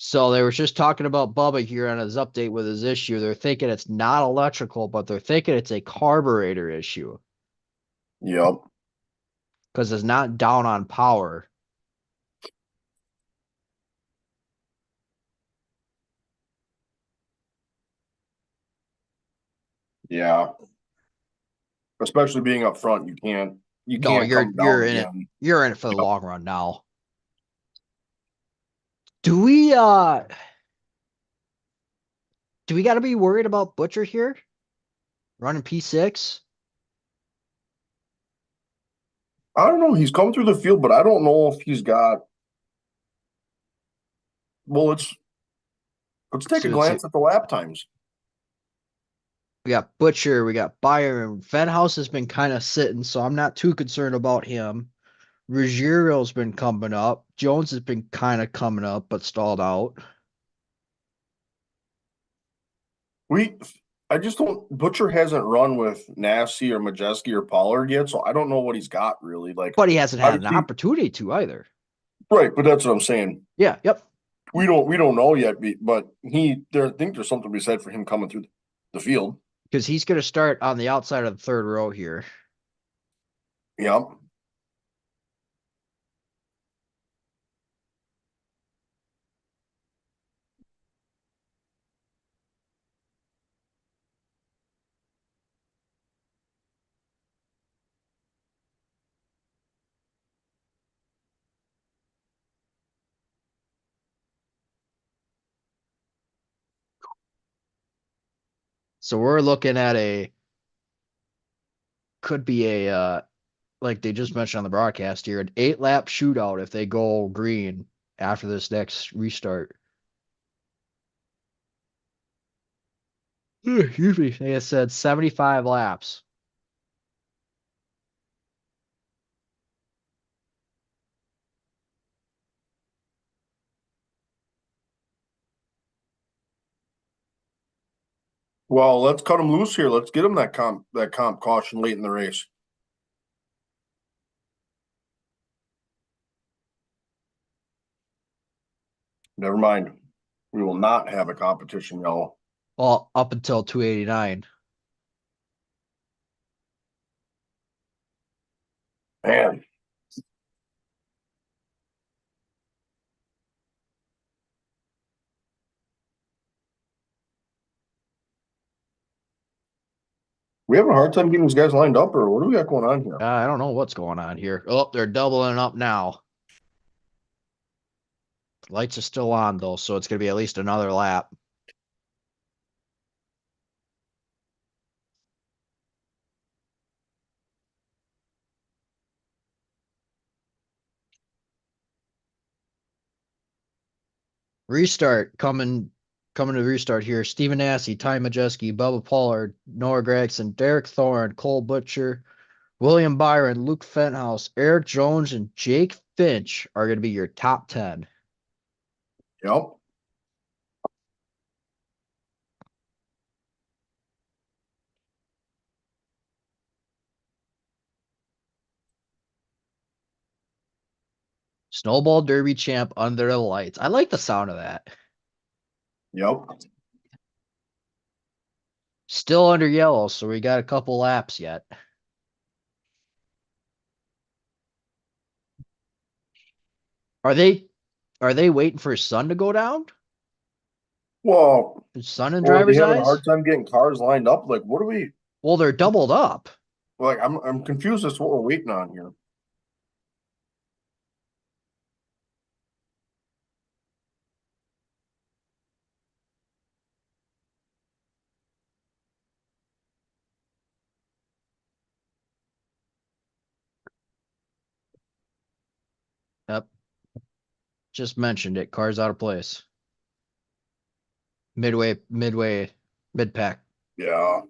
[SPEAKER 2] So they were just talking about Bubba here on his update with his issue. They're thinking it's not electrical, but they're thinking it's a carburetor issue
[SPEAKER 1] Yep.
[SPEAKER 2] because it's not down on power.
[SPEAKER 1] Yeah. Especially being up front, you
[SPEAKER 2] No,
[SPEAKER 1] can't come down
[SPEAKER 2] you're in it.
[SPEAKER 1] again.
[SPEAKER 2] You're in it for the
[SPEAKER 1] Yep.
[SPEAKER 2] long run now. Do we uh do we got to be worried about Butcher here running P6?
[SPEAKER 1] I don't know. He's come through the field, but I don't know if he's got Well, let's take
[SPEAKER 2] So
[SPEAKER 1] a
[SPEAKER 2] let's see.
[SPEAKER 1] glance at the lap times.
[SPEAKER 2] We got Butcher, we got Byron. Fenhouse has been kind of sitting, so I'm not too concerned about him. Ruggiero's been coming up. Jones has been kind of coming up, but stalled out.
[SPEAKER 1] We, I just don't. Butcher hasn't run with Nasty or Majeski or Pollard yet, so I don't know what he's got really. Like,
[SPEAKER 2] But he hasn't had an
[SPEAKER 1] obviously,
[SPEAKER 2] opportunity to either.
[SPEAKER 1] right? But that's what I'm saying.
[SPEAKER 2] Yeah, yep.
[SPEAKER 1] We don't know yet, but I think there's something to be said for him coming through the field.
[SPEAKER 2] Because he's going to start on the outside of the third row here.
[SPEAKER 1] Yeah.
[SPEAKER 2] So we're looking at could be like they just mentioned on the broadcast here, an 8 lap shootout if they go green after this next restart. Excuse me. They said 75 laps.
[SPEAKER 1] Well, let's cut him loose here. Let's get him that comp caution late in the race. Never mind. We will not have a competition yellow.
[SPEAKER 2] Well, up until 289.
[SPEAKER 1] Man, we having a hard time getting these guys lined up, or what do we got going on here?
[SPEAKER 2] I don't know what's going on here. Oh, they're doubling up now. Lights are still on though, so it's going to be at least another lap. Restart coming to restart here. Steven Assey, Ty Majeski, Bubba Pollard, Noah Gregson, Derek Thorne, Cole Butcher, William Byron, Luke Fenthouse, Eric Jones, and Jake Finch are going to be your top 10.
[SPEAKER 1] Yep.
[SPEAKER 2] Snowball Derby champ under the lights. I like the sound of that.
[SPEAKER 1] Yep.
[SPEAKER 2] Still under yellow, so we got a couple laps yet. Are they waiting for sun to go down?
[SPEAKER 1] Well,
[SPEAKER 2] Is sun in
[SPEAKER 1] or are they
[SPEAKER 2] driver's
[SPEAKER 1] having a
[SPEAKER 2] eyes?
[SPEAKER 1] hard time getting cars lined up? Like, what are we
[SPEAKER 2] Well, they're doubled up.
[SPEAKER 1] like? I'm confused as to what we're waiting on here.
[SPEAKER 2] Yep. Just mentioned it. Cars out of place. Midway, mid pack.
[SPEAKER 1] Yeah.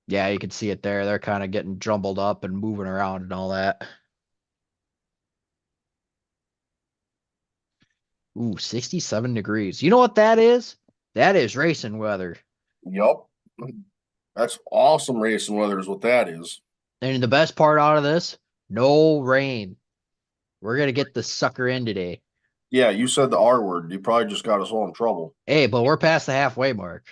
[SPEAKER 2] Yeah, you can see it there. They're kind of getting jumbled up and moving around and all that. Ooh, 67 degrees. You know what that is? That is racing weather.
[SPEAKER 1] Yep. That's awesome racing weather is what that is.
[SPEAKER 2] And the best part out of this, no rain. We're gonna get the sucker in today.
[SPEAKER 1] Yeah, you said the R word. You probably just got us all in trouble.
[SPEAKER 2] Hey, but we're past the halfway mark.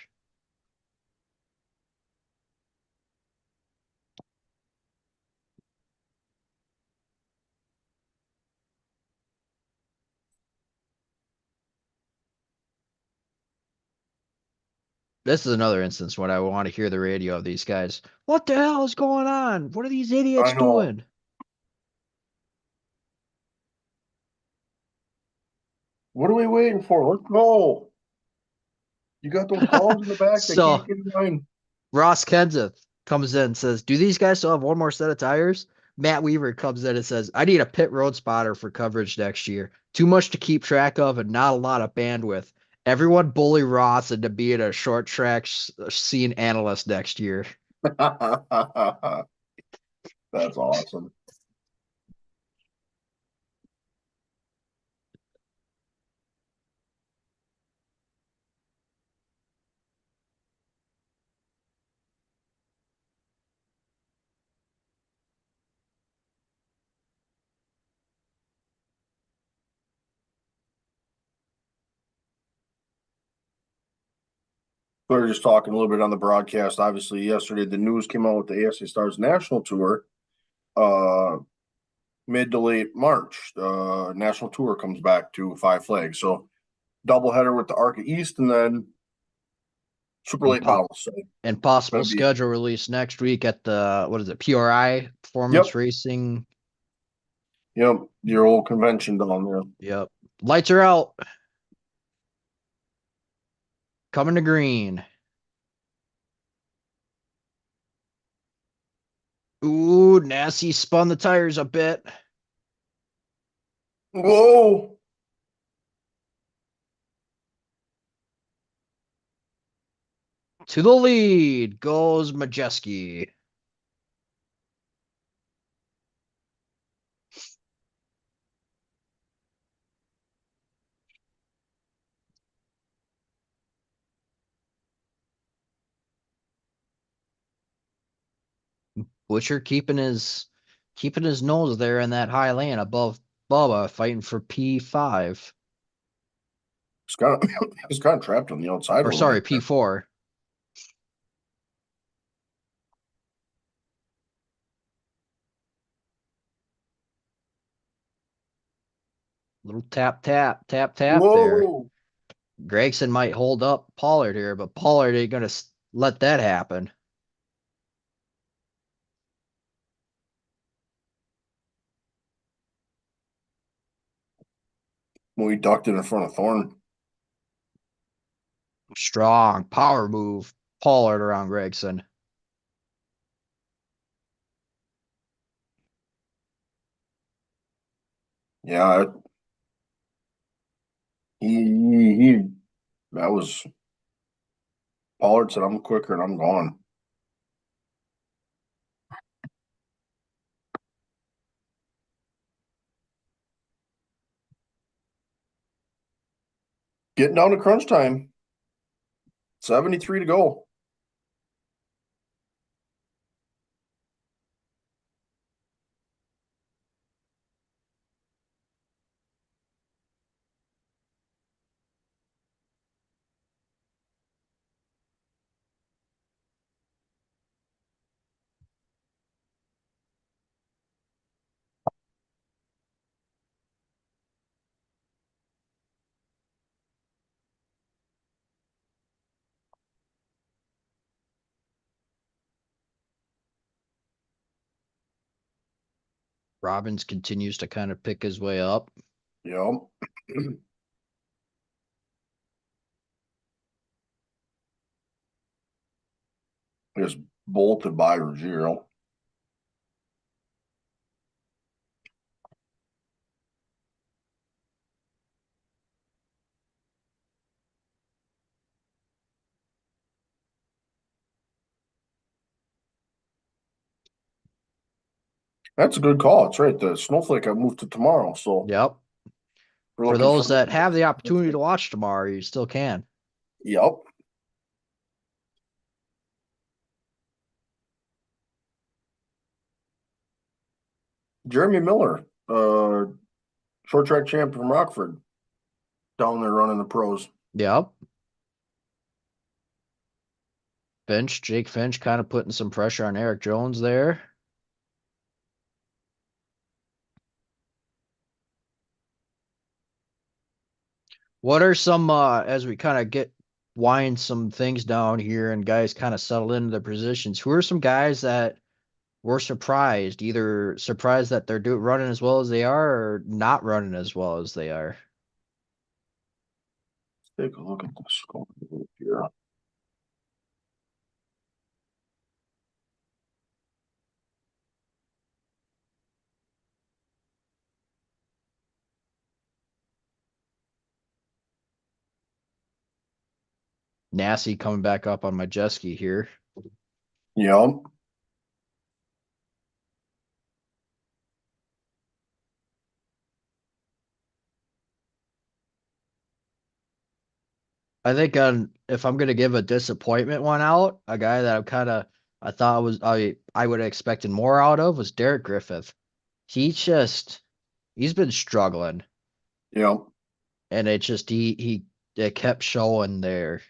[SPEAKER 2] This is another instance when I want to hear the radio of these guys. What the hell is going on? What are these
[SPEAKER 1] I
[SPEAKER 2] idiots
[SPEAKER 1] know.
[SPEAKER 2] doing?
[SPEAKER 1] What are we waiting for? Let's go. You got those columns in the back. They can't
[SPEAKER 2] So
[SPEAKER 1] get in line.
[SPEAKER 2] Ross Kenseth comes in and says, "Do these guys still have one more set of tires?" Matt Weaver comes in and says, I need a pit road spotter for coverage next year. Too much to keep track of and not a lot of bandwidth. Everyone bully Ross into being a short track scene analyst next year.
[SPEAKER 1] That's awesome. We were just talking a little bit on the broadcast. Obviously, yesterday the news came out with the ASA Stars National Tour. Uh, Mid to late March, national tour comes back to Five Flags. So doubleheader with the Arca East, and then super
[SPEAKER 2] And,
[SPEAKER 1] late models. So
[SPEAKER 2] and possible
[SPEAKER 1] that'd be
[SPEAKER 2] schedule release next week at the, what is it, PRI
[SPEAKER 1] yep,
[SPEAKER 2] Performance Racing.
[SPEAKER 1] yep, your old convention down there.
[SPEAKER 2] Yep. Lights are out. Coming to green. Ooh, Nasty spun the tires a bit.
[SPEAKER 1] Whoa!
[SPEAKER 2] To the lead goes Majeski. Butcher keeping his nose there in that high lane above Bubba, fighting for P5.
[SPEAKER 1] It's kind of it's kind of trapped on the outside a
[SPEAKER 2] Or
[SPEAKER 1] little
[SPEAKER 2] sorry,
[SPEAKER 1] bit there.
[SPEAKER 2] P4. Little tap there.
[SPEAKER 1] Whoa!
[SPEAKER 2] Gregson might hold up Pollard here, but Pollard ain't gonna let that happen.
[SPEAKER 1] When we ducked it in front of Thorne.
[SPEAKER 2] Strong power move. Pollard around Gregson.
[SPEAKER 1] Yeah, he that was Pollard said I'm quicker and I'm gone. Getting down to crunch time. 73 to go.
[SPEAKER 2] Robbins continues to kind of pick his way up.
[SPEAKER 1] Yep. Just bolted by Ruggiero. That's a good call. It's right. The snowflake I moved to tomorrow. So
[SPEAKER 2] Yep.
[SPEAKER 1] we're
[SPEAKER 2] For
[SPEAKER 1] looking
[SPEAKER 2] those
[SPEAKER 1] for
[SPEAKER 2] that have the opportunity to watch tomorrow, you still can.
[SPEAKER 1] Yep. Jeremy Miller, short track champ from Rockford, down there running the pros.
[SPEAKER 2] Yep. Jake Finch kind of putting some pressure on Eric Jones there. What are some as we kind of wind some things down here and guys kind of settle into their positions? Who are some guys that were surprised, either surprised that they're running as well as they are or not running as well as they are?
[SPEAKER 1] Take a look at the score here.
[SPEAKER 2] Nasty coming back up on my jet ski here.
[SPEAKER 1] Yep.
[SPEAKER 2] I think if I'm gonna give a disappointment one out, a guy that I thought was I would have expected more out of was Derek Griffith. He just he's been struggling,
[SPEAKER 1] Yep.
[SPEAKER 2] and he it kept showing there.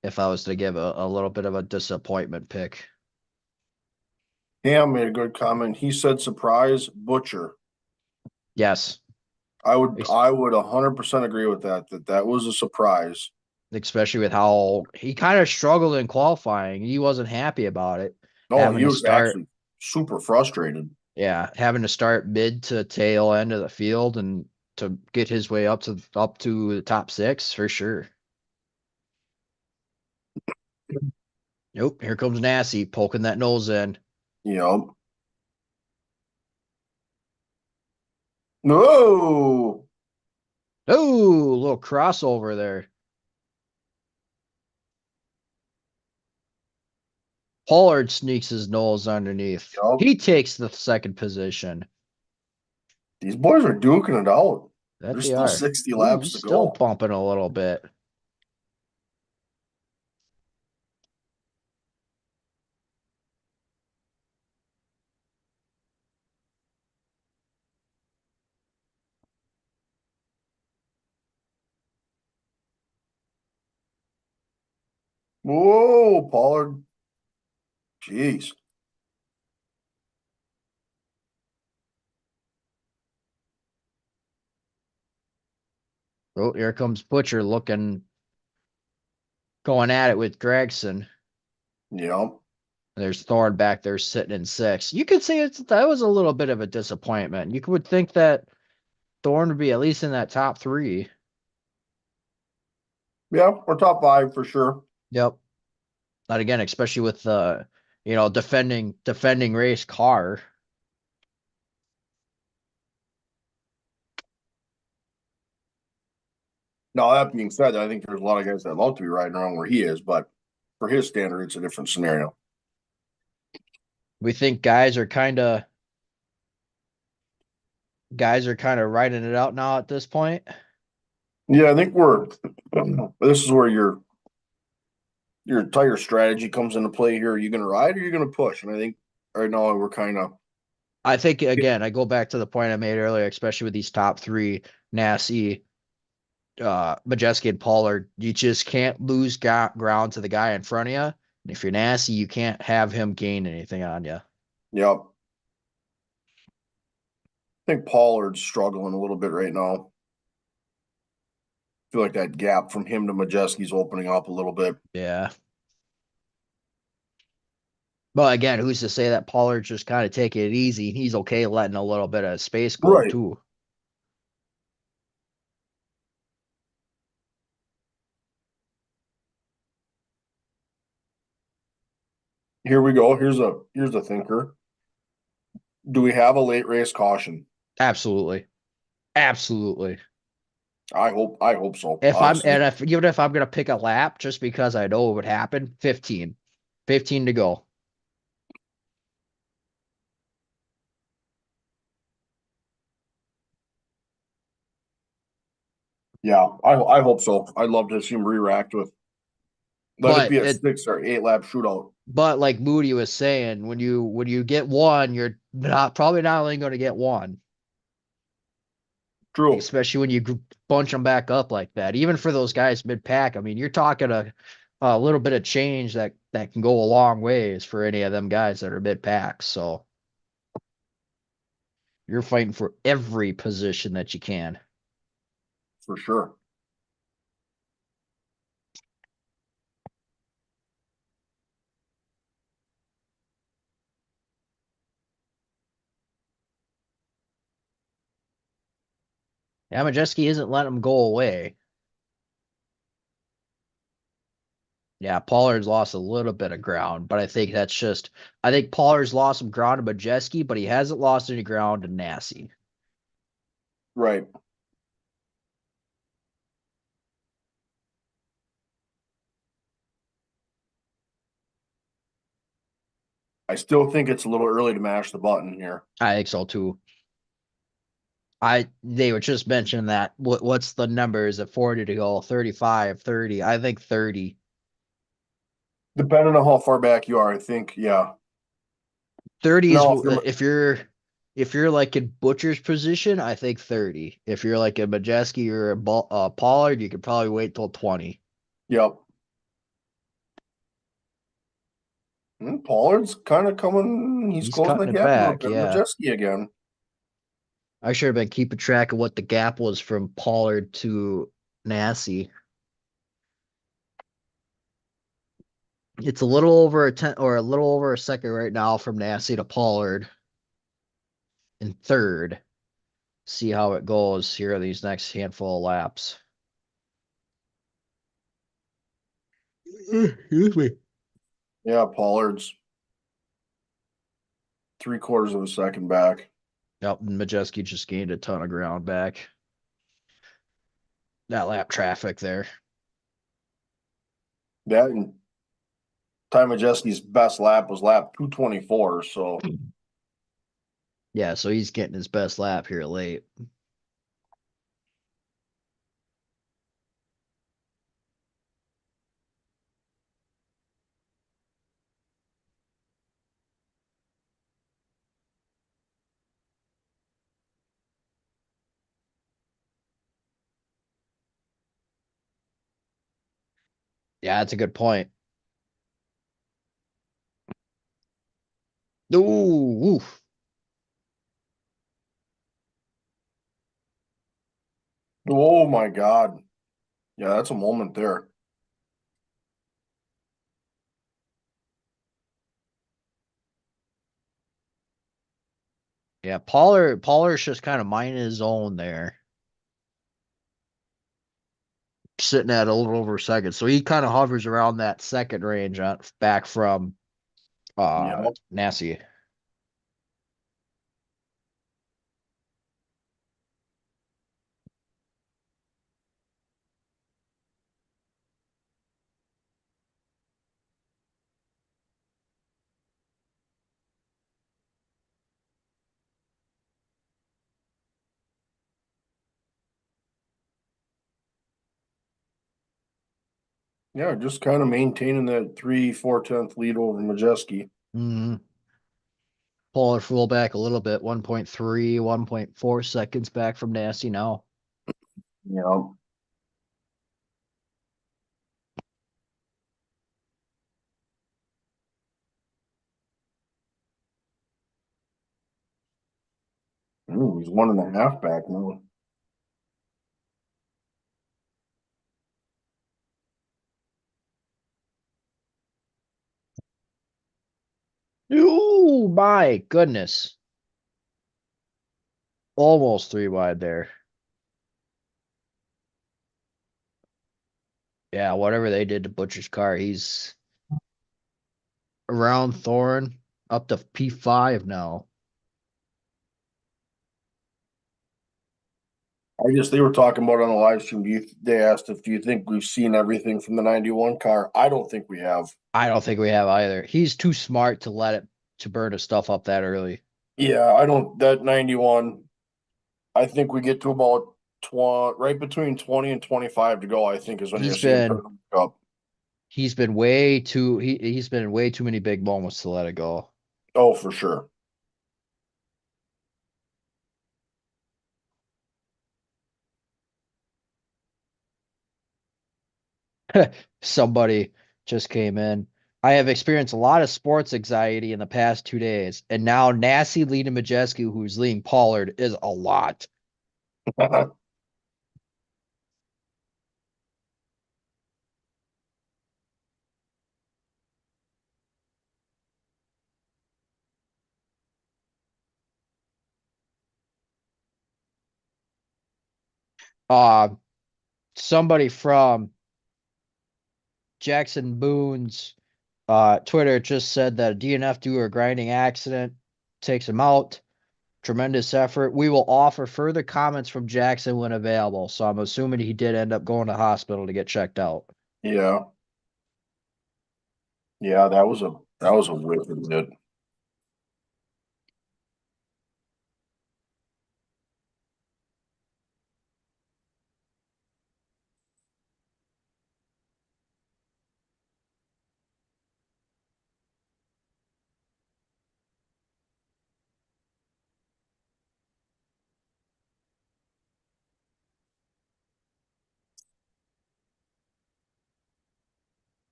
[SPEAKER 2] If I was to give a little bit of a disappointment pick,
[SPEAKER 1] Cam made a good comment. He said surprise butcher.
[SPEAKER 2] yes,
[SPEAKER 1] I would
[SPEAKER 2] ex-
[SPEAKER 1] I would 100% agree with that, that was a surprise.
[SPEAKER 2] especially with how he kind of struggled in qualifying. He wasn't happy about it,
[SPEAKER 1] No,
[SPEAKER 2] having
[SPEAKER 1] he
[SPEAKER 2] to
[SPEAKER 1] was
[SPEAKER 2] start
[SPEAKER 1] actually super frustrated.
[SPEAKER 2] Yeah, having to start mid to tail end of the field and to get his way up to the top six for sure. Nope, here comes Nasty poking that nose in.
[SPEAKER 1] Yep. No.
[SPEAKER 2] Oh, little crossover there. Pollard sneaks his nose underneath.
[SPEAKER 1] Yep.
[SPEAKER 2] He takes the second position.
[SPEAKER 1] These boys are duking it out.
[SPEAKER 2] That
[SPEAKER 1] There's
[SPEAKER 2] they
[SPEAKER 1] still
[SPEAKER 2] are.
[SPEAKER 1] 60
[SPEAKER 2] Ooh,
[SPEAKER 1] laps
[SPEAKER 2] he's
[SPEAKER 1] to
[SPEAKER 2] still
[SPEAKER 1] go.
[SPEAKER 2] bumping a little bit.
[SPEAKER 1] Whoa, Pollard. Jeez.
[SPEAKER 2] Oh, here comes Butcher going at it with Gregson.
[SPEAKER 1] Yep.
[SPEAKER 2] There's Thorne back there sitting in six. You could say that was a little bit of a disappointment. You would think that Thorne would be at least in that top three.
[SPEAKER 1] Yeah, we're top five for sure.
[SPEAKER 2] Yep. Not again, especially with the defending race car.
[SPEAKER 1] Now, that being said, I think there's a lot of guys that love to be riding around where he is, but for his standard, it's a different scenario.
[SPEAKER 2] We think guys are kind of writing it out now at this point.
[SPEAKER 1] Yeah, I think this is where your entire strategy comes into play here. Are you going to ride or are you going to push? And I think right now we're kind of,
[SPEAKER 2] I think again, I go back to the point I made earlier, especially with these top three, Nassie, Majeski, and Pollard. You just can't lose ground to the guy in front of you. And if you're Nassie, you can't have him gain anything on you.
[SPEAKER 1] yeah, I think Pollard's struggling a little bit right now. I feel like that gap from him to Majeski's opening up a little bit.
[SPEAKER 2] Yeah. But again, who's to say that Pollard's just kind of taking it easy? He's okay letting a little bit of space go
[SPEAKER 1] Right.
[SPEAKER 2] too.
[SPEAKER 1] Here we go. Here's a thinker. Do we have a late race caution?
[SPEAKER 2] Absolutely. Absolutely.
[SPEAKER 1] I hope so,
[SPEAKER 2] If I'm
[SPEAKER 1] honestly.
[SPEAKER 2] and if even if I'm gonna pick a lap just because I know it would happen, 15. 15 to go.
[SPEAKER 1] Yeah, I hope so. I'd love to see him re-racked with let it
[SPEAKER 2] But
[SPEAKER 1] be a
[SPEAKER 2] it
[SPEAKER 1] 6 or 8 lap shootout.
[SPEAKER 2] but like Moody was saying, when you get one, you're not probably not only gonna get one,
[SPEAKER 1] True,
[SPEAKER 2] especially when you bunch them back up like that. Even for those guys mid pack, I mean, you're talking a little bit of change that can go a long ways for any of them guys that are mid pack. So you're fighting for every position that you can.
[SPEAKER 1] for sure.
[SPEAKER 2] Yamajeski isn't letting them go away. Yeah, Pollard's lost a little bit of ground, but I think Pollard's lost some ground to Majeski, but he hasn't lost any ground to Nassie.
[SPEAKER 1] I still think it's a little early to mash the button here.
[SPEAKER 2] I think so too. They were just mentioning that. What's the number? Is it 40 to go? 35, 30? I think 30.
[SPEAKER 1] Depending on how far back you are, I think, yeah.
[SPEAKER 2] 30 is
[SPEAKER 1] No, if you're
[SPEAKER 2] if you're like in Butcher's position, I think 30. If you're like a Majeski or a Pollard, you could probably wait till 20.
[SPEAKER 1] yep. Pollard's kind of coming. He's
[SPEAKER 2] He's
[SPEAKER 1] closing the
[SPEAKER 2] cutting it
[SPEAKER 1] gap a little
[SPEAKER 2] back.
[SPEAKER 1] bit.
[SPEAKER 2] Yeah.
[SPEAKER 1] Majeski again.
[SPEAKER 2] I should have been keeping track of what the gap was from Pollard to Nassie. It's a little over a 10 or a little over a second right now from Nassie to Pollard in third. See how it goes here these next handful of laps. Excuse me.
[SPEAKER 1] Yeah, Pollard's 3/4 of a second back.
[SPEAKER 2] Yep, and Majeski just gained a ton of ground back. That lap traffic there.
[SPEAKER 1] That and Ty Majeski's best lap was lap 224. So
[SPEAKER 2] Yeah, so he's getting his best lap here late. Yeah, that's a good point. Ooh, oof.
[SPEAKER 1] oh my God. Yeah, that's a moment there.
[SPEAKER 2] Yeah, Pollard's just kind of minding his own there. Sitting at a little over a second. So he kind of hovers around that second range on back from
[SPEAKER 1] Yeah.
[SPEAKER 2] Nassie.
[SPEAKER 1] Yeah, just kind of maintaining that 3/4 lead over Majeski.
[SPEAKER 2] Mm-hmm. Pollard full back a little bit, 1.3, 1.4 seconds back from Nasty now.
[SPEAKER 1] Yeah. Ooh, he's 1.5 back now.
[SPEAKER 2] Oh my goodness. Almost three wide there. Yeah, whatever they did to Butcher's car, he's around Thorn up to P5 now.
[SPEAKER 1] I guess they were talking about on the live stream. They asked if do you think we've seen everything from the 91 car? I don't think we have.
[SPEAKER 2] I don't think we have either. He's too smart to let it to burn his stuff up that early.
[SPEAKER 1] Yeah, I don't that 91. I think we get to about 20, right between 20 and 25 to go, I think is when you're
[SPEAKER 2] He's
[SPEAKER 1] seeing
[SPEAKER 2] been
[SPEAKER 1] turn up.
[SPEAKER 2] he's been way too he's been in way too many big moments to let it go.
[SPEAKER 1] Oh, for sure.
[SPEAKER 2] Somebody just came in. I have experienced a lot of sports anxiety in the past 2 days, and now Nasty leading Majeski, who's leading Pollard, is a lot. Uh, Somebody from Jackson Boone's Twitter just said that a DNF due to a grinding accident takes him out. Tremendous effort. We will offer further comments from Jackson when available. So I'm assuming he did end up going to hospital to get checked out.
[SPEAKER 1] Yeah. Yeah, that was a wicked hit.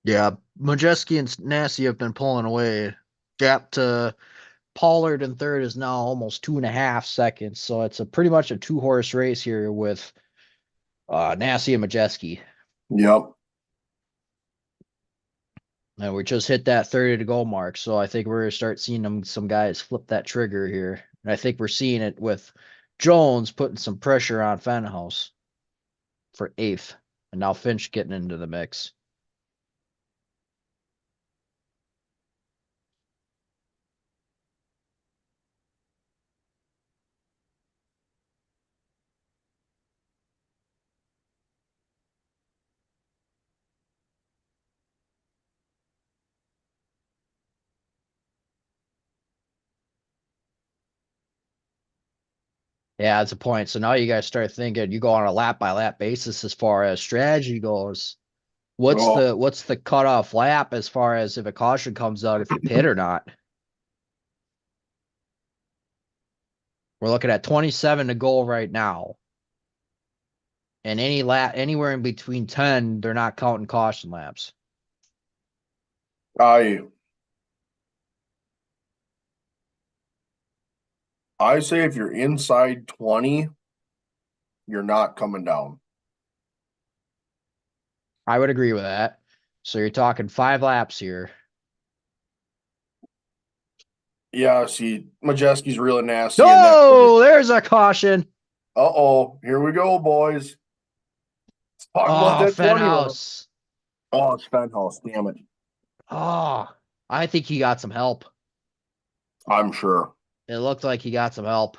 [SPEAKER 2] Yeah, Majeski and Nasty have been pulling away. Gap to Pollard in third is now almost 2.5 seconds. So it's a pretty much a two-horse race here with Nasty and Majeski.
[SPEAKER 1] Yep.
[SPEAKER 2] And we just hit that 30 to go mark. So I think we're gonna start seeing some guys flip that trigger here. And I think we're seeing it with Jones putting some pressure on Fenhouse for eighth. And now Finch getting into the mix. Yeah, that's a point. So now you guys start thinking you go on a lap by lap basis as far as strategy goes. What's
[SPEAKER 1] Oh,
[SPEAKER 2] the cutoff lap as far as if a caution comes out if you pit or not? We're looking at 27 to go right now. And any lap anywhere in between 10, they're not counting caution laps.
[SPEAKER 1] I I say if you're inside 20, you're not coming down.
[SPEAKER 2] I would agree with that. So you're talking 5 laps here.
[SPEAKER 1] Yeah, see, Majeski's really nasty in that corner.
[SPEAKER 2] Oh, there's a caution.
[SPEAKER 1] Uh-oh, here we go, boys. Let's talk about
[SPEAKER 2] Oh,
[SPEAKER 1] that 20 run.
[SPEAKER 2] Fenhouse.
[SPEAKER 1] Oh, it's Fenhouse, damn it.
[SPEAKER 2] Oh, I think he got some help.
[SPEAKER 1] I'm sure.
[SPEAKER 2] It looked like he got some help.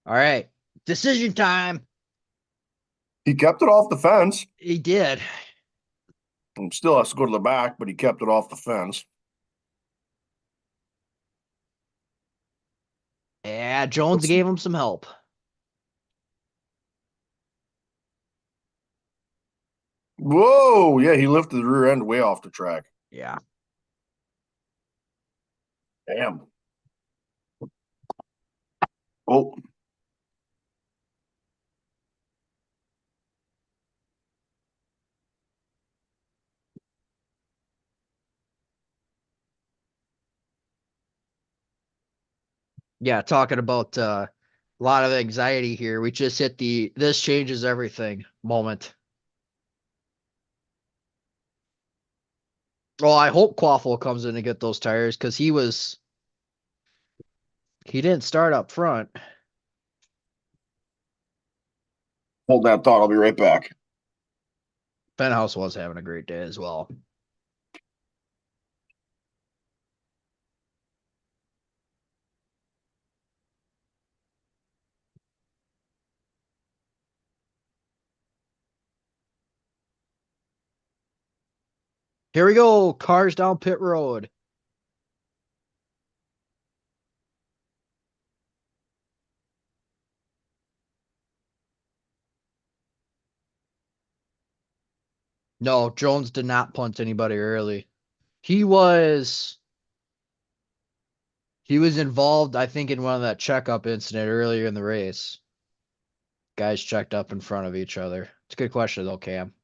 [SPEAKER 2] All right. Decision time.
[SPEAKER 1] He kept it off the fence
[SPEAKER 2] He did.
[SPEAKER 1] and still has to go to the back, but he kept it off the fence.
[SPEAKER 2] Yeah, Jones
[SPEAKER 1] Let's,
[SPEAKER 2] gave him some help.
[SPEAKER 1] whoa, yeah, he lifted the rear end way off the track.
[SPEAKER 2] Yeah.
[SPEAKER 1] Damn. Oh,
[SPEAKER 2] Yeah, talking about a lot of anxiety here. We just hit the this changes everything moment. Well, I hope Quaffle comes in to get those tires because he didn't start up front.
[SPEAKER 1] hold that thought. I'll be right back.
[SPEAKER 2] Fenhouse was having a great day as well. Here we go. Cars down pit road. No, Jones did not punt anybody early. He was he was involved, I think, in one of that checkup incident earlier in the race. Guys checked up in front of each other. It's a good question though, Cam.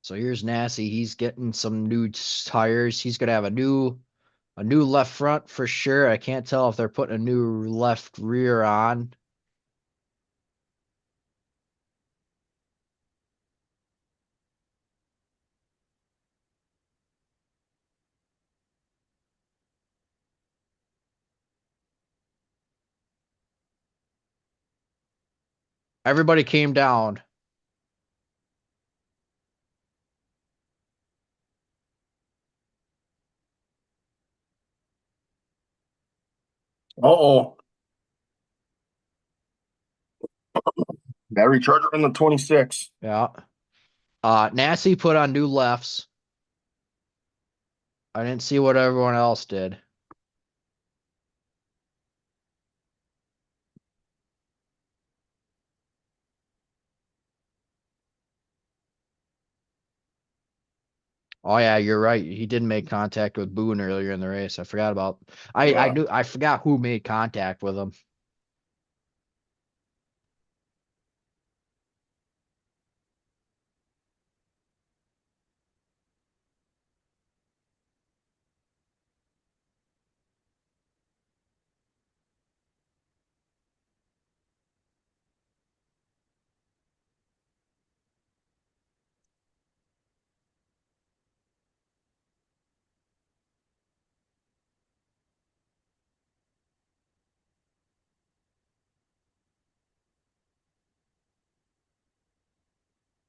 [SPEAKER 2] So here's Nasty. He's getting some new tires. He's gonna have a new left front for sure. I can't tell if they're putting a new left rear on. Everybody came down.
[SPEAKER 1] Uh-oh. Battery charger in the 26.
[SPEAKER 2] Yeah. Nasty put on new lefts. I didn't see what everyone else did. Oh yeah, you're right. He did make contact with Boone earlier in the race. I forgot about. I
[SPEAKER 1] Yeah.
[SPEAKER 2] knew I forgot who made contact with him.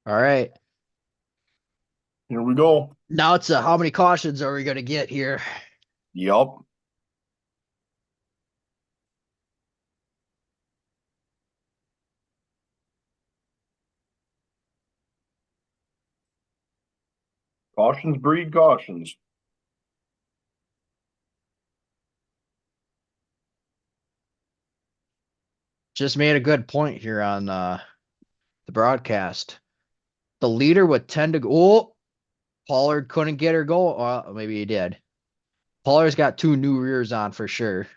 [SPEAKER 2] All right.
[SPEAKER 1] Here we go.
[SPEAKER 2] Now it's how many cautions are we gonna get here?
[SPEAKER 1] Yup. Cautions breed cautions.
[SPEAKER 2] Just made a good point here on the broadcast. The leader would tend to go. Oh, Pollard couldn't get her go. Maybe he did. Pollard's got two new rears on for sure.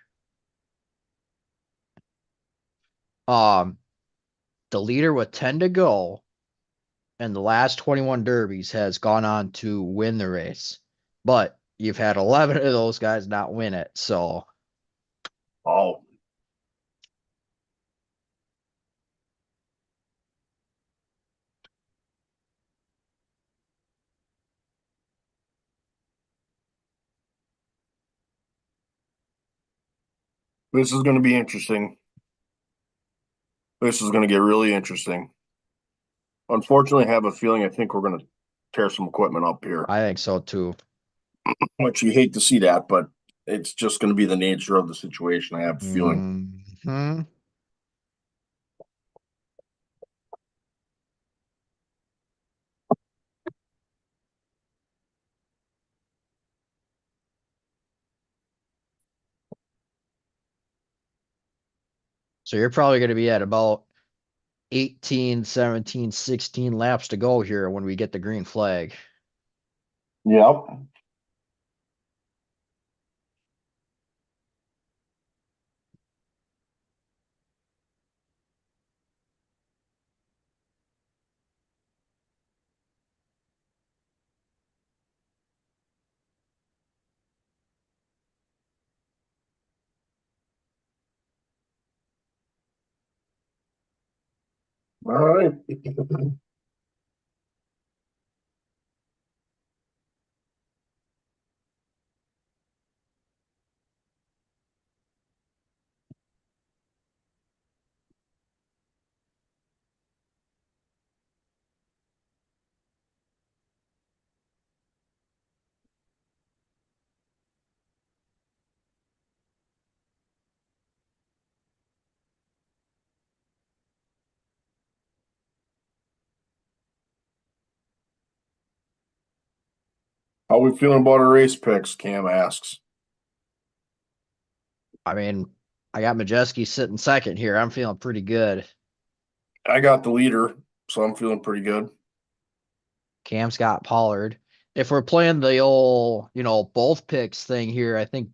[SPEAKER 2] Um, the leader would tend to go, and the last 21 derbies has gone on to win the race. But you've had 11 of those guys not win it.
[SPEAKER 1] Oh, this is going to be interesting. This is going to get really interesting. Unfortunately, I have a feeling I think we're going to tear some equipment up here,
[SPEAKER 2] I think so too.
[SPEAKER 1] which you hate to see that, but it's just going to be the nature of the situation. I have a feeling.
[SPEAKER 2] Hmm. So you're probably going to be at about 18, 17, 16 laps to go here when we get the green flag.
[SPEAKER 1] Yep. All right. How we feeling about our race picks? Cam asks.
[SPEAKER 2] I mean, I got Majeski sitting second here. I'm feeling pretty good.
[SPEAKER 1] I got the leader, so I'm feeling pretty good.
[SPEAKER 2] Cam's got Pollard. If we're playing the old, both picks thing here, I think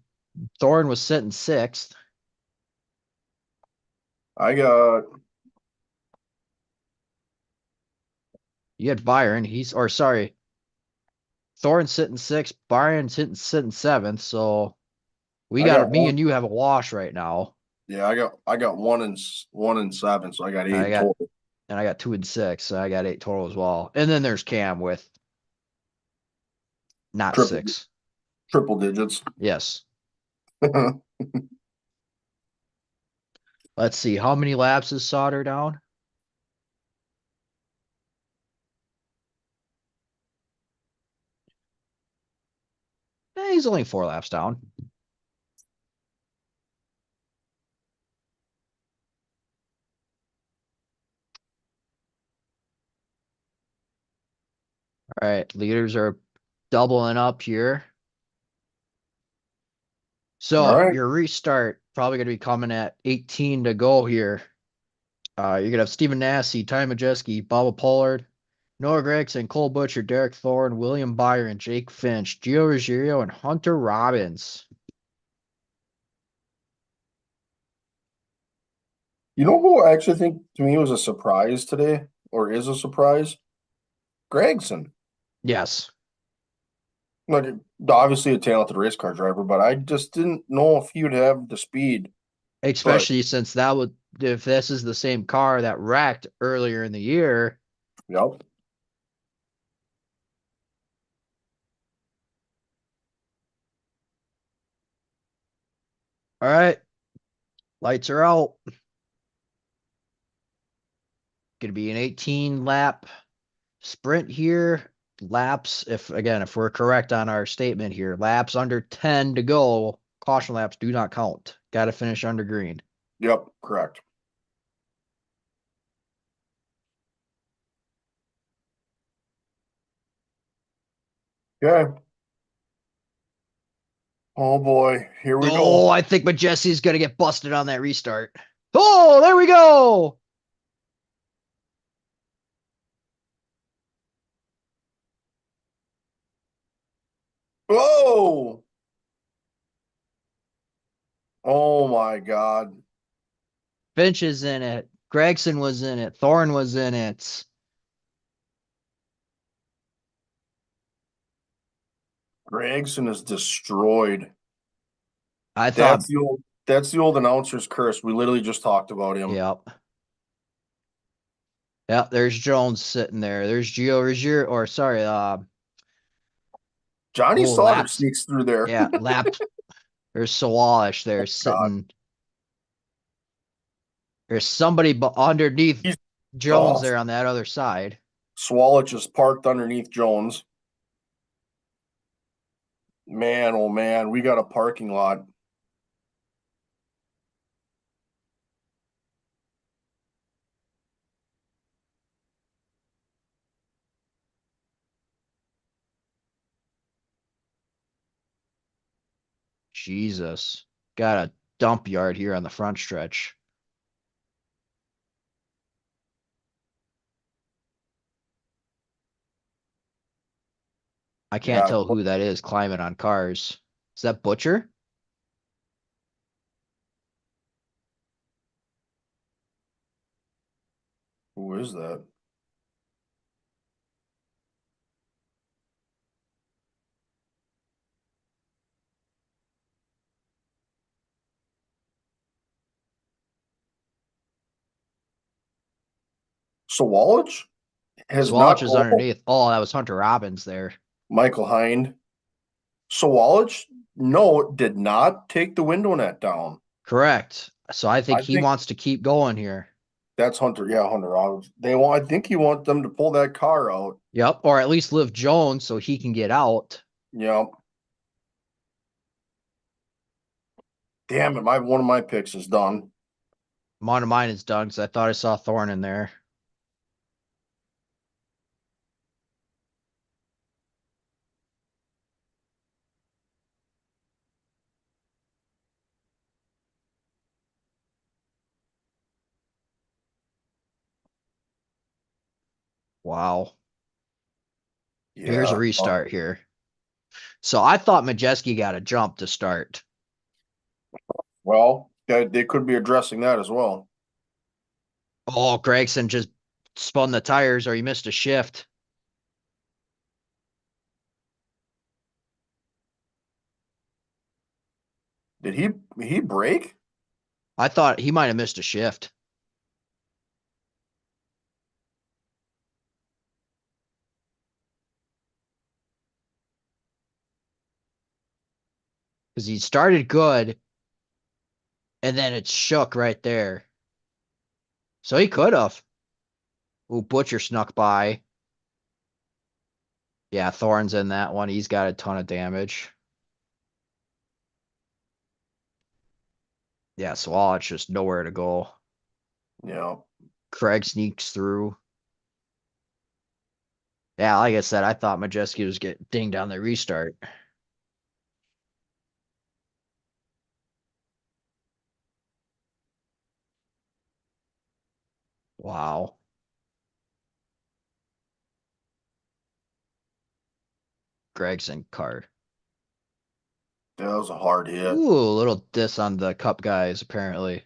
[SPEAKER 2] Thorne was sitting sixth.
[SPEAKER 1] I got
[SPEAKER 2] You had Byron. Or sorry, Thorne's sitting sixth. Byron's sitting seventh. So we
[SPEAKER 1] I
[SPEAKER 2] got
[SPEAKER 1] got
[SPEAKER 2] me
[SPEAKER 1] one.
[SPEAKER 2] and you have a wash right now.
[SPEAKER 1] Yeah, I got one and seven, so I got
[SPEAKER 2] And I
[SPEAKER 1] eight
[SPEAKER 2] got
[SPEAKER 1] total.
[SPEAKER 2] and I got 2 and 6. So I got 8 total as well. And then there's Cam with not
[SPEAKER 1] Triple
[SPEAKER 2] six.
[SPEAKER 1] triple digits.
[SPEAKER 2] Yes. Let's see. How many laps is Sauter down? He's only 4 laps down. All right. Leaders are doubling up here.
[SPEAKER 1] All
[SPEAKER 2] So
[SPEAKER 1] right.
[SPEAKER 2] your restart probably going to be coming at 18 to go here. You're going to have Steven Nasse, Ty Majeski, Bubba Pollard, Noah Gregson, Cole Butcher, Derek Thorne, William Byron, Jake Finch, Gio Ruggiero, and Hunter Robbins.
[SPEAKER 1] You know who I actually think to me was a surprise today, or is a surprise? Gregson.
[SPEAKER 2] Yes.
[SPEAKER 1] Like obviously a talented race car driver, but I just didn't know if he would have the speed. But
[SPEAKER 2] Especially since that would, if this is the same car that wrecked earlier in the year.
[SPEAKER 1] yep.
[SPEAKER 2] All right. Lights are out. Going to be an 18 lap sprint here. Laps, if we're correct on our statement here, laps under 10 to go. Caution laps do not count. Got to finish under green.
[SPEAKER 1] Yep, correct. Okay. Oh boy, here we
[SPEAKER 2] Oh,
[SPEAKER 1] go.
[SPEAKER 2] I think Majesti's going to get busted on that restart. Oh, there we go.
[SPEAKER 1] Oh, oh my God.
[SPEAKER 2] Finch is in it. Gregson was in it. Thorne was in it.
[SPEAKER 1] Gregson is destroyed.
[SPEAKER 2] I thought,
[SPEAKER 1] That's the old announcer's curse. We literally just talked about him.
[SPEAKER 2] yep. Yep, there's Jones sitting there. There's Gio Regier, or sorry,
[SPEAKER 1] Johnny
[SPEAKER 2] oh,
[SPEAKER 1] Slaughter
[SPEAKER 2] lapped.
[SPEAKER 1] sneaks through there.
[SPEAKER 2] Yeah, lapped. There's Sawalish there
[SPEAKER 1] God,
[SPEAKER 2] sitting. There's somebody underneath
[SPEAKER 1] he's
[SPEAKER 2] Jones
[SPEAKER 1] oh,
[SPEAKER 2] there on that other side.
[SPEAKER 1] Swallow just parked underneath Jones. Man, oh man, we got a parking lot.
[SPEAKER 2] Jesus. Got a dump yard here on the front stretch. I can't
[SPEAKER 1] Yeah,
[SPEAKER 2] tell who that is climbing on cars. Is that Butcher?
[SPEAKER 1] who is that? Sawallich has
[SPEAKER 2] Swalch
[SPEAKER 1] not.
[SPEAKER 2] is
[SPEAKER 1] Oh,
[SPEAKER 2] underneath. Oh, that was Hunter Robbins there.
[SPEAKER 1] Michael Hind. Sawallich, no, did not take the window net down.
[SPEAKER 2] Correct. So I think
[SPEAKER 1] I
[SPEAKER 2] he
[SPEAKER 1] think
[SPEAKER 2] wants to keep going here.
[SPEAKER 1] that's Hunter. Yeah, Hunter Rollins. They want. I think he wants them to pull that car out.
[SPEAKER 2] Yep. Or at least lift Jones so he can get out.
[SPEAKER 1] Yeah. Damn it! My one of my picks is done.
[SPEAKER 2] One of mine is done because I thought I saw Thorne in there. Wow. Here's a
[SPEAKER 1] Yeah.
[SPEAKER 2] restart here. So I thought Majeski got a jump to start.
[SPEAKER 1] Well, they could be addressing that as well.
[SPEAKER 2] Oh, Gregson just spun the tires or he missed a shift.
[SPEAKER 1] Did he break?
[SPEAKER 2] I thought he might have missed a shift because he started good and then it shook right there. So he could have. Ooh, Butcher snuck by. Yeah, Thorne's in that one. He's got a ton of damage. Yeah, Swallow just nowhere to go.
[SPEAKER 1] Yeah.
[SPEAKER 2] Craig sneaks through. Yeah, like I said, I thought Majeski was get dinged on the restart. Wow. Gregson car.
[SPEAKER 1] That was a hard hit.
[SPEAKER 2] Ooh, a little diss on the Cup guys, apparently.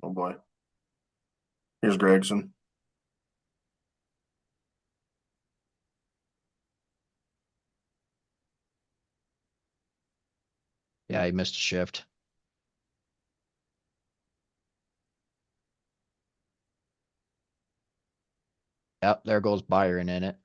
[SPEAKER 1] Oh boy. Here's Gregson.
[SPEAKER 2] Yeah, he missed a shift. Yep, there goes Byron in it.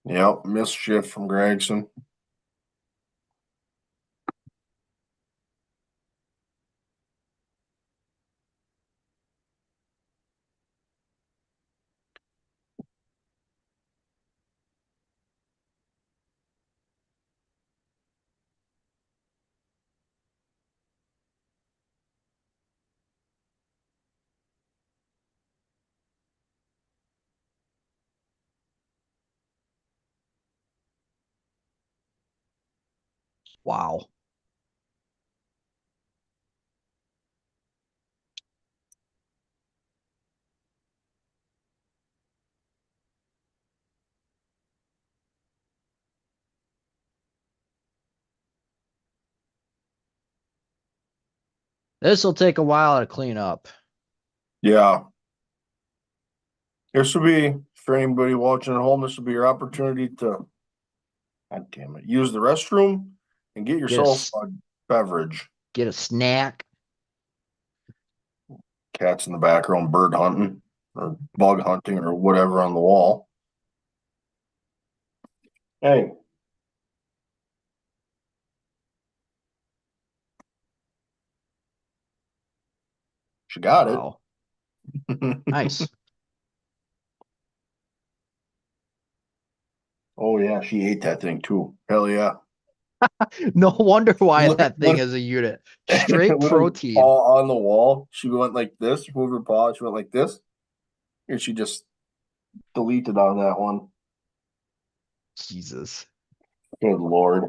[SPEAKER 1] Yep, missed shift from Gregson.
[SPEAKER 2] Wow. This will take a while to clean up.
[SPEAKER 1] Yeah. This will be for anybody watching at home, this will be your opportunity to, God damn it, use the restroom and get
[SPEAKER 2] Get a
[SPEAKER 1] yourself a beverage.
[SPEAKER 2] get a snack.
[SPEAKER 1] Cats in the background bird hunting or bug hunting or whatever on the wall. Hey, she got it.
[SPEAKER 2] Wow. Nice.
[SPEAKER 1] Oh yeah, she ate that thing too. Hell yeah.
[SPEAKER 2] No wonder why
[SPEAKER 1] Look at
[SPEAKER 2] that thing is a unit. Straight
[SPEAKER 1] with her
[SPEAKER 2] protein.
[SPEAKER 1] paw on the wall. She went like this, moved her paw, she went like this, and she just deleted on that one.
[SPEAKER 2] Jesus.
[SPEAKER 1] Good Lord.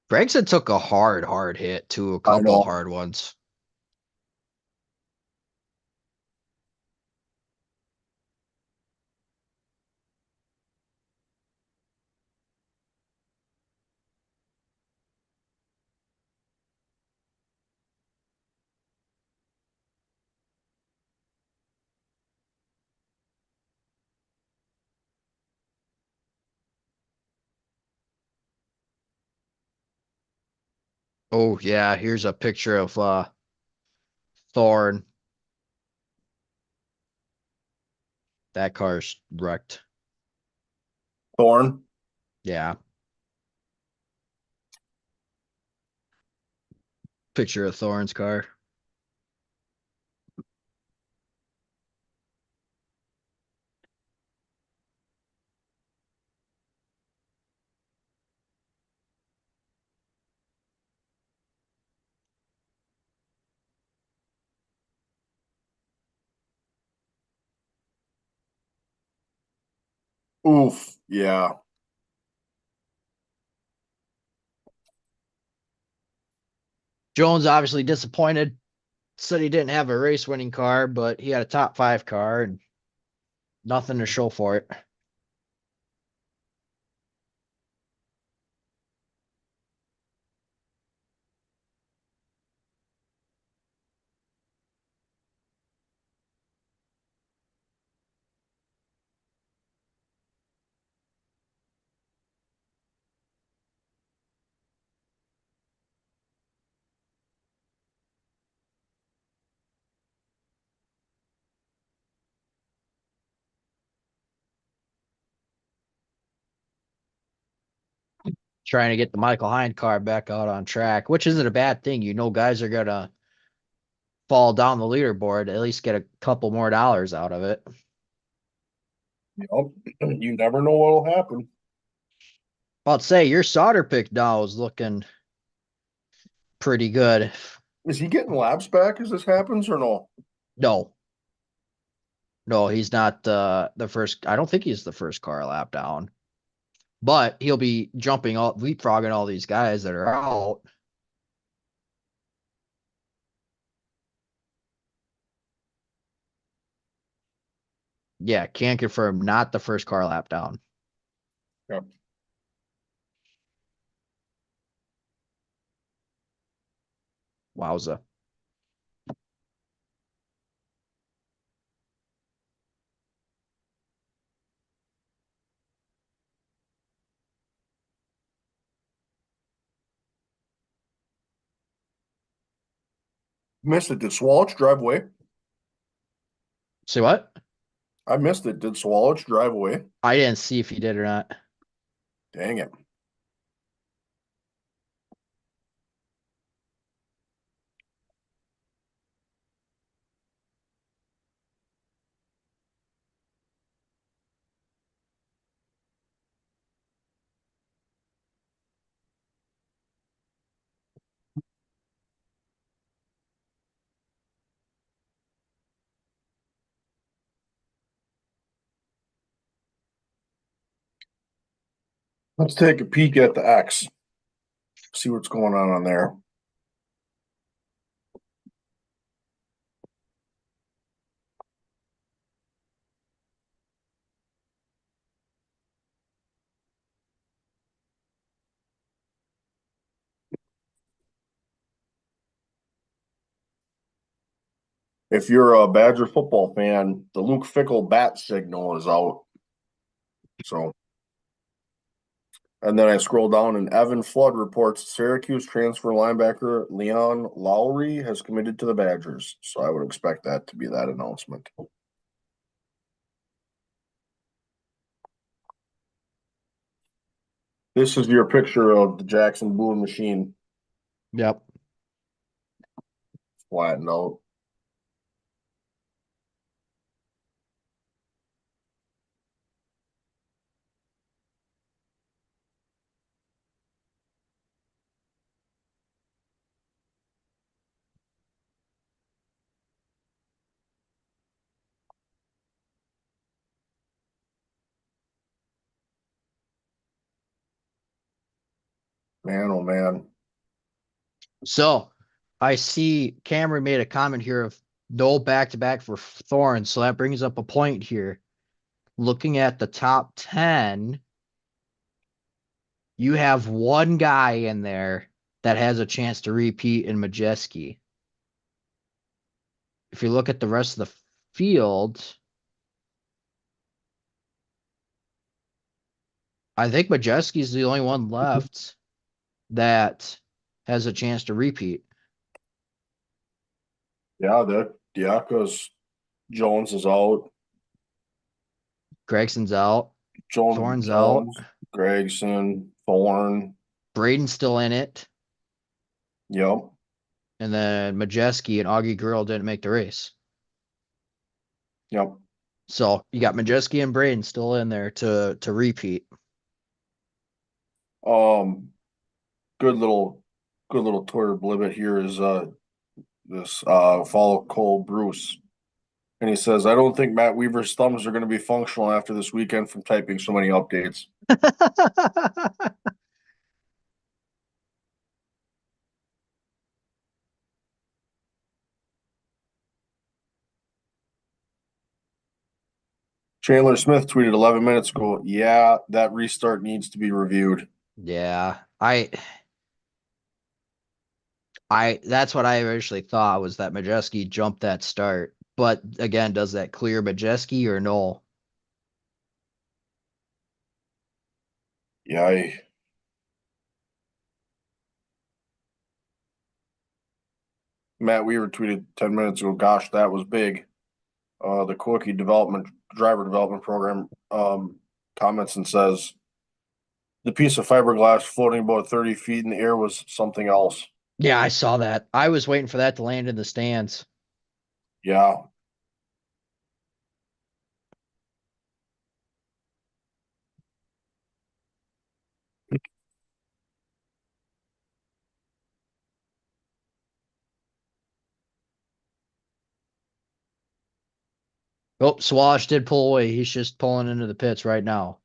[SPEAKER 2] Gregson took a hard hit too. A
[SPEAKER 1] I
[SPEAKER 2] couple
[SPEAKER 1] know.
[SPEAKER 2] hard ones. Oh yeah, here's a picture of Thorn. That car's wrecked.
[SPEAKER 1] Thorn.
[SPEAKER 2] Yeah. Picture of Thorn's car.
[SPEAKER 1] Oof. Yeah.
[SPEAKER 2] Jones obviously disappointed. Said he didn't have a race winning car, but he had a top five car and nothing to show for it. trying to get the Michael Hind car back out on track, which isn't a bad thing. You know, guys are gonna fall down the leaderboard, at least get a couple more dollars out of it.
[SPEAKER 1] Yep. You never know what'll happen.
[SPEAKER 2] I'll say your solder pick now is looking pretty good.
[SPEAKER 1] Is he getting laps back as this happens or no?
[SPEAKER 2] No, no, he's not the first. I don't think he's the first car lap down, but he'll be jumping all leapfrogging all these guys that are out. Yeah, can confirm not the first car lap down.
[SPEAKER 1] Yep.
[SPEAKER 2] Wowza.
[SPEAKER 1] Missed it. Did Swallow drive away?
[SPEAKER 2] See what?
[SPEAKER 1] I missed it. Did Swallow drive away?
[SPEAKER 2] I didn't see if he did or not.
[SPEAKER 1] Dang it. Let's take a peek at the X. See what's going on there. If you're a Badger football fan, the Luke Fickle bat signal is out. So, and then I scroll down and Evan Flood reports Syracuse transfer linebacker Leon Lowry has committed to the Badgers. So I would expect that to be that announcement. This is your picture of the Jackson Boone machine
[SPEAKER 2] Yep.
[SPEAKER 1] flattened out. Man, oh man.
[SPEAKER 2] So I see Cameron made a comment here of no back to back for Thorne. So that brings up a point here. Looking at the top 10, you have one guy in there that has a chance to repeat in Majeski. If you look at the rest of the field, I think Majeski is the only one left that has a chance to repeat.
[SPEAKER 1] Yeah, because Jones is out.
[SPEAKER 2] Gregson's out. Thorne's out.
[SPEAKER 1] Jones, Gregson, Thorne.
[SPEAKER 2] Braden's still in it.
[SPEAKER 1] Yep.
[SPEAKER 2] And then Majeski and Augie Girl didn't make the race.
[SPEAKER 1] Yep.
[SPEAKER 2] So you got Majeski and Braden still in there to repeat.
[SPEAKER 1] Um, good little Twitter blibbit here is this follow Cole Bruce. And he says, I don't think Matt Weaver's thumbs are going to be functional after this weekend from typing so many updates. Chandler Smith tweeted 11 minutes ago, yeah, that restart needs to be reviewed.
[SPEAKER 2] Yeah. I that's what I originally thought was that Majeski jumped that start. But again, does that clear Majeski or no?
[SPEAKER 1] Yeah, Matt Weaver tweeted 10 minutes ago, gosh, that was big. The Quickie development driver development program comments and says the piece of fiberglass floating about 30 feet in the air was something else.
[SPEAKER 2] Yeah, I saw that. I was waiting for that to land in the stands.
[SPEAKER 1] Yeah.
[SPEAKER 2] Oh, Swash did pull away. He's just pulling into the pits right now.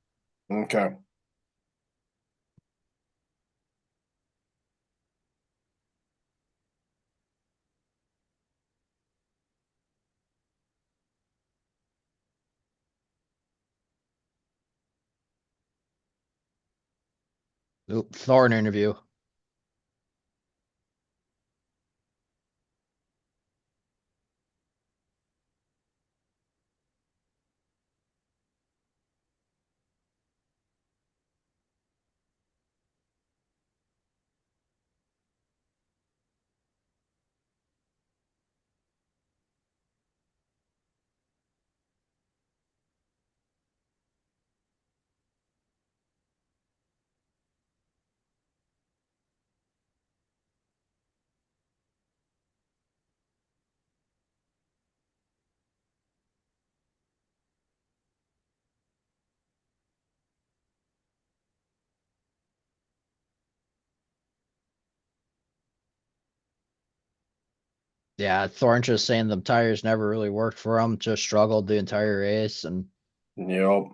[SPEAKER 1] Okay.
[SPEAKER 2] Oop, Thorne interview. Yeah, Thorne just saying the tires never really worked for him, just struggled the entire race. And
[SPEAKER 1] Yep.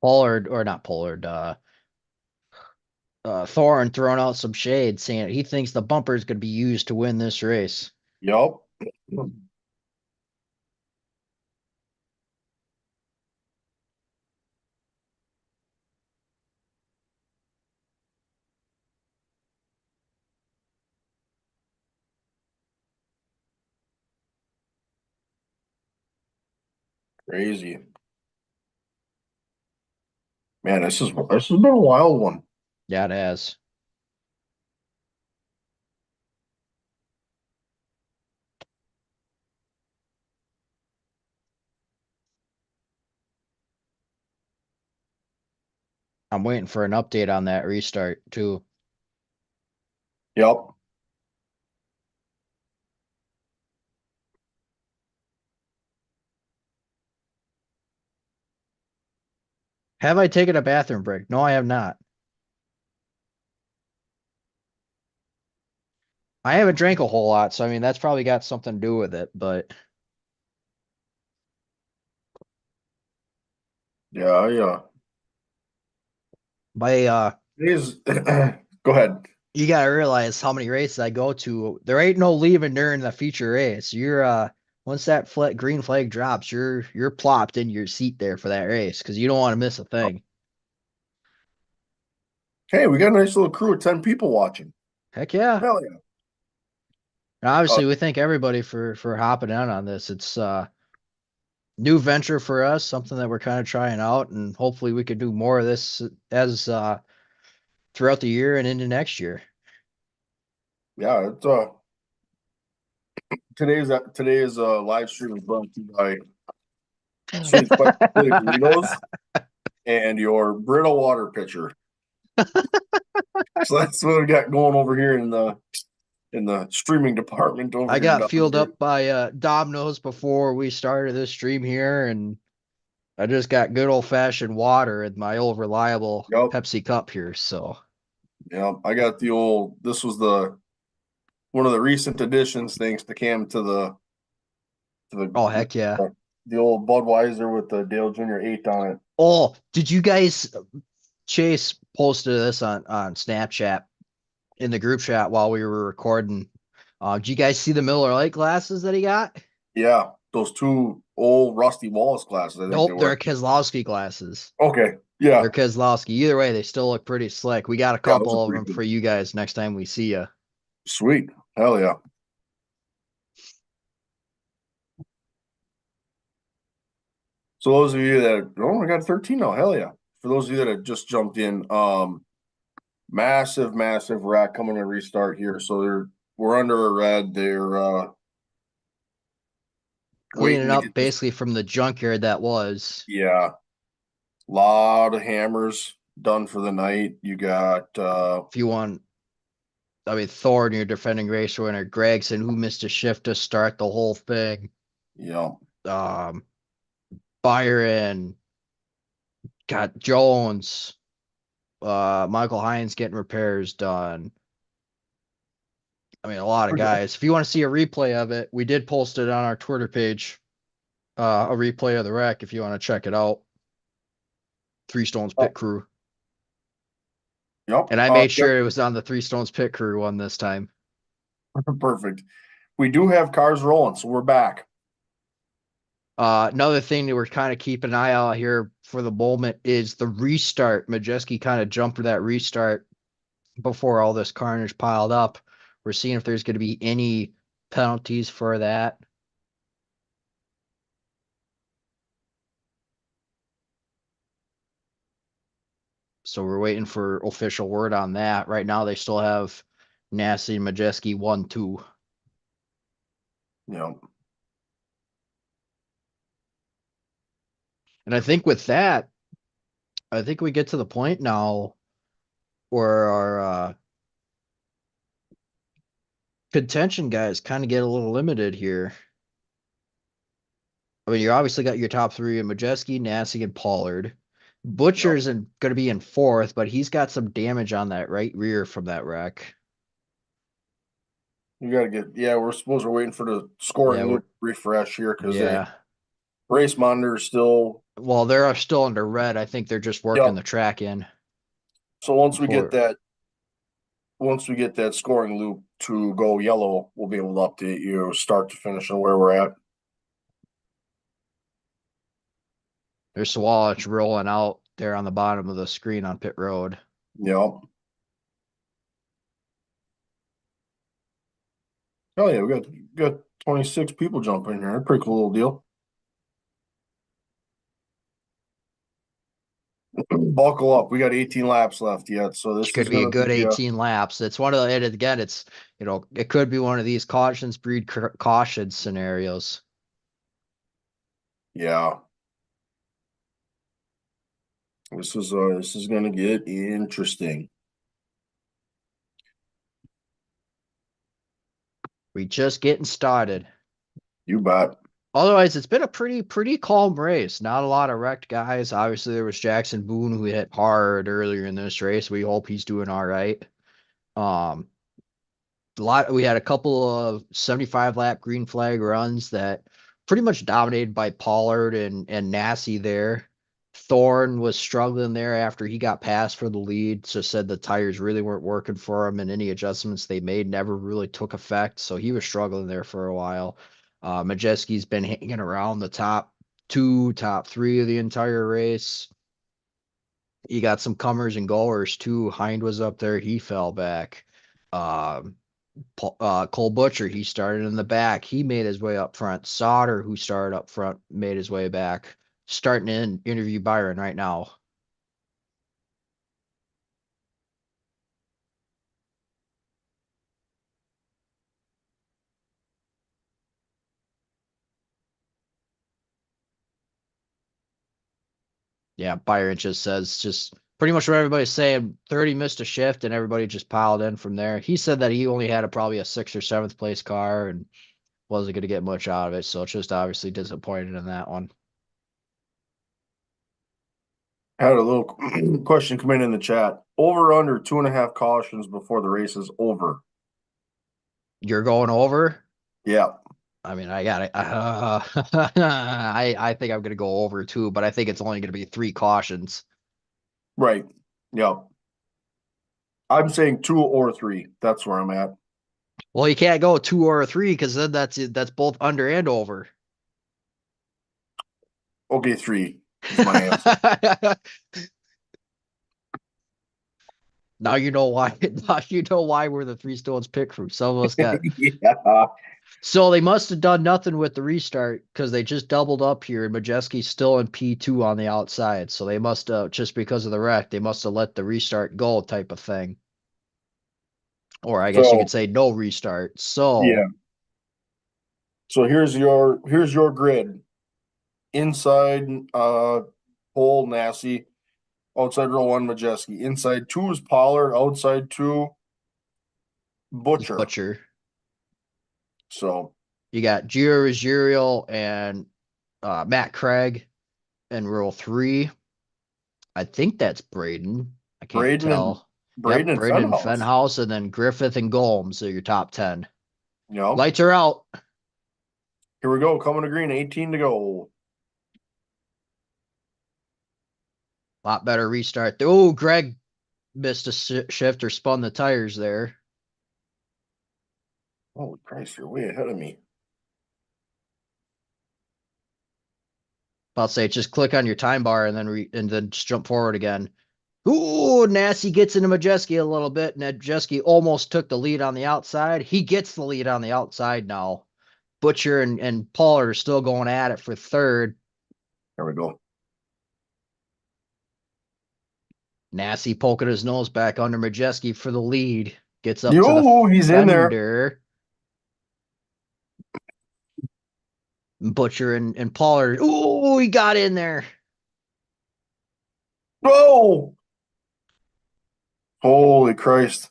[SPEAKER 2] Pollard, or not Pollard, Thorne throwing out some shade saying he thinks the bumper is going to be used to win this race.
[SPEAKER 1] Yep. Crazy. Man, this has been a wild one.
[SPEAKER 2] Yeah, it has. I'm waiting for an update on that restart too.
[SPEAKER 1] Yep.
[SPEAKER 2] Have I taken a bathroom break? No, I have not. I haven't drank a whole lot, so I mean that's probably got something to do with it. But
[SPEAKER 1] Yeah, yeah.
[SPEAKER 2] by
[SPEAKER 1] It is go ahead.
[SPEAKER 2] you gotta realize how many races I go to. There ain't no leaving during the feature race. You're once that green flag drops, you're plopped in your seat there for that race because you don't want to miss a thing.
[SPEAKER 1] Hey, we got a nice little crew of 10 people watching.
[SPEAKER 2] Heck yeah.
[SPEAKER 1] Hell yeah.
[SPEAKER 2] And obviously, we thank everybody for hopping out on this. It's new venture for us, something that we're kind of trying out, and hopefully we could do more of this as throughout the year and into next year.
[SPEAKER 1] Yeah, it's today's live stream is brought to you by Sweet Spicy Chili Burritos and your Brita water pitcher. So that's what we got going over here in the streaming department over
[SPEAKER 2] I
[SPEAKER 1] here
[SPEAKER 2] got
[SPEAKER 1] down
[SPEAKER 2] fueled
[SPEAKER 1] there.
[SPEAKER 2] up by Domino's before we started this stream here, and I just got good old fashioned water in my old reliable
[SPEAKER 1] Yep.
[SPEAKER 2] Pepsi cup here. So,
[SPEAKER 1] Yep. I got the old this was the one of the recent additions thanks to Cam to
[SPEAKER 2] oh heck yeah!
[SPEAKER 1] the old Budweiser with the Dale Jr. 8 on it.
[SPEAKER 2] Oh, did you guys? Chase posted this on Snapchat in the group chat while we were recording. Did you guys see the Miller Lite glasses that he got?
[SPEAKER 1] Yeah, those two old Rusty Wallace glasses, I think they
[SPEAKER 2] Nope, they're
[SPEAKER 1] were.
[SPEAKER 2] Kozlowski glasses.
[SPEAKER 1] Okay. Yeah,
[SPEAKER 2] or Keselowski. Either way, they still look pretty slick. We got a
[SPEAKER 1] yeah, those are
[SPEAKER 2] couple of
[SPEAKER 1] pretty
[SPEAKER 2] them
[SPEAKER 1] cool.
[SPEAKER 2] for you guys next time we see you.
[SPEAKER 1] Sweet. Hell yeah. So those of you that oh, I got 13 now. Hell yeah. For those of you that have just jumped in, massive, massive rack coming to restart here. So we're under a red. They're
[SPEAKER 2] Cleaning
[SPEAKER 1] waiting to
[SPEAKER 2] up
[SPEAKER 1] get this.
[SPEAKER 2] basically from the junkyard that was.
[SPEAKER 1] Yeah, lot of hammers done for the night. You got
[SPEAKER 2] If you want, I mean, Thorne, your defending race winner, Gregson, who missed a shift to start the whole thing.
[SPEAKER 1] you know,
[SPEAKER 2] Um, Byron, got Jones, Michael Hines getting repairs done. I mean, a lot of guys. If you want to see a replay of it, we did post it on our Twitter page. A replay of the wreck if you want to check it out. Three Stones
[SPEAKER 1] oh,
[SPEAKER 2] Pit Crew.
[SPEAKER 1] yep.
[SPEAKER 2] And I made
[SPEAKER 1] Yep.
[SPEAKER 2] sure it was on the Three Stones Pit Crew one this time.
[SPEAKER 1] Perfect. We do have cars rolling, so we're back.
[SPEAKER 2] Another thing that we're kind of keeping an eye out here for the moment is the restart. Majeski kind of jumped for that restart before all this carnage piled up. We're seeing if there's going to be any penalties for that. So we're waiting for official word on that. Right now, they still have Nasty and Majeski 1-2.
[SPEAKER 1] You know,
[SPEAKER 2] And I think with that, I think we get to the point now where our contention guys kind of get a little limited here. I mean, you obviously got your top three in Majeski, Nasty, and Pollard.
[SPEAKER 1] you know,
[SPEAKER 2] Butcher's going to be in fourth, but he's got some damage on that right rear from that wreck.
[SPEAKER 1] you got to get. Yeah, we're waiting for the
[SPEAKER 2] Yeah,
[SPEAKER 1] scoring loop refresh here because they
[SPEAKER 2] yeah.
[SPEAKER 1] race monitor is still.
[SPEAKER 2] Well, they're still under red. I think they're just working
[SPEAKER 1] Yep.
[SPEAKER 2] the track in
[SPEAKER 1] So
[SPEAKER 2] before.
[SPEAKER 1] once we get that scoring loop to go yellow, we'll be able to update you start to finish and where we're at.
[SPEAKER 2] There's Swallow rolling out there on the bottom of the screen on pit road.
[SPEAKER 1] Yep. Oh yeah, we got 26 people jumping in here. Pretty cool little deal. Buckle up. We got 18 laps left yet, so
[SPEAKER 2] Which
[SPEAKER 1] this is
[SPEAKER 2] could be a
[SPEAKER 1] gonna
[SPEAKER 2] good
[SPEAKER 1] be
[SPEAKER 2] 18 laps. It's one of the, and again, it's, it could be one of these cautions breed caution scenarios.
[SPEAKER 1] yeah. This is gonna get interesting.
[SPEAKER 2] We just getting started.
[SPEAKER 1] You bet.
[SPEAKER 2] Otherwise, it's been a pretty calm race. Not a lot of wrecked guys. Obviously, there was Jackson Boone who hit hard earlier in this race. We hope he's doing all right. Um, we had a couple of 75 lap green flag runs that pretty much dominated by Pollard and Massey there. Thorne was struggling there after he got passed for the lead, so said the tires really weren't working for him, and any adjustments they made never really took effect. So he was struggling there for a while. Majeski's been hanging around the top two, top three of the entire race. You got some comers and goers too. Hind was up there, he fell back. Um, Cole Butcher, he started in the back. He made his way up front. Sauter, who started up front, made his way back. Starting in interview Byron right now. Yeah, Byron just says just pretty much what everybody's saying. 30 missed a shift and everybody just piled in from there. He said that he only had probably a sixth or seventh place car and wasn't going to get much out of it. So it's just obviously disappointed in that one.
[SPEAKER 1] Had a little question come in the chat. Over under 2.5 cautions before the race is over.
[SPEAKER 2] You're going over?
[SPEAKER 1] Yeah,
[SPEAKER 2] I mean, I got it. I think I'm gonna go over too, but I think it's only gonna be three cautions.
[SPEAKER 1] right. Yeah. I'm saying 2 or 3. That's where I'm at.
[SPEAKER 2] Well, you can't go two or three because then that's both under and over.
[SPEAKER 1] Okay, 3 is my answer.
[SPEAKER 2] Now you know why. Now you know why we're the Three Stones pick from. Some of us got.
[SPEAKER 1] Yeah.
[SPEAKER 2] So they must have done nothing with the restart because they just doubled up here, and Majeski's still in P2 on the outside. So they must have, just because of the wreck, they must have let the restart go type of thing. Or I guess you could
[SPEAKER 1] So
[SPEAKER 2] say no restart. So
[SPEAKER 1] yeah. So here's your grid. Inside hole Nasty, outside row one Majeski. Inside two is Pollard, outside two
[SPEAKER 2] it's
[SPEAKER 1] Butcher.
[SPEAKER 2] Butcher.
[SPEAKER 1] So
[SPEAKER 2] You got Gio Ruggiero and Matt Craig in row three. I think that's Braden. I can't
[SPEAKER 1] Braden and
[SPEAKER 2] tell. Yep, Braden and
[SPEAKER 1] Fenhouse.
[SPEAKER 2] Fenhouse, and then Griffith and Gomes are your top 10.
[SPEAKER 1] Yep.
[SPEAKER 2] Lights are out.
[SPEAKER 1] Here we go. Coming to green, 18 to go.
[SPEAKER 2] Lot better restart. Oh, Greg missed a shift or spun the tires there.
[SPEAKER 1] Holy Christ, you're way ahead of me.
[SPEAKER 2] I'll say just click on your time bar and then just jump forward again. Ooh, Nasty gets into Majeski a little bit. And Majeski almost took the lead on the outside. He gets the lead on the outside now. Butcher and Paul are still going at it for third.
[SPEAKER 1] There we go.
[SPEAKER 2] Nasty poking his nose back under Majeski for the lead. Gets up to the
[SPEAKER 1] Yo, he's in there.
[SPEAKER 2] fender. Butcher and Paul are. Ooh, he got in there.
[SPEAKER 1] Oh, holy Christ.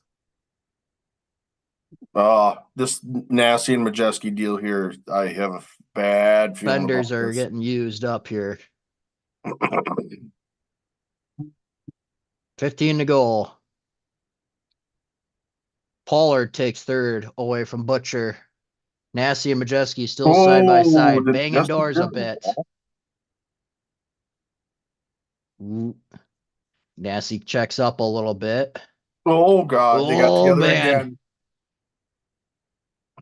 [SPEAKER 1] This Nasty and Majeski deal here, I have a bad feeling
[SPEAKER 2] Fenders
[SPEAKER 1] about
[SPEAKER 2] are
[SPEAKER 1] this.
[SPEAKER 2] getting used up here. 15 to go. Pollard takes third away from Butcher. Nasty and Majeski still side by
[SPEAKER 1] Oh,
[SPEAKER 2] side,
[SPEAKER 1] did
[SPEAKER 2] banging
[SPEAKER 1] Majeski
[SPEAKER 2] doors a
[SPEAKER 1] get the
[SPEAKER 2] bit.
[SPEAKER 1] ball?
[SPEAKER 2] Ooh, Nasty checks up a little bit.
[SPEAKER 1] Oh God, they got
[SPEAKER 2] Oh
[SPEAKER 1] together
[SPEAKER 2] man,
[SPEAKER 1] again.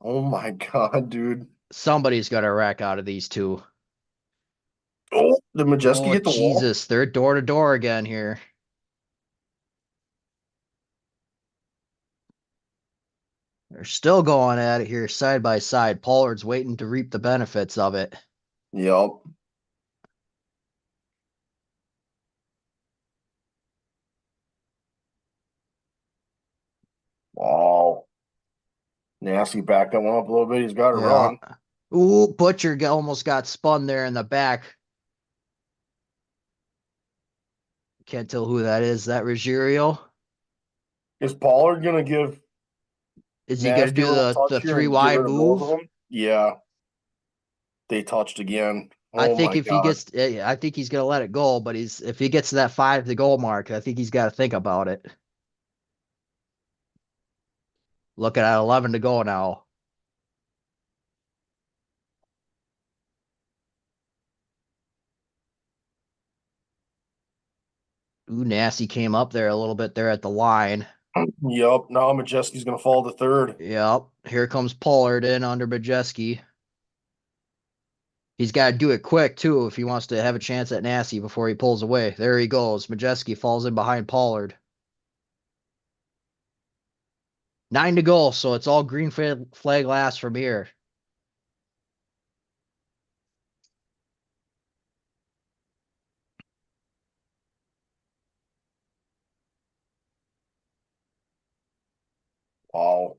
[SPEAKER 1] Oh my God, dude.
[SPEAKER 2] somebody's got a wreck out of these two.
[SPEAKER 1] Oh, did Majeski
[SPEAKER 2] Oh
[SPEAKER 1] hit the wall?
[SPEAKER 2] Jesus, they're door to door again here. They're still going at it here side by side. Pollard's waiting to reap the benefits of it.
[SPEAKER 1] Yep. Wow. Nasty backed that one up a little bit. He's got to
[SPEAKER 2] Yeah.
[SPEAKER 1] run.
[SPEAKER 2] Ooh, Butcher almost got spun there in the back. Can't tell who that is. That Ruggiero?
[SPEAKER 1] Is Pollard gonna give
[SPEAKER 2] Is he gonna
[SPEAKER 1] Nasty a
[SPEAKER 2] do
[SPEAKER 1] little
[SPEAKER 2] the
[SPEAKER 1] touch here
[SPEAKER 2] three
[SPEAKER 1] and get
[SPEAKER 2] wide
[SPEAKER 1] rid of both of
[SPEAKER 2] move?
[SPEAKER 1] them? Yeah, they touched again.
[SPEAKER 2] I
[SPEAKER 1] Oh
[SPEAKER 2] think
[SPEAKER 1] my
[SPEAKER 2] if he
[SPEAKER 1] God.
[SPEAKER 2] gets, I think he's gonna let it go. But if he gets to that 5 to goal mark, I think he's got to think about it. Looking at 11 to go now. Ooh, Nasty came up there a little bit there at the line.
[SPEAKER 1] Yep. Now Majeski's gonna fall to third.
[SPEAKER 2] Yep. Here comes Pollard in under Majeski. He's got to do it quick too if he wants to have a chance at Nasty before he pulls away. There he goes. Majeski falls in behind Pollard. 9 to go, so it's all green flag last from here.
[SPEAKER 1] Wow.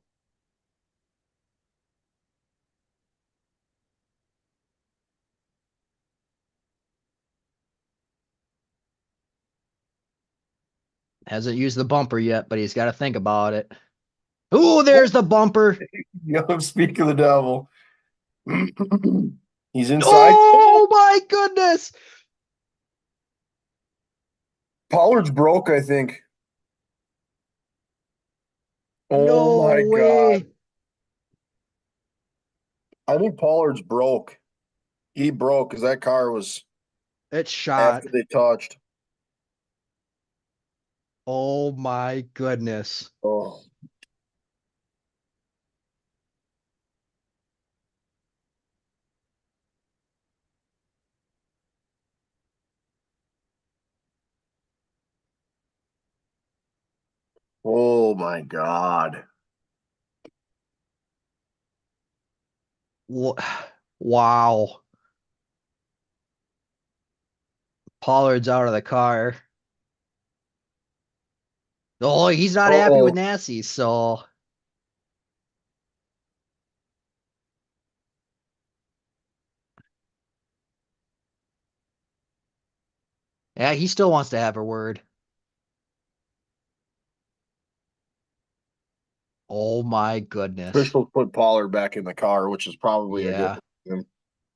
[SPEAKER 2] Hasn't used the bumper yet, but he's got to think about it. Ooh,
[SPEAKER 1] Oh,
[SPEAKER 2] there's the bumper.
[SPEAKER 1] yep. Speak of the devil. He's inside. Oh,
[SPEAKER 2] Oh my goodness.
[SPEAKER 1] Pollard's broke, I think. Oh my
[SPEAKER 2] No
[SPEAKER 1] God.
[SPEAKER 2] way.
[SPEAKER 1] I think Pollard's broke. He broke because that car was
[SPEAKER 2] It's shot.
[SPEAKER 1] after they touched.
[SPEAKER 2] Oh my goodness.
[SPEAKER 1] Oh, Oh my God.
[SPEAKER 2] Wow. Pollard's out of the car. Oh, he's not happy with
[SPEAKER 1] Oh,
[SPEAKER 2] Nassie, so yeah, he still wants to have her word. Oh my goodness.
[SPEAKER 1] officials put Pollard back in the car, which is probably a good
[SPEAKER 2] Yeah,
[SPEAKER 1] thing.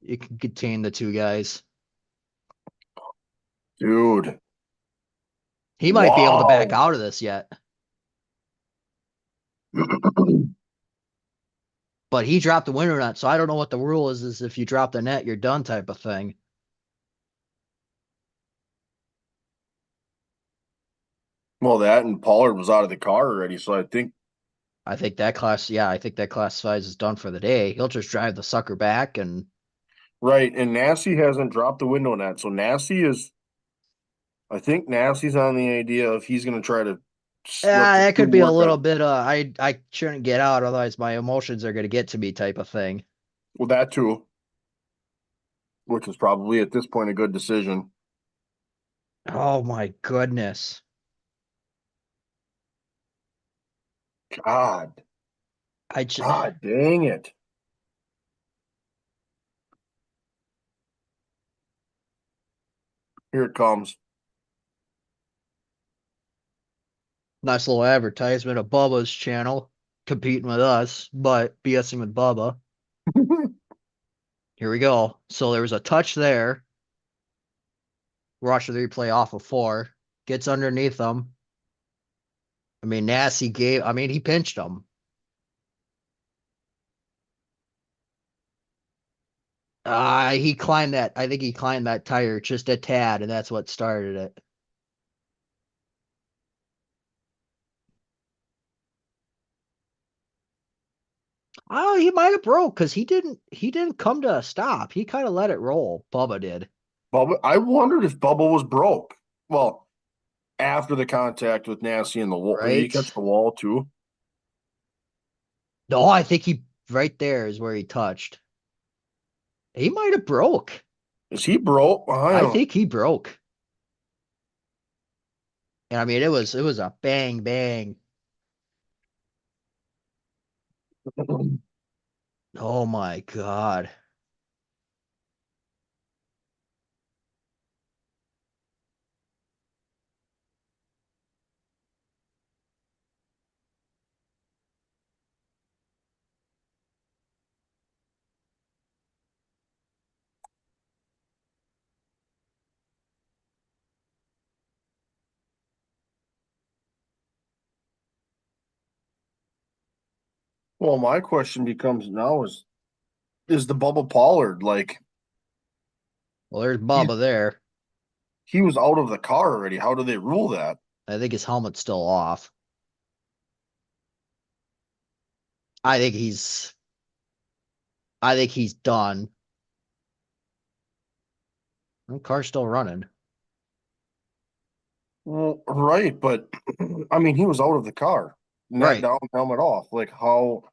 [SPEAKER 2] you can contain the two guys.
[SPEAKER 1] Dude.
[SPEAKER 2] He might be able to back
[SPEAKER 1] Wow.
[SPEAKER 2] out of this yet, but he dropped the winner nut, so I don't know what the rule is if you drop the net, you're done type of thing.
[SPEAKER 1] Well, that and Pollard was out of the car already, so I think
[SPEAKER 2] I think that classifies as done for the day. He'll just drive the sucker back and
[SPEAKER 1] right. And Nasty hasn't dropped the window net, so Nasty is. I think Nasty's on the idea of he's going to try to let
[SPEAKER 2] yeah,
[SPEAKER 1] the
[SPEAKER 2] that
[SPEAKER 1] two
[SPEAKER 2] could be a
[SPEAKER 1] work
[SPEAKER 2] little
[SPEAKER 1] out.
[SPEAKER 2] bit I shouldn't get out, otherwise my emotions are gonna get to me type of thing.
[SPEAKER 1] Well, that too, which is probably at this point a good decision.
[SPEAKER 2] Oh my goodness.
[SPEAKER 1] God,
[SPEAKER 2] I just
[SPEAKER 1] God dang it! Here it comes.
[SPEAKER 2] nice little advertisement of Bubba's channel competing with us, but BSing with Bubba. Here we go. So there was a touch there. Watch the replay off of four. Gets underneath them. I mean, he pinched him. He climbed that. I think he climbed that tire just a tad, and that's what started it. Oh, he might have broke because he didn't come to a stop. He kind of let it roll. Bubba did.
[SPEAKER 1] Bubba, I wondered if Bubba was broke. Well, after the contact with Nasty and the wall, did he
[SPEAKER 2] Right?
[SPEAKER 1] catch the wall too?
[SPEAKER 2] No, I think he right there is where he touched. He might have broke.
[SPEAKER 1] Is he broke?
[SPEAKER 2] I think he broke. And I mean it was a bang bang. Oh my God.
[SPEAKER 1] Well, my question becomes now is the Bubba Pollard like
[SPEAKER 2] Well, there's
[SPEAKER 1] he
[SPEAKER 2] Bubba there.
[SPEAKER 1] he was out of the car already? How do they rule that?
[SPEAKER 2] I think his helmet's still off. I think he's I think he's done. The car's still running.
[SPEAKER 1] Well, right, but I mean he was out of the car, net
[SPEAKER 2] Right.
[SPEAKER 1] down, helmet off. Like how?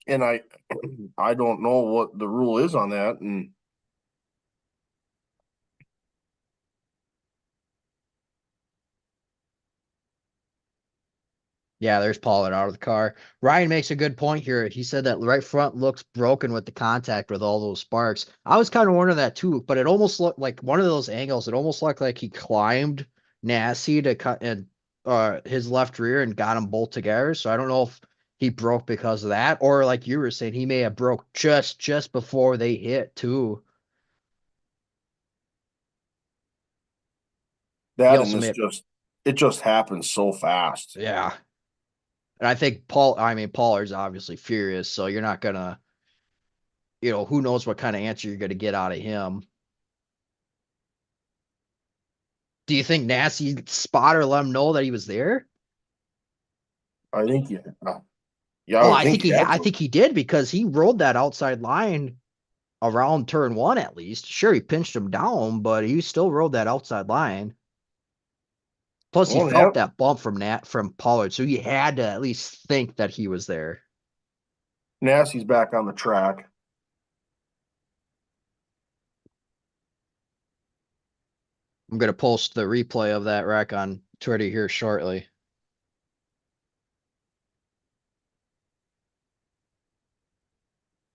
[SPEAKER 1] And I don't know what the rule is on that. And
[SPEAKER 2] Yeah, there's Pollard out of the car. Ryan makes a good point here. He said that right front looks broken with the contact with all those sparks. I was kind of wondering that too, but it almost looked like one of those angles. It almost looked like he climbed Nassie to cut and his left rear and got them both together. So I don't know if he broke because of that, or like you were saying, he may have broke just before they hit too. He
[SPEAKER 1] that and
[SPEAKER 2] also
[SPEAKER 1] this
[SPEAKER 2] may have,
[SPEAKER 1] just it just happens so fast.
[SPEAKER 2] yeah. And I think Pollard's obviously furious, so you're not gonna, who knows what kind of answer you're gonna get out of him. Do you think Nasty Spotter let him know that he was there?
[SPEAKER 1] I think yeah, I
[SPEAKER 2] Oh,
[SPEAKER 1] would think you have
[SPEAKER 2] I
[SPEAKER 1] to.
[SPEAKER 2] think he did because he rode that outside line around turn one at least. Sure, he pinched him down, but he still rode that outside line. Plus, he
[SPEAKER 1] Well,
[SPEAKER 2] felt
[SPEAKER 1] yeah,
[SPEAKER 2] that bump from Pollard, so he had to at least think that he was there.
[SPEAKER 1] Nasty's back on the track.
[SPEAKER 2] I'm gonna post the replay of that wreck on Twitter here shortly.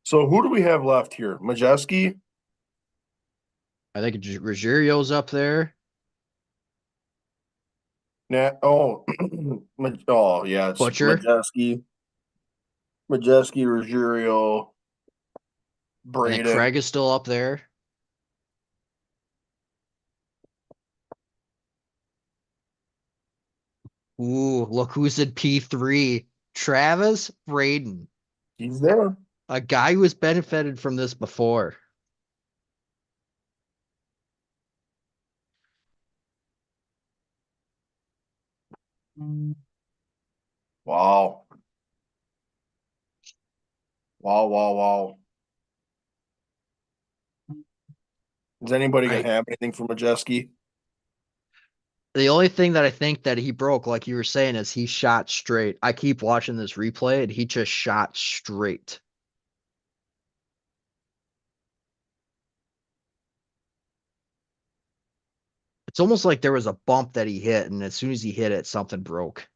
[SPEAKER 1] So who do we have left here? Majeski,
[SPEAKER 2] I think Ruggerio's up there.
[SPEAKER 1] Oh, oh yeah, it's
[SPEAKER 2] Butcher.
[SPEAKER 1] Majeski, Ruggiero,
[SPEAKER 2] I think
[SPEAKER 1] Braden.
[SPEAKER 2] Craig is still up there. Ooh, look who's in P3. Travis Braden,
[SPEAKER 1] He's there.
[SPEAKER 2] a guy who has benefited from this before.
[SPEAKER 1] Wow, wow, wow, wow. Is anybody gonna
[SPEAKER 2] I
[SPEAKER 1] have anything for Majeski?
[SPEAKER 2] The only thing that I think that he broke, like you were saying, is he shot straight. I keep watching this replay and he just shot straight. It's almost like there was a bump that he hit, and as soon as he hit it, something broke.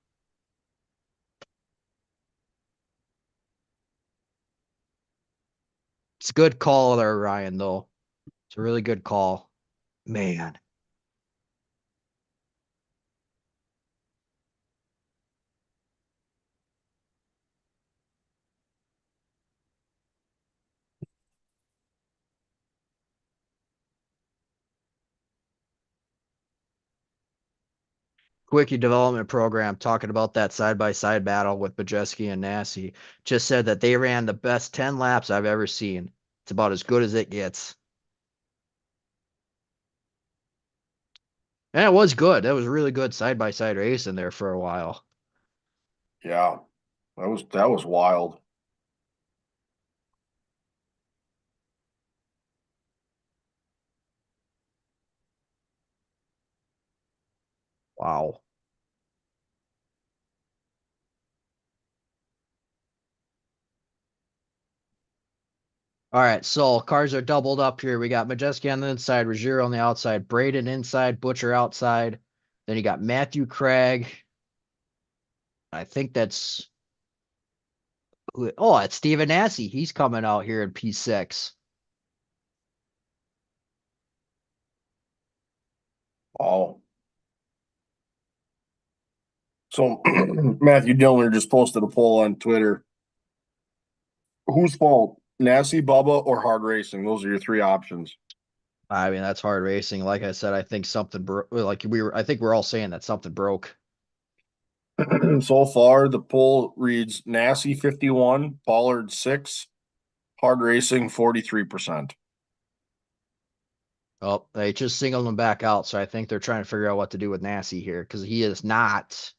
[SPEAKER 2] It's a good call there, Ryan, though. It's a really good call. Man. Quickie development program talking about that side by side battle with Bajeski and Nassie just said that they ran the best 10 laps I've ever seen. It's about as good as it gets. And it was good. That was really good side by side racing there for a while.
[SPEAKER 1] Yeah, that was wild.
[SPEAKER 2] Wow. All right, so cars are doubled up here. We got Majeski on the inside, Ruggiero on the outside, Braden inside, Butcher outside. Then you got Matthew Craig. I think that's it's Steven Nassie. He's coming out here in P6.
[SPEAKER 1] Wow. So Matthew Dillner just posted a poll on Twitter. Whose fault? Nasty, Bubba, or hard racing? Those are your three options.
[SPEAKER 2] I mean, that's hard racing. Like I said, I think something broke. I think we're all saying that something broke.
[SPEAKER 1] So far, the poll reads Nasty 51, Pollard 6, hard racing 43%.
[SPEAKER 2] Oh, they just singled him back out. So I think they're trying to figure out what to do with Nassie here because he is not.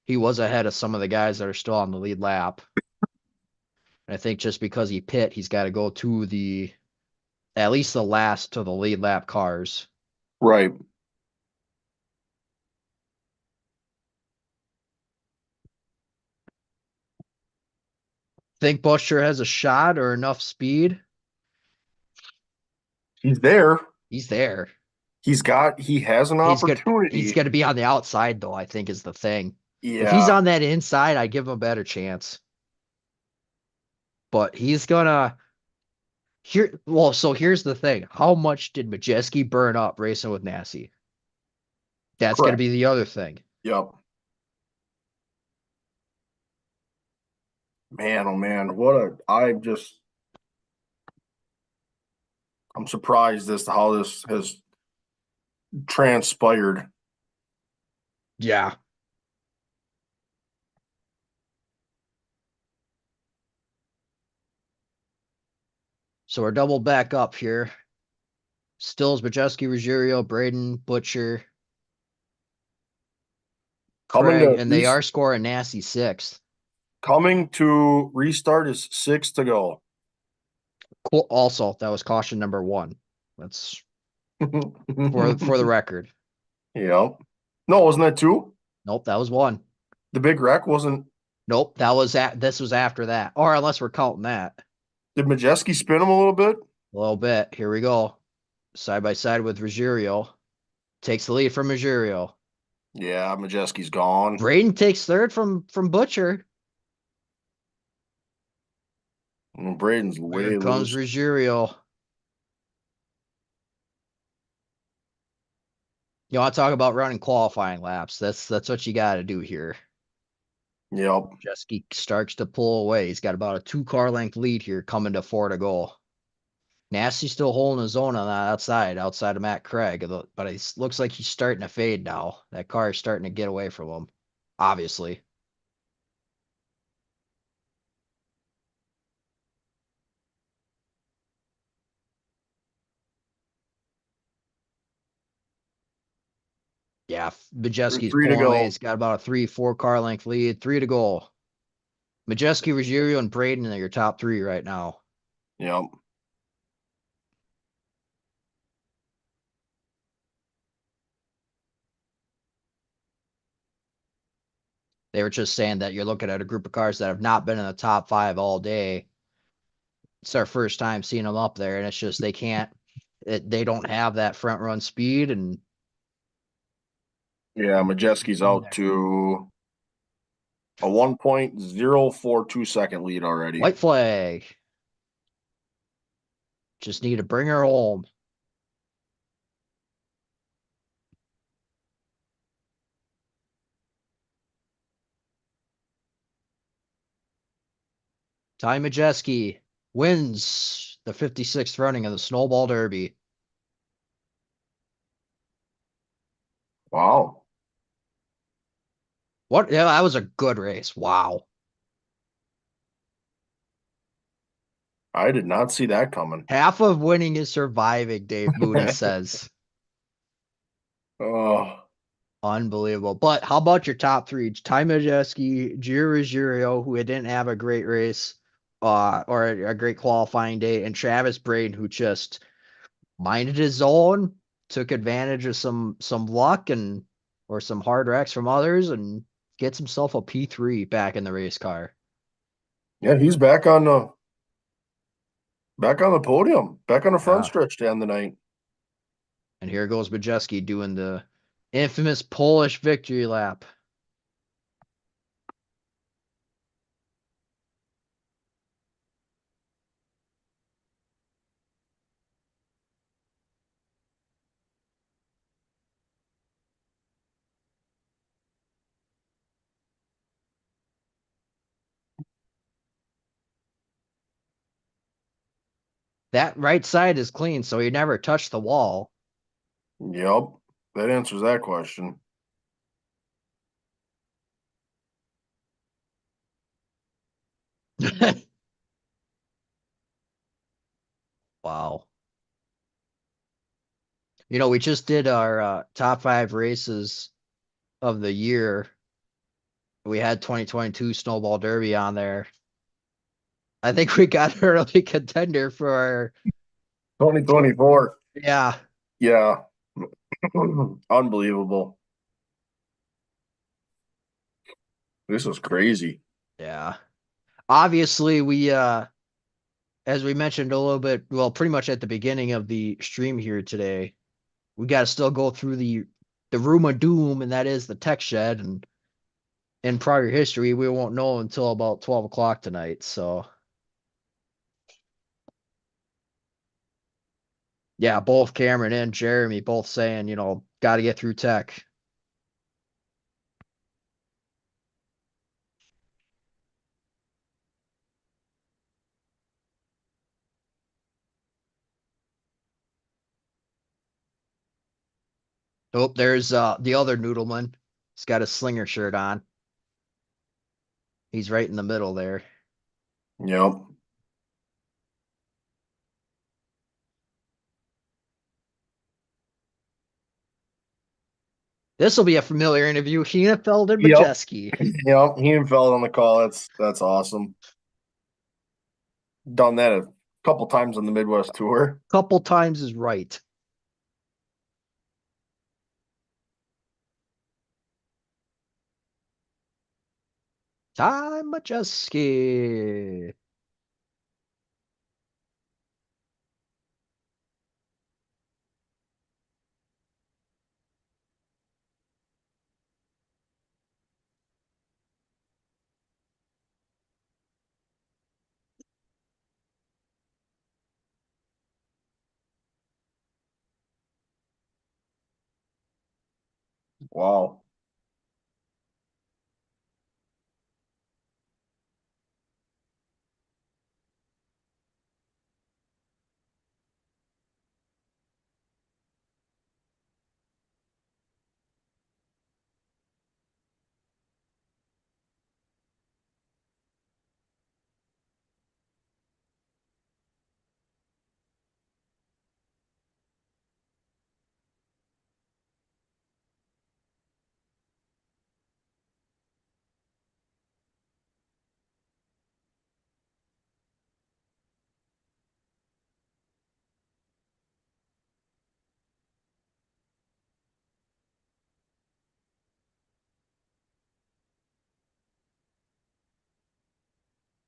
[SPEAKER 2] He was ahead of some of the guys that are still on the lead lap. And I think just because he pit, he's got to go to at least the last to the lead lap cars.
[SPEAKER 1] Right.
[SPEAKER 2] Think Buster has a shot or enough speed?
[SPEAKER 1] He's there.
[SPEAKER 2] He's there.
[SPEAKER 1] He has an
[SPEAKER 2] He's
[SPEAKER 1] opportunity.
[SPEAKER 2] gonna be on the outside though, I think is the thing. If he's
[SPEAKER 1] Yeah,
[SPEAKER 2] on that inside, I give him a better chance. But he's gonna so here's the thing. How much did Majeski burn up racing with Nassie? That's gonna
[SPEAKER 1] correct.
[SPEAKER 2] be the other thing.
[SPEAKER 1] Yep. Man, oh man, what a I'm surprised as to how this has transpired.
[SPEAKER 2] Yeah. So we're double back up here. Stills, Majeski, Ruggiero, Braden, Butcher,
[SPEAKER 1] Coming
[SPEAKER 2] Craig,
[SPEAKER 1] to
[SPEAKER 2] and they
[SPEAKER 1] re-
[SPEAKER 2] are scoring Nassie sixth.
[SPEAKER 1] Coming to restart is 6 to go.
[SPEAKER 2] Cool. Also, that was caution number one. That's for the record.
[SPEAKER 1] Yep. No, wasn't that two?
[SPEAKER 2] Nope, that was one.
[SPEAKER 1] The big wreck wasn't.
[SPEAKER 2] Nope, that was this was after that. Or unless we're counting that.
[SPEAKER 1] Did Majeski spin him a little bit?
[SPEAKER 2] A little bit. Here we go. Side by side with Ruggiero. Takes the lead from Ruggiero.
[SPEAKER 1] Yeah, Majeski's gone.
[SPEAKER 2] Braden takes third from Butcher.
[SPEAKER 1] Braden's
[SPEAKER 2] Here
[SPEAKER 1] way
[SPEAKER 2] comes
[SPEAKER 1] loose.
[SPEAKER 2] Ruggiero. You want to talk about running qualifying laps? That's what you got to do here.
[SPEAKER 1] Yep.
[SPEAKER 2] Jeski starts to pull away. He's got about a 2 car length lead here coming to 4 to go. Nasty still holding his own on the outside of Matt Craig, but it looks like he's starting to fade now. That car is starting to get away from him, obviously. Yeah, Majeski's
[SPEAKER 1] Three to
[SPEAKER 2] pulling away.
[SPEAKER 1] go.
[SPEAKER 2] He's got about a 3, 4 car length lead. 3 to go. Majeski, Ruggiero, and Braden are your top 3 right now.
[SPEAKER 1] Yep.
[SPEAKER 2] They were just saying that you're looking at a group of cars that have not been in the top 5 all day. It's our first time seeing them up there, and it's just they can't. They don't have that front run speed, and
[SPEAKER 1] Yeah, Majeski's out to a 1.042 second lead already.
[SPEAKER 2] white flag. Just need to bring her home. Ty Majeski wins the 56th running of the Snowball Derby.
[SPEAKER 1] Wow.
[SPEAKER 2] What? Yeah, that was a good race. Wow.
[SPEAKER 1] I did not see that coming.
[SPEAKER 2] Half of winning is surviving, Dave Mooney says.
[SPEAKER 1] Oh,
[SPEAKER 2] Unbelievable. But how about your top 3? Ty Majeski, Gio Ruggiero, who didn't have a great race or a great qualifying day, and Travis Braden, who just minded his own, took advantage of some luck and or some hard wrecks from others, and gets himself a P3 back in the race car.
[SPEAKER 1] yeah, he's back on the podium, back on the front
[SPEAKER 2] Yeah.
[SPEAKER 1] stretch to end the night.
[SPEAKER 2] And here goes Majeski doing the infamous Polish victory lap. That right side is clean, so he never touched the wall.
[SPEAKER 1] Yep, that answers that question.
[SPEAKER 2] Wow. You know, we just did our top 5 races of the year. We had 2022 Snowball Derby on there. I think we got an early contender for our
[SPEAKER 1] 2024.
[SPEAKER 2] yeah.
[SPEAKER 1] Yeah, unbelievable. This is crazy.
[SPEAKER 2] Yeah. Obviously, we as we mentioned a little bit, well, pretty much at the beginning of the stream here today, we got to still go through the room of doom, and that is the tech shed. And in prior history, we won't know until about 12 o'clock tonight. So yeah, both Cameron and Jeremy both saying, got to get through tech. Oh, there's the other Noodleman. He's got a slinger shirt on. He's right in the middle there.
[SPEAKER 1] Yep.
[SPEAKER 2] This will be a familiar interview. Heenefeld and
[SPEAKER 1] Yep.
[SPEAKER 2] Majeski.
[SPEAKER 1] Yep. He and fell on the call. That's awesome. Done that a couple times on the Midwest tour.
[SPEAKER 2] Couple times is right. Ty Majeski.
[SPEAKER 1] Wow.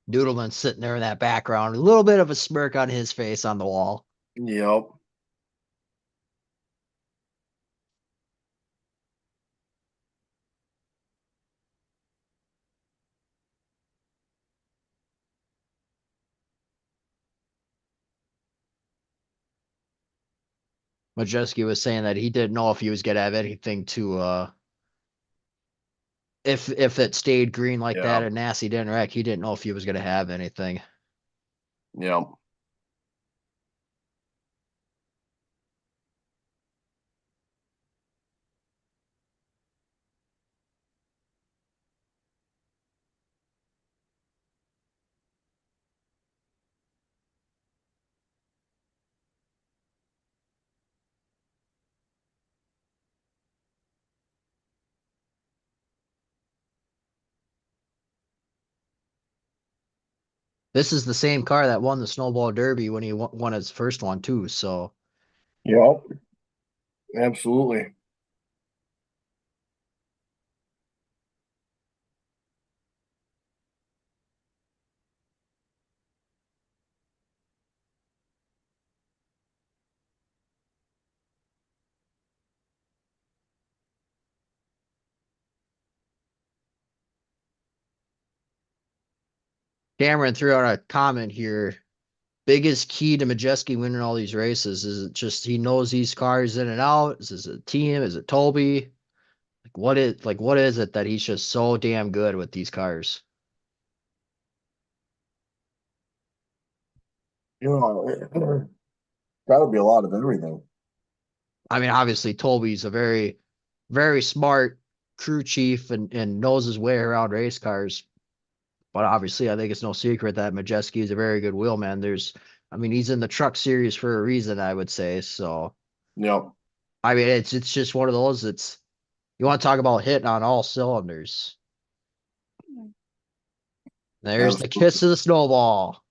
[SPEAKER 2] Doodleman sitting there in that background, a little bit of a smirk on his face on the wall.
[SPEAKER 1] Yep.
[SPEAKER 2] Majeski was saying that he didn't know if he was gonna have anything to if it stayed green like that
[SPEAKER 1] Yeah.
[SPEAKER 2] and Nasty didn't wreck, he didn't know if he was gonna have anything.
[SPEAKER 1] Yep.
[SPEAKER 2] This is the same car that won the Snowball Derby when he won his first one too. So
[SPEAKER 1] Yep. Absolutely.
[SPEAKER 2] Cameron threw out a comment here. Biggest key to Majeski winning all these races is it just he knows these cars in and out? Is it a team? Is it Toby? What is it that he's just so damn good with these cars?
[SPEAKER 1] You know, gotta be a lot of everything.
[SPEAKER 2] I mean, obviously Toby's a very, very smart crew chief and knows his way around race cars. But obviously, I think it's no secret that Majeski is a very good wheelman. I mean, he's in the truck series for a reason, I would say. So,
[SPEAKER 1] Yep.
[SPEAKER 2] I mean, it's just one of those. It's you want to talk about hitting on all cylinders. There's the kiss
[SPEAKER 1] Absolutely.
[SPEAKER 2] of the snowball.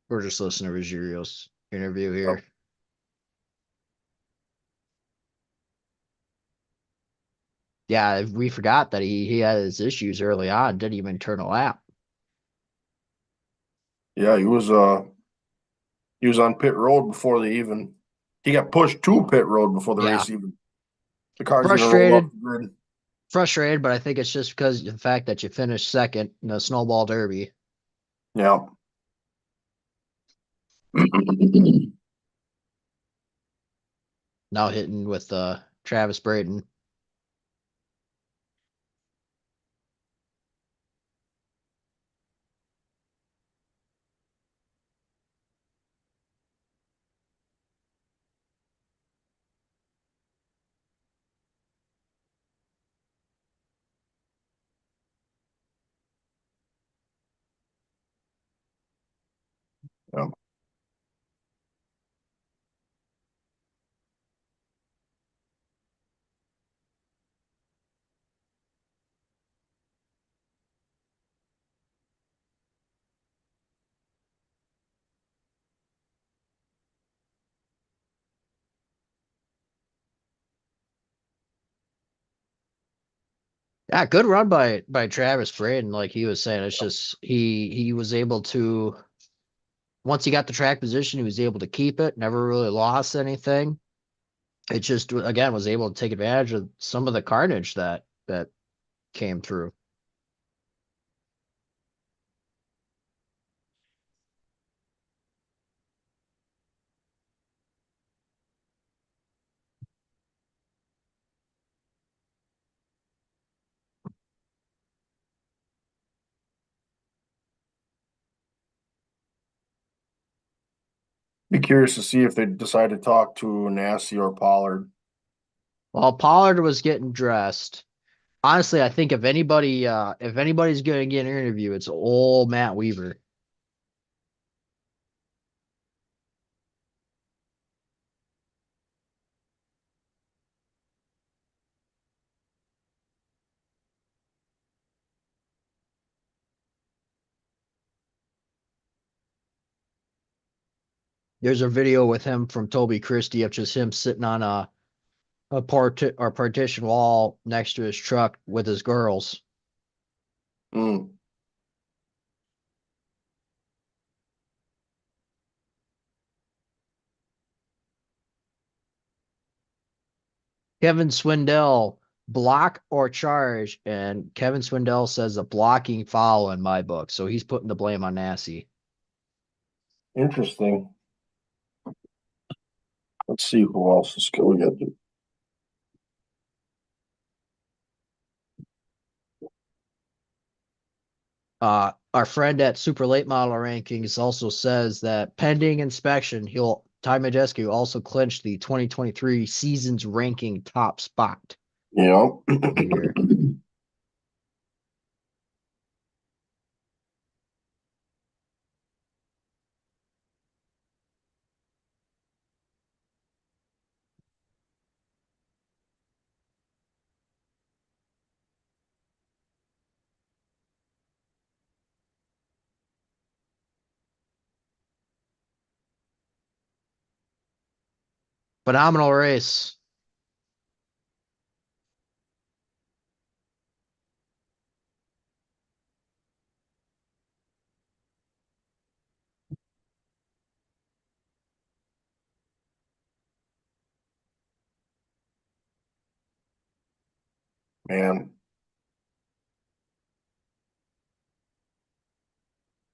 [SPEAKER 2] We're just listening to Ruggieri's interview
[SPEAKER 1] Yep.
[SPEAKER 2] here. Yeah, we forgot that he had his issues early on. Didn't even turn a lap.
[SPEAKER 1] Yeah, he was on pit road before they even he got pushed to pit road before the
[SPEAKER 2] Yeah,
[SPEAKER 1] race even the cars even rolled off
[SPEAKER 2] frustrated,
[SPEAKER 1] the grid.
[SPEAKER 2] frustrated, but I think it's just because of the fact that you finished second in the snowball derby.
[SPEAKER 1] Yeah.
[SPEAKER 2] Now hitting with Travis Brayton.
[SPEAKER 1] Yeah.
[SPEAKER 2] Yeah, good run by Travis Braden. Like he was saying, it's just he was able to once he got the track position, he was able to keep it. Never really lost anything. It just again was able to take advantage of some of the carnage that came through.
[SPEAKER 1] Be curious to see if they decide to talk to Nasty or Pollard.
[SPEAKER 2] While Pollard was getting dressed, honestly, I think if anybody's gonna get an interview, it's old Matt Weaver. There's a video with him from Toby Christie of just him sitting on a partition wall next to his truck with his girls.
[SPEAKER 1] Mm,
[SPEAKER 2] Kevin Swindell, block or charge, and Kevin Swindell says a blocking foul in my book, so he's putting the blame on Nassie.
[SPEAKER 1] interesting. Let's see who else is we got.
[SPEAKER 2] Our friend at Super Late Model Rankings also says that pending inspection, Ty Majeski also clinched the 2023 season's ranking top spot
[SPEAKER 1] Yeah.
[SPEAKER 2] of the year. Phenomenal race.
[SPEAKER 1] Man.